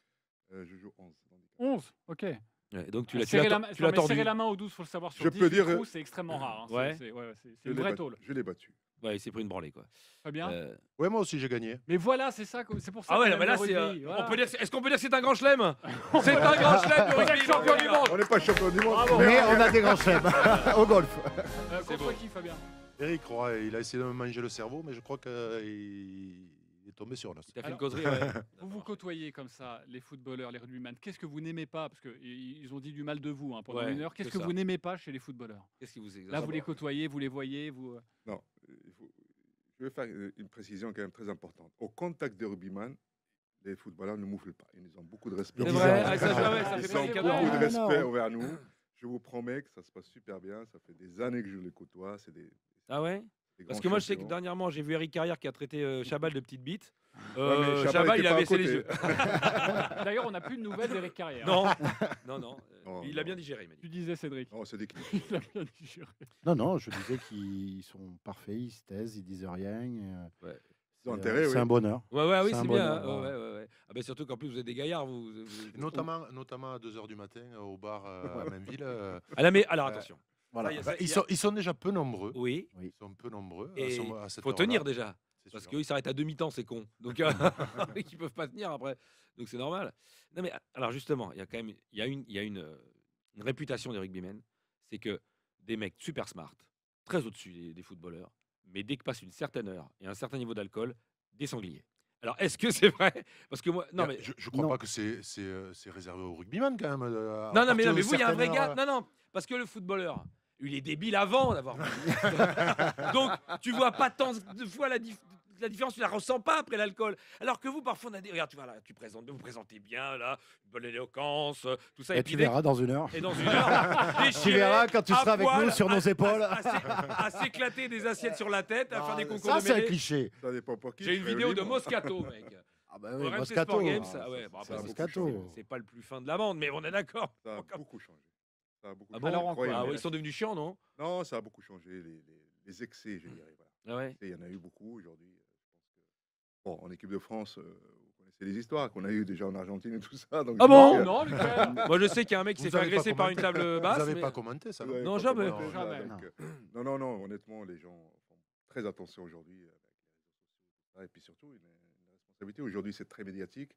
Je joue 11. 11, ok. Ouais, donc tu Serrer l'as la tordu. serrer la main au 12, il faut le savoir. Sur Je 10 peux dire, trous, c'est extrêmement rare. Hein. Ouais. C'est une vraie tôle. Je l'ai battu. Ouais, il s'est pris une branlée, quoi. Fabien? Ouais, moi aussi, j'ai gagné. Mais voilà, c'est ça, c'est pour ça. Ah ouais, qu'on mais aime là, le c'est. rugby, voilà. On peut dire, est-ce qu'on peut dire que c'est un grand chelem? C'est un grand chelem de Vous êtes rugby. champion du monde. On n'est pas champion du monde. Bravo. Mais on a des grands chelems au golf. Contre qui, Fabien? Eric Roy, il a essayé de me manger le cerveau, mais je crois qu'il est tombé sur l'os. T'as fait une Alors, causerie, ouais. Vous côtoyez comme ça les footballeurs, les rugbyman. Qu'est-ce que vous n'aimez pas? Parce qu'ils ont dit du mal de vous hein, pendant Ouais, 1 heure. Qu'est-ce c'est que ça. vous n'aimez pas chez les footballeurs? Qu'est-ce qui vous Là, vous les côtoyez, vous les voyez, vous. Non, je vais faire une précision quand même très importante. Au contact des rugbyman, les footballeurs ne mouflent pas. Ils ont beaucoup de respect. C'est vrai, ah, ça, ouais, ça Ils fait ont plaisir. beaucoup de Ah, respect non. envers nous. Je vous promets que ça se passe super bien. Ça fait des années que je les côtoie. C'est des Ah ouais? des Parce grands que moi, je sais que champions. dernièrement, j'ai vu Eric Carrière qui a traité Chabal de petite bite. Ouais, mais Chabal Chabal, était il a pas à baissé les côté. yeux. D'ailleurs, on n'a plus de nouvelles d'Éric Carrière. Non, non. Oh, Il a non. bien digéré, il m'a dit. Tu disais, Cédric. Oh, c'est des Il a bien digéré. Non, je disais qu'ils sont parfaits, ils se taisent, ils disent rien. Ouais. Ils ont intérêt, C'est oui. un bonheur. Ouais, oui, C'est un c'est bien. bonheur, Ouais, ouais. Ah ben surtout qu'en plus, vous êtes des gaillards. Vous- Notamment à 2h du matin au bar à Mainville. Alors attention. Voilà. Ça y est, Bah, ça- ils, il y a- sont, ils sont déjà peu nombreux. Oui. Ils sont peu nombreux Et à cette faut heure-là. tenir déjà. C'est Parce sûr. qu'eux, ils s'arrêtent à demi-temps, c'est con. Donc, ils peuvent pas tenir après. Donc, c'est normal. Non, mais alors, justement, il y a quand même il y a une réputation des rugbymen. C'est que des mecs super smart, très au-dessus des footballeurs, mais dès que passe une certaine heure et un certain niveau d'alcool, des sangliers. Alors, est-ce que c'est vrai? Parce que moi, non, mais. Je crois pas que c'est réservé aux rugbyman quand même. Non, mais vous, il y a un vrai gars. Non, parce que le footballeur, il est débile avant d'avoir. Donc, tu vois pas tant de fois la différence, tu la ressens pas après l'alcool. Alors que vous, parfois, on a des. Regarde, tu vois là, vous présentez bien, là, une bonne éloquence, tout ça. Et puis tu dès- verras dans une heure. Et dans une heure, Tu déchiré, verras quand tu à seras avec poil, nous sur nos épaules. à s'éclater des assiettes sur la tête, à faire des concours Ça, de c'est un mêlée. cliché. Ça dépend pour qui. J'ai je une serais vidéo de libre. Moscato, mec. Ah bah Au oui, RMC Moscato. Sport Games, Ah, ouais, bon, c'est après, Moscato. c'est pas le plus fin de la bande, mais on est d'accord. Ça a beaucoup changé. Ça a beaucoup Ah changé. bon? Croyez-moi. Ah ouais, ils sont devenus chiants, non? Non, ça a beaucoup changé. Les excès, je dirais. Voilà. Ah ouais. Il y en a eu beaucoup aujourd'hui. Je pense que... Bon, en équipe de France, vous connaissez les histoires qu'on a eues déjà en Argentine et tout ça. Donc Ah je bon? pense que- Non, Michael. Moi, je sais qu'il y a un mec qui Vous s'est fait avez pas agresser par une commenté. table basse. Vous n'avez mais- pas commenté ça, Vous avez Non, pas jamais. commenté, voilà, Jamais. donc, non, honnêtement, les gens font très attention aujourd'hui avec les réseaux sociaux, tout ça, et puis surtout une responsabilité. Aujourd'hui, c'est très médiatique.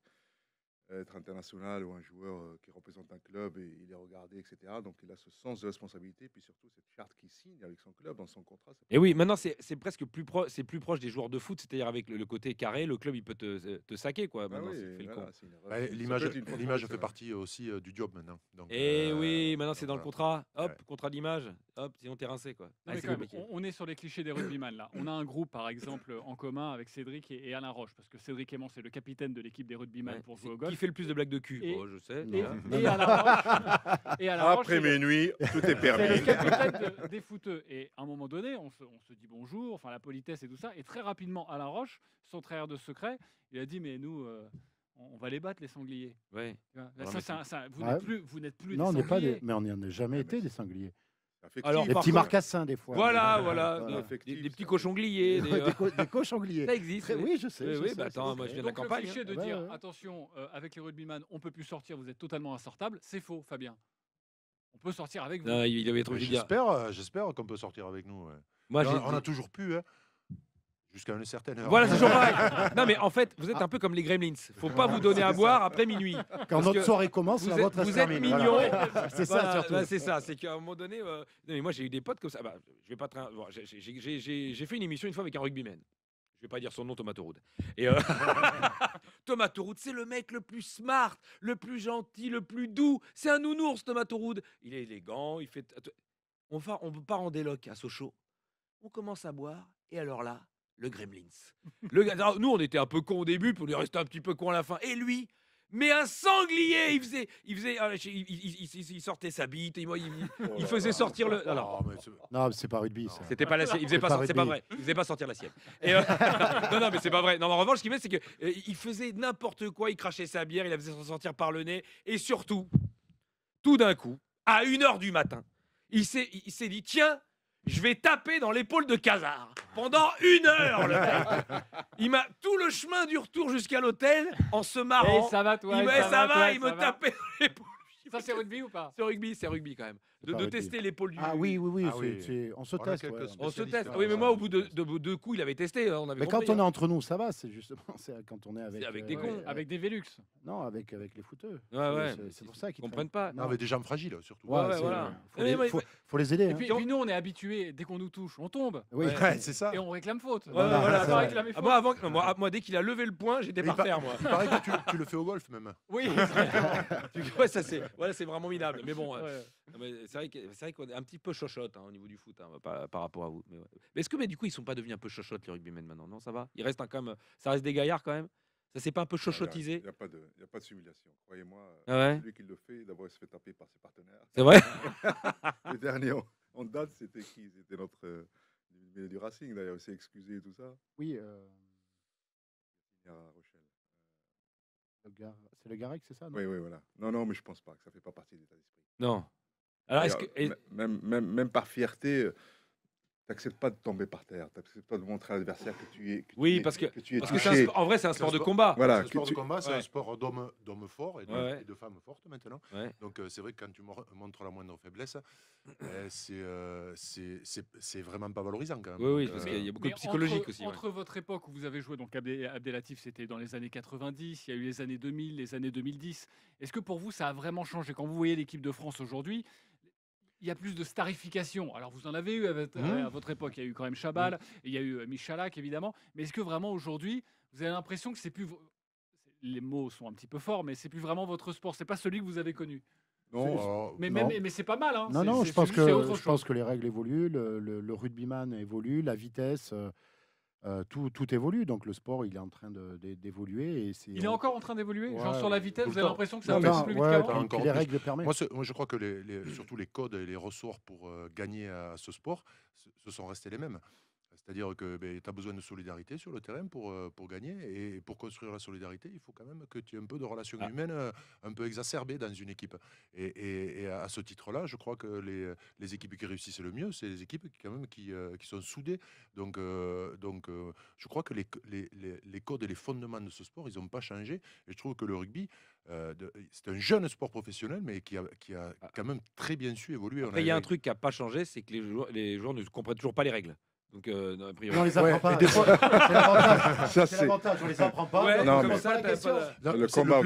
Être international ou un joueur qui représente un club et il est regardé, etc. Donc il a ce sens de responsabilité, puis surtout cette charte qu'il signe avec son club dans son contrat. Et oui, maintenant c'est presque plus proche des joueurs de foot, c'est-à-dire avec le côté carré, le club il peut te saquer quoi. Ah Maintenant, oui, s'il fait le voilà, con. c'est une erreur. Bah, Ça peut L'image être une faute l'image fait professionnelle. partie aussi du job maintenant. Donc, Et oui, maintenant c'est dans le voilà. contrat. Hop, Ouais. contrat d'image. Hop, sinon t'es rincé quoi. Non, Ah, mais c'est quand même, compliqué. on est sur les clichés des rugbyman là. On a un groupe par exemple en commun avec Cédric et Alain Roche parce que Cédric Aimant c'est le capitaine de l'équipe des rugbyman Ouais. pour jouer au Qui golf. fait le plus de blagues de cul? Et- Oh, je sais. Et, déjà. et Alain Roche, et Alain Roche, Après c'est le- minuit, tout est c'est le permis. capitaine des footeux. Et à un moment donné, on se dit bonjour, enfin la politesse et tout ça. Et très rapidement, Alain Roche, son trahir de secret, il a dit mais nous, on va les battre les sangliers. Ouais. Tu vois, là, Non, ça, mais c'est vous Ouais. n'êtes plus Non, on des n'est pas sangliers. des... Mais on n'y en a jamais été des sangliers. Alors, les par petits contre- marcassins des fois. Voilà, Voilà. des petits cochons grillés. Des cochons grillés. Ça existe. Très- oui, je sais. Oui, je oui, sais, bah, je attends, sais. moi je viens de la Donc le campagne. cliché de Ouais, dire ouais. attention, avec les rugbyman, on peut plus sortir, vous êtes totalement insortable, c'est faux, Fabien. On peut sortir avec vous. Non, il avait trop Mais envie de dire. J'espère qu'on peut sortir avec nous. Ouais. Moi, Et j'ai on a dit- toujours pu, hein, jusqu'à une certaine heure. Voilà, c'est toujours pareil. Non, mais en fait, vous êtes un peu comme les gremlins. Faut pas vous donner à boire après minuit. Quand Parce notre que soirée commence, vous la êtes, vôtre se vous êtes termine. mignon. Voilà. C'est ça, Voilà, surtout. bah, c'est ça. C'est qu'à un moment donné, non, mais moi j'ai eu des potes comme ça. Bah, je vais pas. Bon, j'ai fait une émission une fois avec un rugbyman. Je vais pas dire son nom, Thomas Toroud. Et Thomas Toroud, c'est le mec le plus smart, le plus gentil, le plus doux. C'est un nounours, Thomas Toroud. Il est élégant, il fait. On part en déloc à Sochaux. On commence à boire. Et alors là, le Gremlins. Le gars, alors, nous, on était un peu cons au début, puis on est resté un petit peu cons à la fin. Et lui, mais un sanglier, il sortait sa bite, et moi, il faisait sortir le. Alors, Non, c'est pas rugby, ça. c'était pas la sienne. Il faisait C'est pas, pas c'est pas rugby. vrai. Il faisait pas sortir la sienne. Et non, mais c'est pas vrai. Non, en revanche, ce qu'il fait, c'est que il faisait n'importe quoi. Il crachait sa bière, il la faisait sortir par le nez, et surtout, tout d'un coup, à 1h du matin, il s'est dit tiens. Je vais taper dans l'épaule de Casar pendant 1 heure, le mec. Il m'a tout le chemin du retour jusqu'à l'hôtel en se marrant. Et ça va, toi, Il et me, ça va, toi, il ça me va. tapait dans l'épaule. Ça, c'est rugby ou pas? C'est rugby quand même. C'est pas De rugby. tester l'épaule du. Ah oui, Ah oui. on se On a teste. quelques ouais. On se spécialistes, teste. hein, Oui, mais ça. moi, au bout de 2 coups, il avait testé. On avait Mais quand compris, on est hein. entre nous, ça va, c'est justement c'est quand on est avec. C'est avec des cons. Avec des Velux. Non, avec les footeux. Ouais. C'est pour ça qu'ils Ils comprennent pas. Non, avec des jambes fragiles, surtout. Ouais, Ouais, voilà. Faut, Mais moi, faut les aider. Et hein. puis nous, on est habitués, dès qu'on nous touche, on tombe. Oui, Ouais, c'est ça. Et on réclame faute. Ouais, Voilà, voilà, c'est on vrai. réclame Ah, faute. moi, dès qu'il a levé le poing, j'étais Mais par terre, moi. Il paraît que tu le fais au golf même. Oui. Ouais, ça c'est vraiment minable. Mais bon, Ouais. non, mais c'est vrai qu'on est un petit peu chochotte au niveau du foot hein, par rapport à vous. Mais, ouais. Mais est-ce que du coup ils sont pas devenus un peu chochottes les rugbymen maintenant? Non, ça va. Il reste quand même, ça reste des gaillards quand même. Ça s'est pas un peu Il chochotisé? n'y a, pas de simulation. Croyez-moi, Ah ouais? celui qui le fait, d'abord, il se fait taper par ses partenaires. C'est vrai? Le dernier en date, c'était qui? C'était notre du Racing, d'ailleurs, il s'est excusé et tout ça. Oui, À Rochelle. c'est le Garec, c'est ça, non? Oui, oui, voilà. Non, non, mais je pense pas que ça fait pas partie de l'état d'esprit. Non. Alors, est-ce que. Même par fierté, tu n'acceptes pas de tomber par terre. Tu n'acceptes pas de montrer à l'adversaire que tu es. Oui, parce que tu es c'est un touché. en vrai, c'est un sport de combat. Voilà. C'est un sport de tu- combat, c'est Ouais. un sport d'hommes forts et Ouais. de femmes fortes maintenant. Ouais. Donc c'est vrai que quand tu montres la moindre faiblesse, c'est vraiment pas valorisant quand même. Oui, oui, Donc, parce qu'il y a beaucoup de Mais psychologique aussi. ouais. Entre votre époque où vous avez joué, donc Abdelatif, c'était dans les années 90, il y a eu les années 2000, les années 2010. Est-ce que pour vous, ça a vraiment changé? Quand vous voyez l'équipe de France aujourd'hui, il y a plus de starification. Alors, vous en avez eu à votre époque. Il y a eu quand même Chabal, et il y a eu Michalak, évidemment. Mais est-ce que vraiment aujourd'hui, vous avez l'impression que c'est plus. Les mots sont un petit peu forts, mais c'est plus vraiment votre sport. C'est pas celui que vous avez connu. Non, Mais, non. mais c'est pas mal. Hein. Non, C'est- non, c'est- je pense c'est autre que chose. les règles évoluent, le rugbyman évolue, la vitesse, tout évolue. Donc le sport, il est en train d'évoluer. Et Il est encore en train d'évoluer. Genre Ouais, sur la vitesse, tout le vous avez temps. l'impression que Non, ça mais va c'est- plus vite ouais, qu'avant. puis encore les plus. règles le permettent. Moi, je crois que surtout les codes et les ressorts pour gagner à ce sport se sont restés les mêmes. C'est-à-dire que tu as besoin de solidarité sur le terrain pour gagner. Et pour construire la solidarité, il faut quand même que tu aies un peu de relations humaines un peu exacerbées dans une équipe. Et à ce titre-là, je crois que les équipes qui réussissent le mieux, c'est les équipes qui sont soudées. Donc, je crois que les codes et les fondements de ce sport, ils n'ont pas changé. Et je trouve que le rugby, c'est un jeune sport professionnel, mais qui a quand même très bien su évoluer. Après, il y a un truc qui n'a pas changé, c'est que les joueurs ne comprennent toujours pas les règles. Donc, a priori. Non, on les apprend pas. et des fois- C'est l'avantage. Ça, C'est l'avantage, on les apprend pas. Ouais, Non, comme mais- ça, t'as pas de- Non, Le c'est combat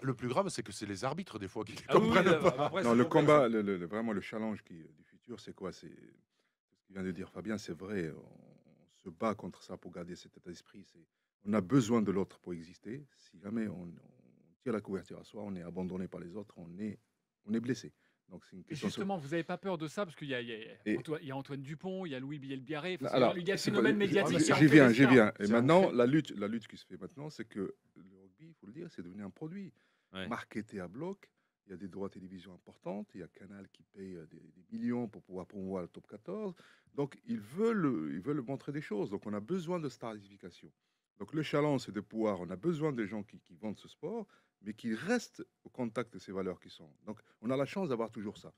le plus grave, c'est que c'est les arbitres des fois qui ne Ah oui, comprennent pas. après, Non, c'est le complexe. combat, vraiment le challenge du futur, c'est quoi? C'est ce qu'il vient de dire Fabien, c'est vrai. On se bat contre ça pour garder cet état d'esprit. On a besoin de l'autre pour exister. Si jamais on tire la couverture à soi, on est abandonné par les autres, on est blessé. Donc c'est une Et question. justement, vous n'avez pas peur de ça parce qu'il y a, Et- il y a Antoine Dupont, il y a Louis Biel-Biarrêt. Enfin, Alors, il y a le c'est phénomène pas- médiatique. qui J'y entraîne viens, les j'y stars. viens. Et C'est maintenant, ancré. la lutte qui se fait maintenant, c'est que le rugby, il faut le dire, c'est devenu un produit. Ouais. Marketé à bloc. Il y a des droits télévision importants. Il y a Canal qui paye des millions pour pouvoir promouvoir le top 14. Donc, ils veulent montrer des choses. Donc, on a besoin de starification. Donc, le challenge, c'est de pouvoir. On a besoin des gens qui vendent ce sport, mais qui restent au contact de ces valeurs qui sont. Donc, on a la chance d'avoir toujours ça.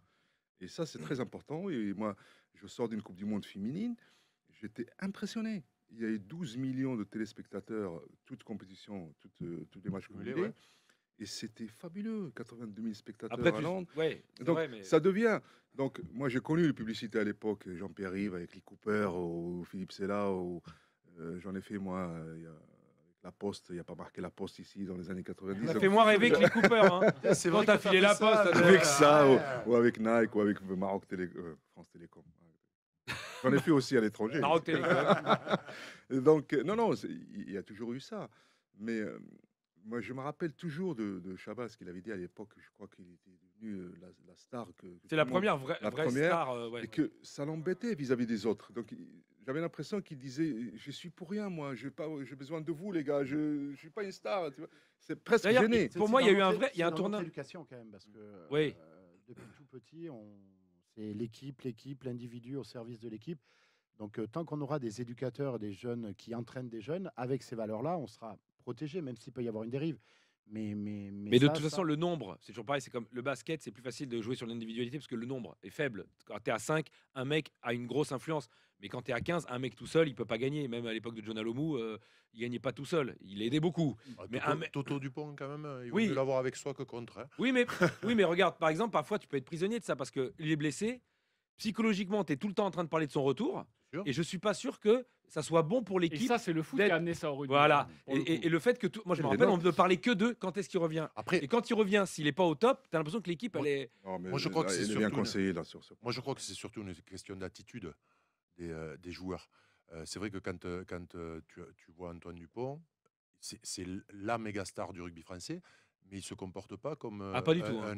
Et ça, c'est très important. Et moi, je sors d'une Coupe du Monde féminine. J'étais impressionné. Il y a eu 12 millions de téléspectateurs, toutes compétitions, tous les matchs Cumulés, cumulés. ouais. Et c'était fabuleux. 82 000 spectateurs Après, à Londres. ouais, c'est Donc, vrai, mais ça devient. Donc, moi, j'ai connu les publicités à l'époque. Jean-Pierre Rive avec Lee Cooper ou Philippe Sella. J'en ai fait, moi, la Poste. Il n'y a pas marqué la Poste ici dans les années 90. ça Donc, fait moins rêver que les Cooper. Hein. C'est Quand vrai t'as que t'as filé fait la ça, poste, mais- avec ça, ou avec Nike, ou avec Maroc France Télécom. J'en ai fait aussi à l'étranger. Maroc Télécom. Et donc, non, il y a toujours eu ça. Mais moi, je me rappelle toujours de Chabas, ce qu'il avait dit à l'époque. Je crois qu'il était devenu la star. C'est la première vraie star. Et que ça l'embêtait vis-à-vis des autres. Donc, j'avais l'impression qu'il disait je suis pour rien, moi. J'ai besoin de vous, les gars. Je ne suis pas une star. Tu vois. C'est presque D'ailleurs, gêné. pour moi, il y a eu un vrai. Il y a un C'est dans tournant. notre éducation quand même, parce que Oui. depuis tout petit, c'est l'équipe, l'individu au service de l'équipe. Donc, tant qu'on aura des éducateurs, des jeunes qui entraînent des jeunes, avec ces valeurs-là, on sera protégé, même s'il peut y avoir une dérive. Mais Mais de toute façon, le nombre, c'est toujours pareil. C'est comme le basket, c'est plus facile de jouer sur l'individualité parce que le nombre est faible. Quand tu es à 5, un mec a une grosse influence. Mais quand tu es à 15, un mec tout seul, il peut pas gagner. Même à l'époque de John Alomou, il gagnait pas tout seul. Il aidait beaucoup. Mais Toto Dupont, quand même, il vaut Oui. mieux l'avoir avec soi que contre. Hein. Oui, mais regarde, par exemple, parfois tu peux être prisonnier de ça parce qu'il est blessé. Psychologiquement, tu es tout le temps en train de parler de son retour. Et je suis pas sûr que ça soit bon pour Et l'équipe. ça, c'est le foot qui a amené ça au rugby. Voilà. pour le coup. Et le fait que moi, je me Et rappelle, les on ne parlait que d'eux quand est-ce qu'il revient. Après, Et quand il revient, s'il est pas au top, tu as l'impression que l'équipe, elle est. Non, mais moi, je crois que là, c'est il est surtout bien une- conseillé là sur ce. Moi, je crois que c'est surtout une question d'attitude des joueurs. C'est vrai que quand tu vois Antoine Dupont, c'est la méga star du rugby français, mais il se comporte pas comme Ah, pas du tout, hein.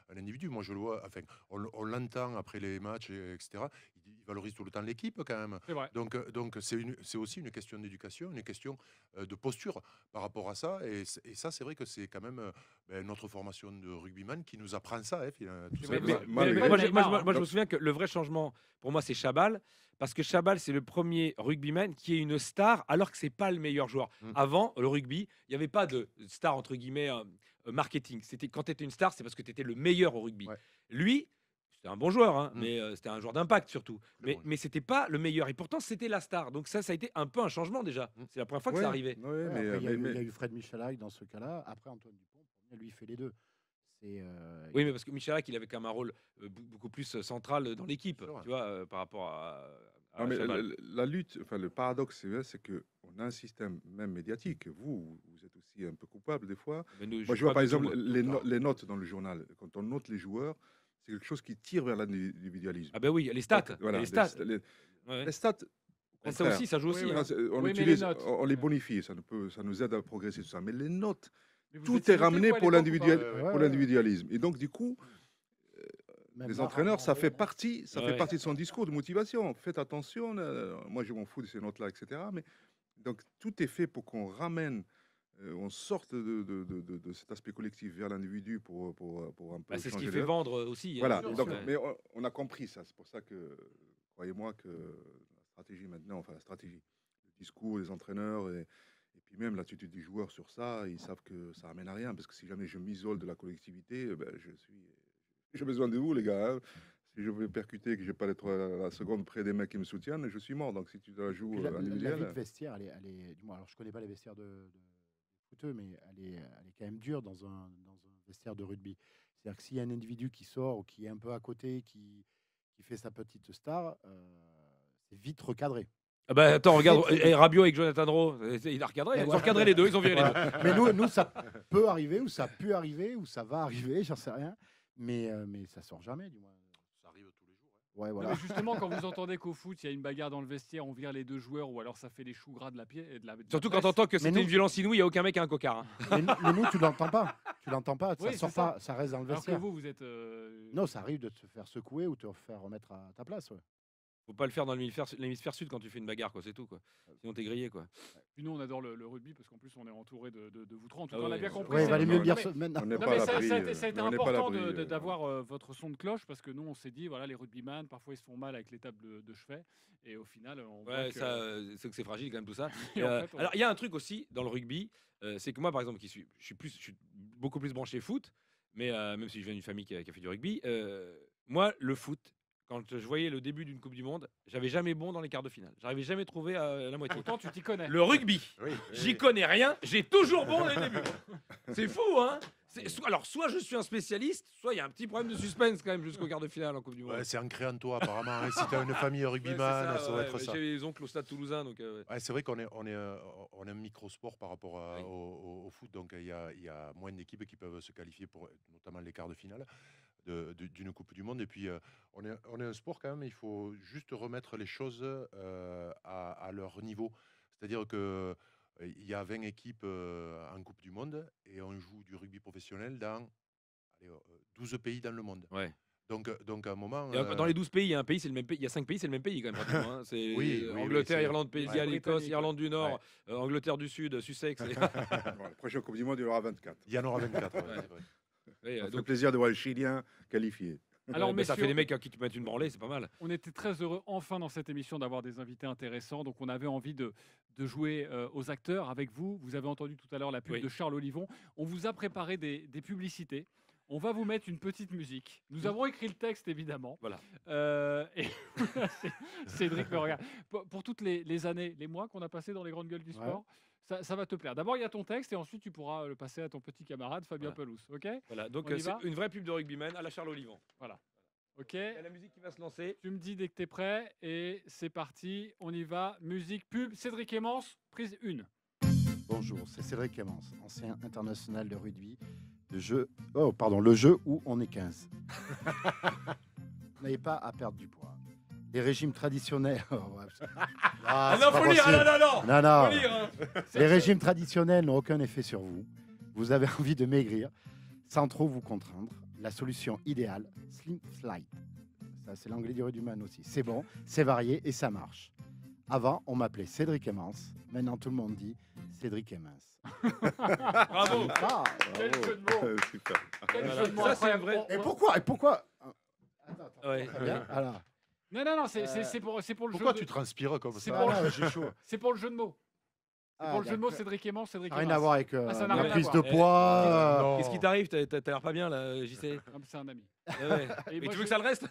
un individu. Moi, je le vois, enfin, on l'entend après les matchs, etc. Il il valorise tout le temps l'équipe quand même. C'est vrai. Donc c'est aussi une question d'éducation, une question de posture par rapport à ça. Et ça, c'est vrai que c'est quand même notre formation de rugbyman qui nous apprend ça. Tout ça. Moi, je me souviens que le vrai changement, pour moi, c'est Chabal. Parce que Chabal, c'est le premier rugbyman qui est une star, alors que c'est pas le meilleur joueur. Avant, le rugby, il n'y avait pas de star, entre guillemets, marketing. Quand tu étais une star, c'est parce que tu étais le meilleur au rugby. Lui, c'était un bon joueur, hein, mais c'était un joueur d'impact surtout. Mais c'était pas le meilleur. Et pourtant, c'était la star. Donc ça a été un peu un changement déjà. C'est la première fois que ça arrivait. Après, il y a eu Fred Michalak dans ce cas-là. Après, Antoine Dupont, lui, il fait les deux. Oui, mais parce que Michalak, il avait quand même un rôle beaucoup plus central dans l'équipe, tu vois, par rapport à Non, mais Chabal. la lutte, enfin le paradoxe, c'est qu'on a un système même médiatique. Vous êtes aussi un peu coupable des fois. Moi, je vois par exemple les notes dans le journal. Quand on note les joueurs, c'est quelque chose qui tire vers l'individualisme. Ah ben oui, les stats. Donc, voilà, les stats. Les stats. Au Ça contraire, aussi, ça joue aussi. hein. On les bonifie, ça nous aide à progresser, tout ça. Mais les notes, Mais vous tout étiez est ramené noté, pour vous, à l'époque, ou pas pour l'individualisme. Et donc, du coup, Même les Marat, entraîneurs, ça fait ouais. partie de son discours de motivation. Faites attention, moi je m'en fous de ces notes-là, etc. Mais donc, tout est fait pour qu'on ramène, on sorte de cet aspect collectif vers l'individu pour un peu. C'est ce qui changer fait les- vendre aussi. Voilà, hein, donc, ouais. mais on a compris ça. C'est pour ça que, croyez-moi, que la stratégie maintenant, enfin la stratégie, le discours des entraîneurs et puis même l'attitude des joueurs sur ça, ils savent que ça amène à rien. Parce que si jamais je m'isole de la collectivité, j'ai besoin de vous, les gars. hein. Si je veux percuter, que je n'ai pas d'être la seconde près des mecs qui me soutiennent, je suis mort. Donc si tu la joues Puis la vie individuelle. de vestiaire, du moins, alors je connais pas les vestiaires de footeux, mais elle est quand même dure dans un vestiaire de rugby. C'est-à-dire que s'il y a un individu qui sort ou qui est un peu à côté, qui fait sa petite star, c'est vite recadré. Ah bah attends, regarde, Rabiot avec Jonathan Rowe, il a recadré, ils ont recadré les deux, ils ont viré les deux. Mais nous, ça peut arriver, ou ça a pu arriver, ou ça va arriver, j'en sais rien. Mais ça sort jamais, du moins. Ça arrive tous les jours. Ouais, Non, voilà. mais justement, quand vous entendez qu'au foot, il y a une bagarre dans le vestiaire, on vire les deux joueurs, ou alors ça fait les choux gras de la pied. Surtout quand t'entends que c'était une violence inouïe, il n'y a aucun mec qui a un cocard. hein. Mais nous, tu l'entends pas. Tu l'entends pas. Oui, Ça sort c'est ça. pas. Ça reste dans le Alors que vestiaire. vous êtes. Non, ça arrive de te faire secouer ou te faire remettre à ta place. Ouais. Faut pas le faire dans l'hémisphère sud quand tu fais une bagarre, quoi, c'est tout, quoi. Sinon t'es grillé, quoi. Puis nous, on adore le rugby parce qu'en plus, on est entouré de vous trois. En tout Ah cas, on a ouais, bien ouais. compris. Ouais, il c'est- valait mieux le dire Non, mais- maintenant. On n'est Non, pas mais à ça, l'abri, ça a été, ça a été on n'est pas à important l'abri, d'avoir votre son de cloche parce que nous, on s'est dit, voilà, les rugbyman, parfois ils se font mal avec les tables de chevet. Et au final, on voit Ouais, que- ça, c'est que c'est fragile quand même tout ça. Et en fait, on- Alors il y a un truc aussi dans le rugby, c'est que moi par exemple, je suis beaucoup plus branché foot, mais même si je viens d'une famille qui a fait du rugby, moi le foot, quand je voyais le début d'une Coupe du Monde, j'avais jamais bon dans les quarts de finale. J'arrivais jamais trouvé à la moitié. Pourtant, tu t'y connais. Le rugby, Oui, j'y connais rien, j'ai toujours bon dès le début. C'est fou, hein. Alors soit je suis un spécialiste, soit il y a un petit problème de suspense quand même jusqu'au quart de finale en Coupe du Monde. Ouais, c'est ancré en toi, apparemment. hein. Si tu as une famille Ouais, rugbyman, c'est ça va être ça. J'ai les oncles au Stade Toulousain, donc. Ouais, c'est vrai qu'on est un micro-sport par rapport au foot, donc il y a moins d'équipes qui peuvent se qualifier pour notamment les quarts de finale d'une Coupe du Monde. Et puis, on est un sport quand même, il faut juste remettre les choses à leur niveau. C'est-à-dire que il y a 20 équipes en Coupe du Monde et on joue du rugby professionnel dans 12 pays dans le monde. Ouais. Donc à un moment. Et dans les 12 pays, il y a un pays, c'est le même pays. Il y a 5 pays, c'est le même pays quand même pratiquement. hein. C'est Oui, Angleterre, c'est- Irlande, Pays de ouais. Galles, Écosse, Britannique, Irlande du Nord, Ouais. Angleterre du Sud, Sussex. et- Bon, la prochaine Coupe du Monde, il y aura 24. Il y en aura 24. ouais, Ouais. c'est vrai. Et, Ça fait donc, plaisir de voir les Chiliens qualifiés. Alors, ça fait messieurs, des mecs à qui tu peux mettre une branlée, c'est pas mal. on était très heureux enfin dans cette émission d'avoir des invités intéressants. Donc on avait envie de jouer aux acteurs avec vous. Vous avez entendu tout à l'heure la pub Oui. de Charles Olivon. On vous a préparé des publicités. On va vous mettre une petite musique. Nous avons écrit le texte évidemment. Voilà. Et Cédric me regarde. Pour toutes les années, les mois qu'on a passés dans les grandes gueules du sport, ça va te plaire. D'abord, il y a ton texte et ensuite tu pourras le passer à ton petit camarade Fabien Voilà. Pelouse. Ok. Voilà, donc On y c'est va une vraie pub de rugbyman à la Charles Olivon. Voilà. Ok. Il y a la musique qui va se lancer. Tu me dis dès que tu es prêt et c'est parti, on y va. Musique, pub, Cédric Clémence, prise 1. Bonjour, c'est Cédric Clémence, ancien international de rugby. Le jeu où on est 15. Vous n'avez pas à perdre du poids. Les régimes traditionnels. Oh, ouais, Ah c'est non, pas faut lire, possible. Non. Faut lire, hein. Les régimes traditionnels n'ont aucun effet sur vous. Vous avez envie de maigrir sans trop vous contraindre. La solution idéale, Slim Slide. Ça, c'est l'anglais du rugbyman aussi. C'est bon, c'est varié et ça marche. Avant, on m'appelait Cédric Emmens. Maintenant, tout le monde dit Cédric Emmens. Bravo. Ah, Quel bravo. jeu de mots. Super. Quel Voilà. jeu de mots Ça, c'est un incroyable. vrai- Et pourquoi Ouais. Très bien. Alors, Non, c'est pour le Pourquoi jeu. tu transpires comme C'est ça pour, Ah, j'ai chaud. c'est pour le jeu de mots. C'est Ah, pour le jeu de mots, d'accord. Cédric Aimant, Cédric Ça n'a rien Aimant. à voir avec ça n'a la rien à prise voir. de poids. Non. Qu'est-ce qui t'arrive? T'as l'air pas bien là, JC. Non, mais c'est un ami. Ah ouais. Et Et moi, tu je- veux que ça le reste?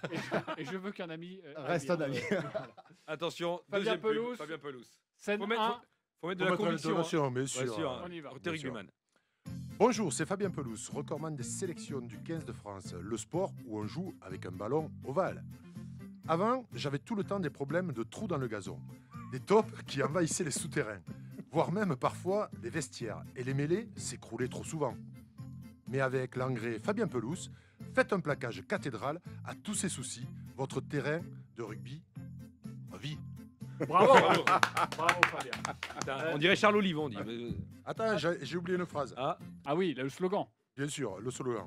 Et je veux qu'un ami Reste aille un ami. bien. Voilà. Attention, Fabien deuxième pub, Pelouse. Fabien Pelouse. Scène Faut mettre, 1. faut mettre de Faut la mettre conviction. l'intonation, bien Ouais, sûr. sûr. On y va. T'es Bien sûr. rugbyman. Bonjour, c'est Fabien Pelouse, recordman des sélections du 15 de France, le sport où on joue avec un ballon ovale. Avant, j'avais tout le temps des problèmes de trous dans le gazon, des tops qui envahissaient les souterrains, voire même parfois les vestiaires, et les mêlées s'écroulaient trop souvent. Mais avec l'engrais Fabien Pelouse, faites un plaquage cathédral à tous ces soucis, votre terrain de rugby revit. Bravo. Bravo, Fabien. Putain, on dirait Charles Olivon. Dit. Attends, j'ai oublié une phrase. Ah, Ah oui, le slogan. Bien sûr, le slogan.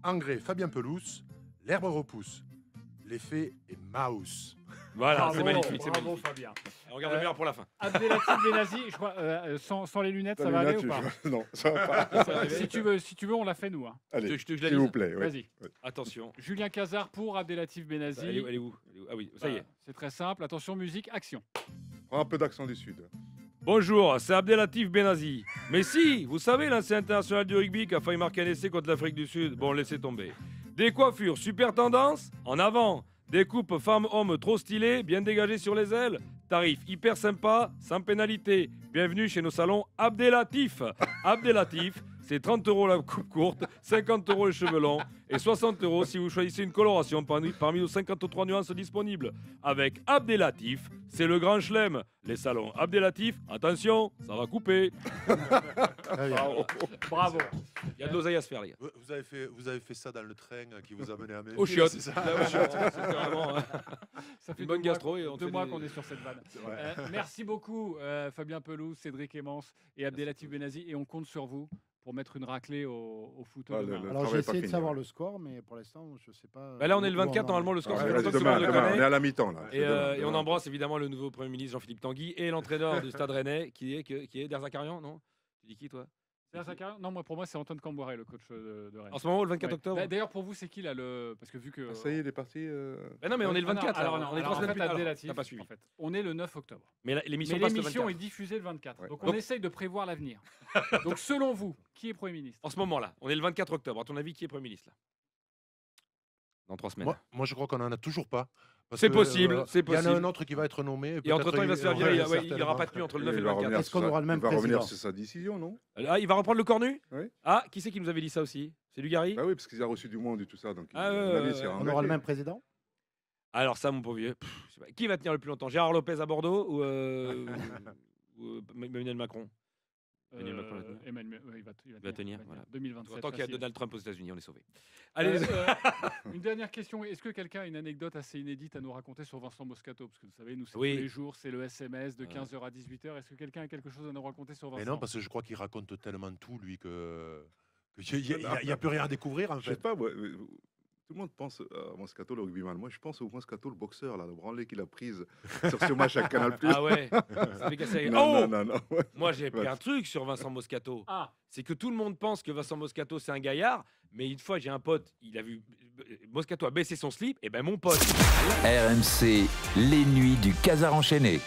Engrais Fabien Pelouse, l'herbe repousse. L'effet est mouse. voilà, Bravo, c'est magnifique. C'est bravo, magnifique. Fabien. On regarde le meilleur pour la fin. Abdelatif Benazi, je crois, sans les lunettes, ça va aller ou pas? Non, ça va pas. Ça va aller. Si tu veux, on l'a fait nous. Hein. Allez, Je te la s'il lise. vous plaît. oui. Vas-y. Oui. Attention. Julien Cazard pour Abdelatif Benazi. Elle est où? Ah oui, ça y est. C'est très simple. Attention, musique, action. Prends un peu d'accent du Sud. Bonjour, c'est Abdelatif Benazi. Mais si, vous savez, l'ancien international du rugby qui a failli marquer un essai contre l'Afrique du Sud. Bon, laissez tomber. Des coiffures super tendance, en avant. Des coupes femmes-hommes trop stylées, bien dégagées sur les ailes. Tarif hyper sympa, sans pénalité. Bienvenue chez nos salons Abdelatif. Abdelatif, c'est 30 € la coupe courte, 50 € les cheveux longs et 60 € si vous choisissez une coloration parmi nos 53 nuances disponibles. Avec Abdelatif, c'est le grand chelem. Les salons Abdelatif, attention, ça va couper. Bravo. Bravo. Il y a de l'oseille à se faire, les gars. Vous avez fait ça dans le train qui vous a mené à Memphis. Au chiottes. c'est ça Là, au chiottes. C'est vraiment, Ça fait une bonne 2 mois gastro et on deux fait mois des- qu'on est sur cette vanne. vrai. Merci beaucoup, Fabien Pelouse, Cédric Aimans et Abdelatif Benazi. Et on compte sur vous pour mettre une raclée au foot Ah, demain. Alors j'ai essayé de savoir le score, mais pour l'instant, je ne sais pas. Bah là, on est le où on 24, en normalement, est. le score, Ah, ça fait ouais, longtemps que demain, tout le monde le demain, connaît. on est à la mi-temps, là. Et, C'est demain, et on demain. embrasse évidemment le nouveau Premier ministre Jean-Philippe Tanguy et l'entraîneur du Stade Rennais, qui est Derzakarian, non? Tu dis qui, toi? Non, pour moi, c'est Antoine Camboire, le coach de Rennes. En ce moment, le 24 octobre. Bah, d'ailleurs, pour vous, c'est qui là parce que vu que. Ah, ça y est, il est parti. Bah non, mais on est le 24, alors, là, non, on est alors, 3 semaines en fait, plus tard. Abdelatif, T'as pas suivi. en fait, on est le 9 octobre. Mais l'émission Mais passe le l'émission 24. est diffusée le 24. Ouais. Donc on Donc- essaye de prévoir l'avenir. Donc selon vous, qui est Premier ministre? En ce moment-là, on est le 24 octobre. À ton avis, qui est Premier ministre là? Dans 3 semaines. Moi, je crois qu'on n'en a toujours pas. Parce C'est que, possible, c'est Il y en a possible. un autre qui va être nommé. Et entre-temps, il va se faire virer. Il n'y aura certainement. pas de nuit entre le 9 et Il le va 24. revenir Est-ce sur qu'on sa- aura le même il va revenir président sur sa décision, non? Ah, il va reprendre le cornu? Oui. Ah, qui c'est qui nous avait dit ça aussi? C'est Dugarry? Bah oui, parce qu'il a reçu du monde et tout ça. Donc, Ah, à mon avis, ouais, c'est ouais. un On aura le même président? Alors ça, mon pauvre vieux, je sais pas. Qui va tenir le plus longtemps? Gérard Lopez à Bordeaux ou Emmanuel Macron? Emmanuel Macron va tenir. Emmanuel, il va tenir, voilà. 2027. Tant qu'il y a facile. Donald Trump aux États-Unis, on est sauvé. Allez, Une dernière question. Est-ce que quelqu'un a une anecdote assez inédite à nous raconter sur Vincent Moscato? Parce que vous savez, nous, c'est Oui. tous les jours, c'est le SMS de 15h à 18h. Est-ce que quelqu'un a quelque chose à nous raconter sur Vincent? Mais non, parce que je crois qu'il raconte tellement tout, lui, qu'il n'y a plus rien à découvrir, en Je sais fait. pas, moi, tout le monde pense à Moscato, le rugbyman. Moi, je pense au Moscato, le boxeur, là, le branlé qu'il a prise sur ce match à Canal+. Ah ouais, ça fait casser. Non, Oh non, non, ouais. Moi, j'ai appris Ouais. un truc sur Vincent Moscato. Ah. C'est que tout le monde pense que Vincent Moscato, c'est un gaillard. Mais une fois, j'ai un pote, il a vu Moscato a baissé son slip. Et ben mon pote. RMC, les nuits du Casar enchaîné.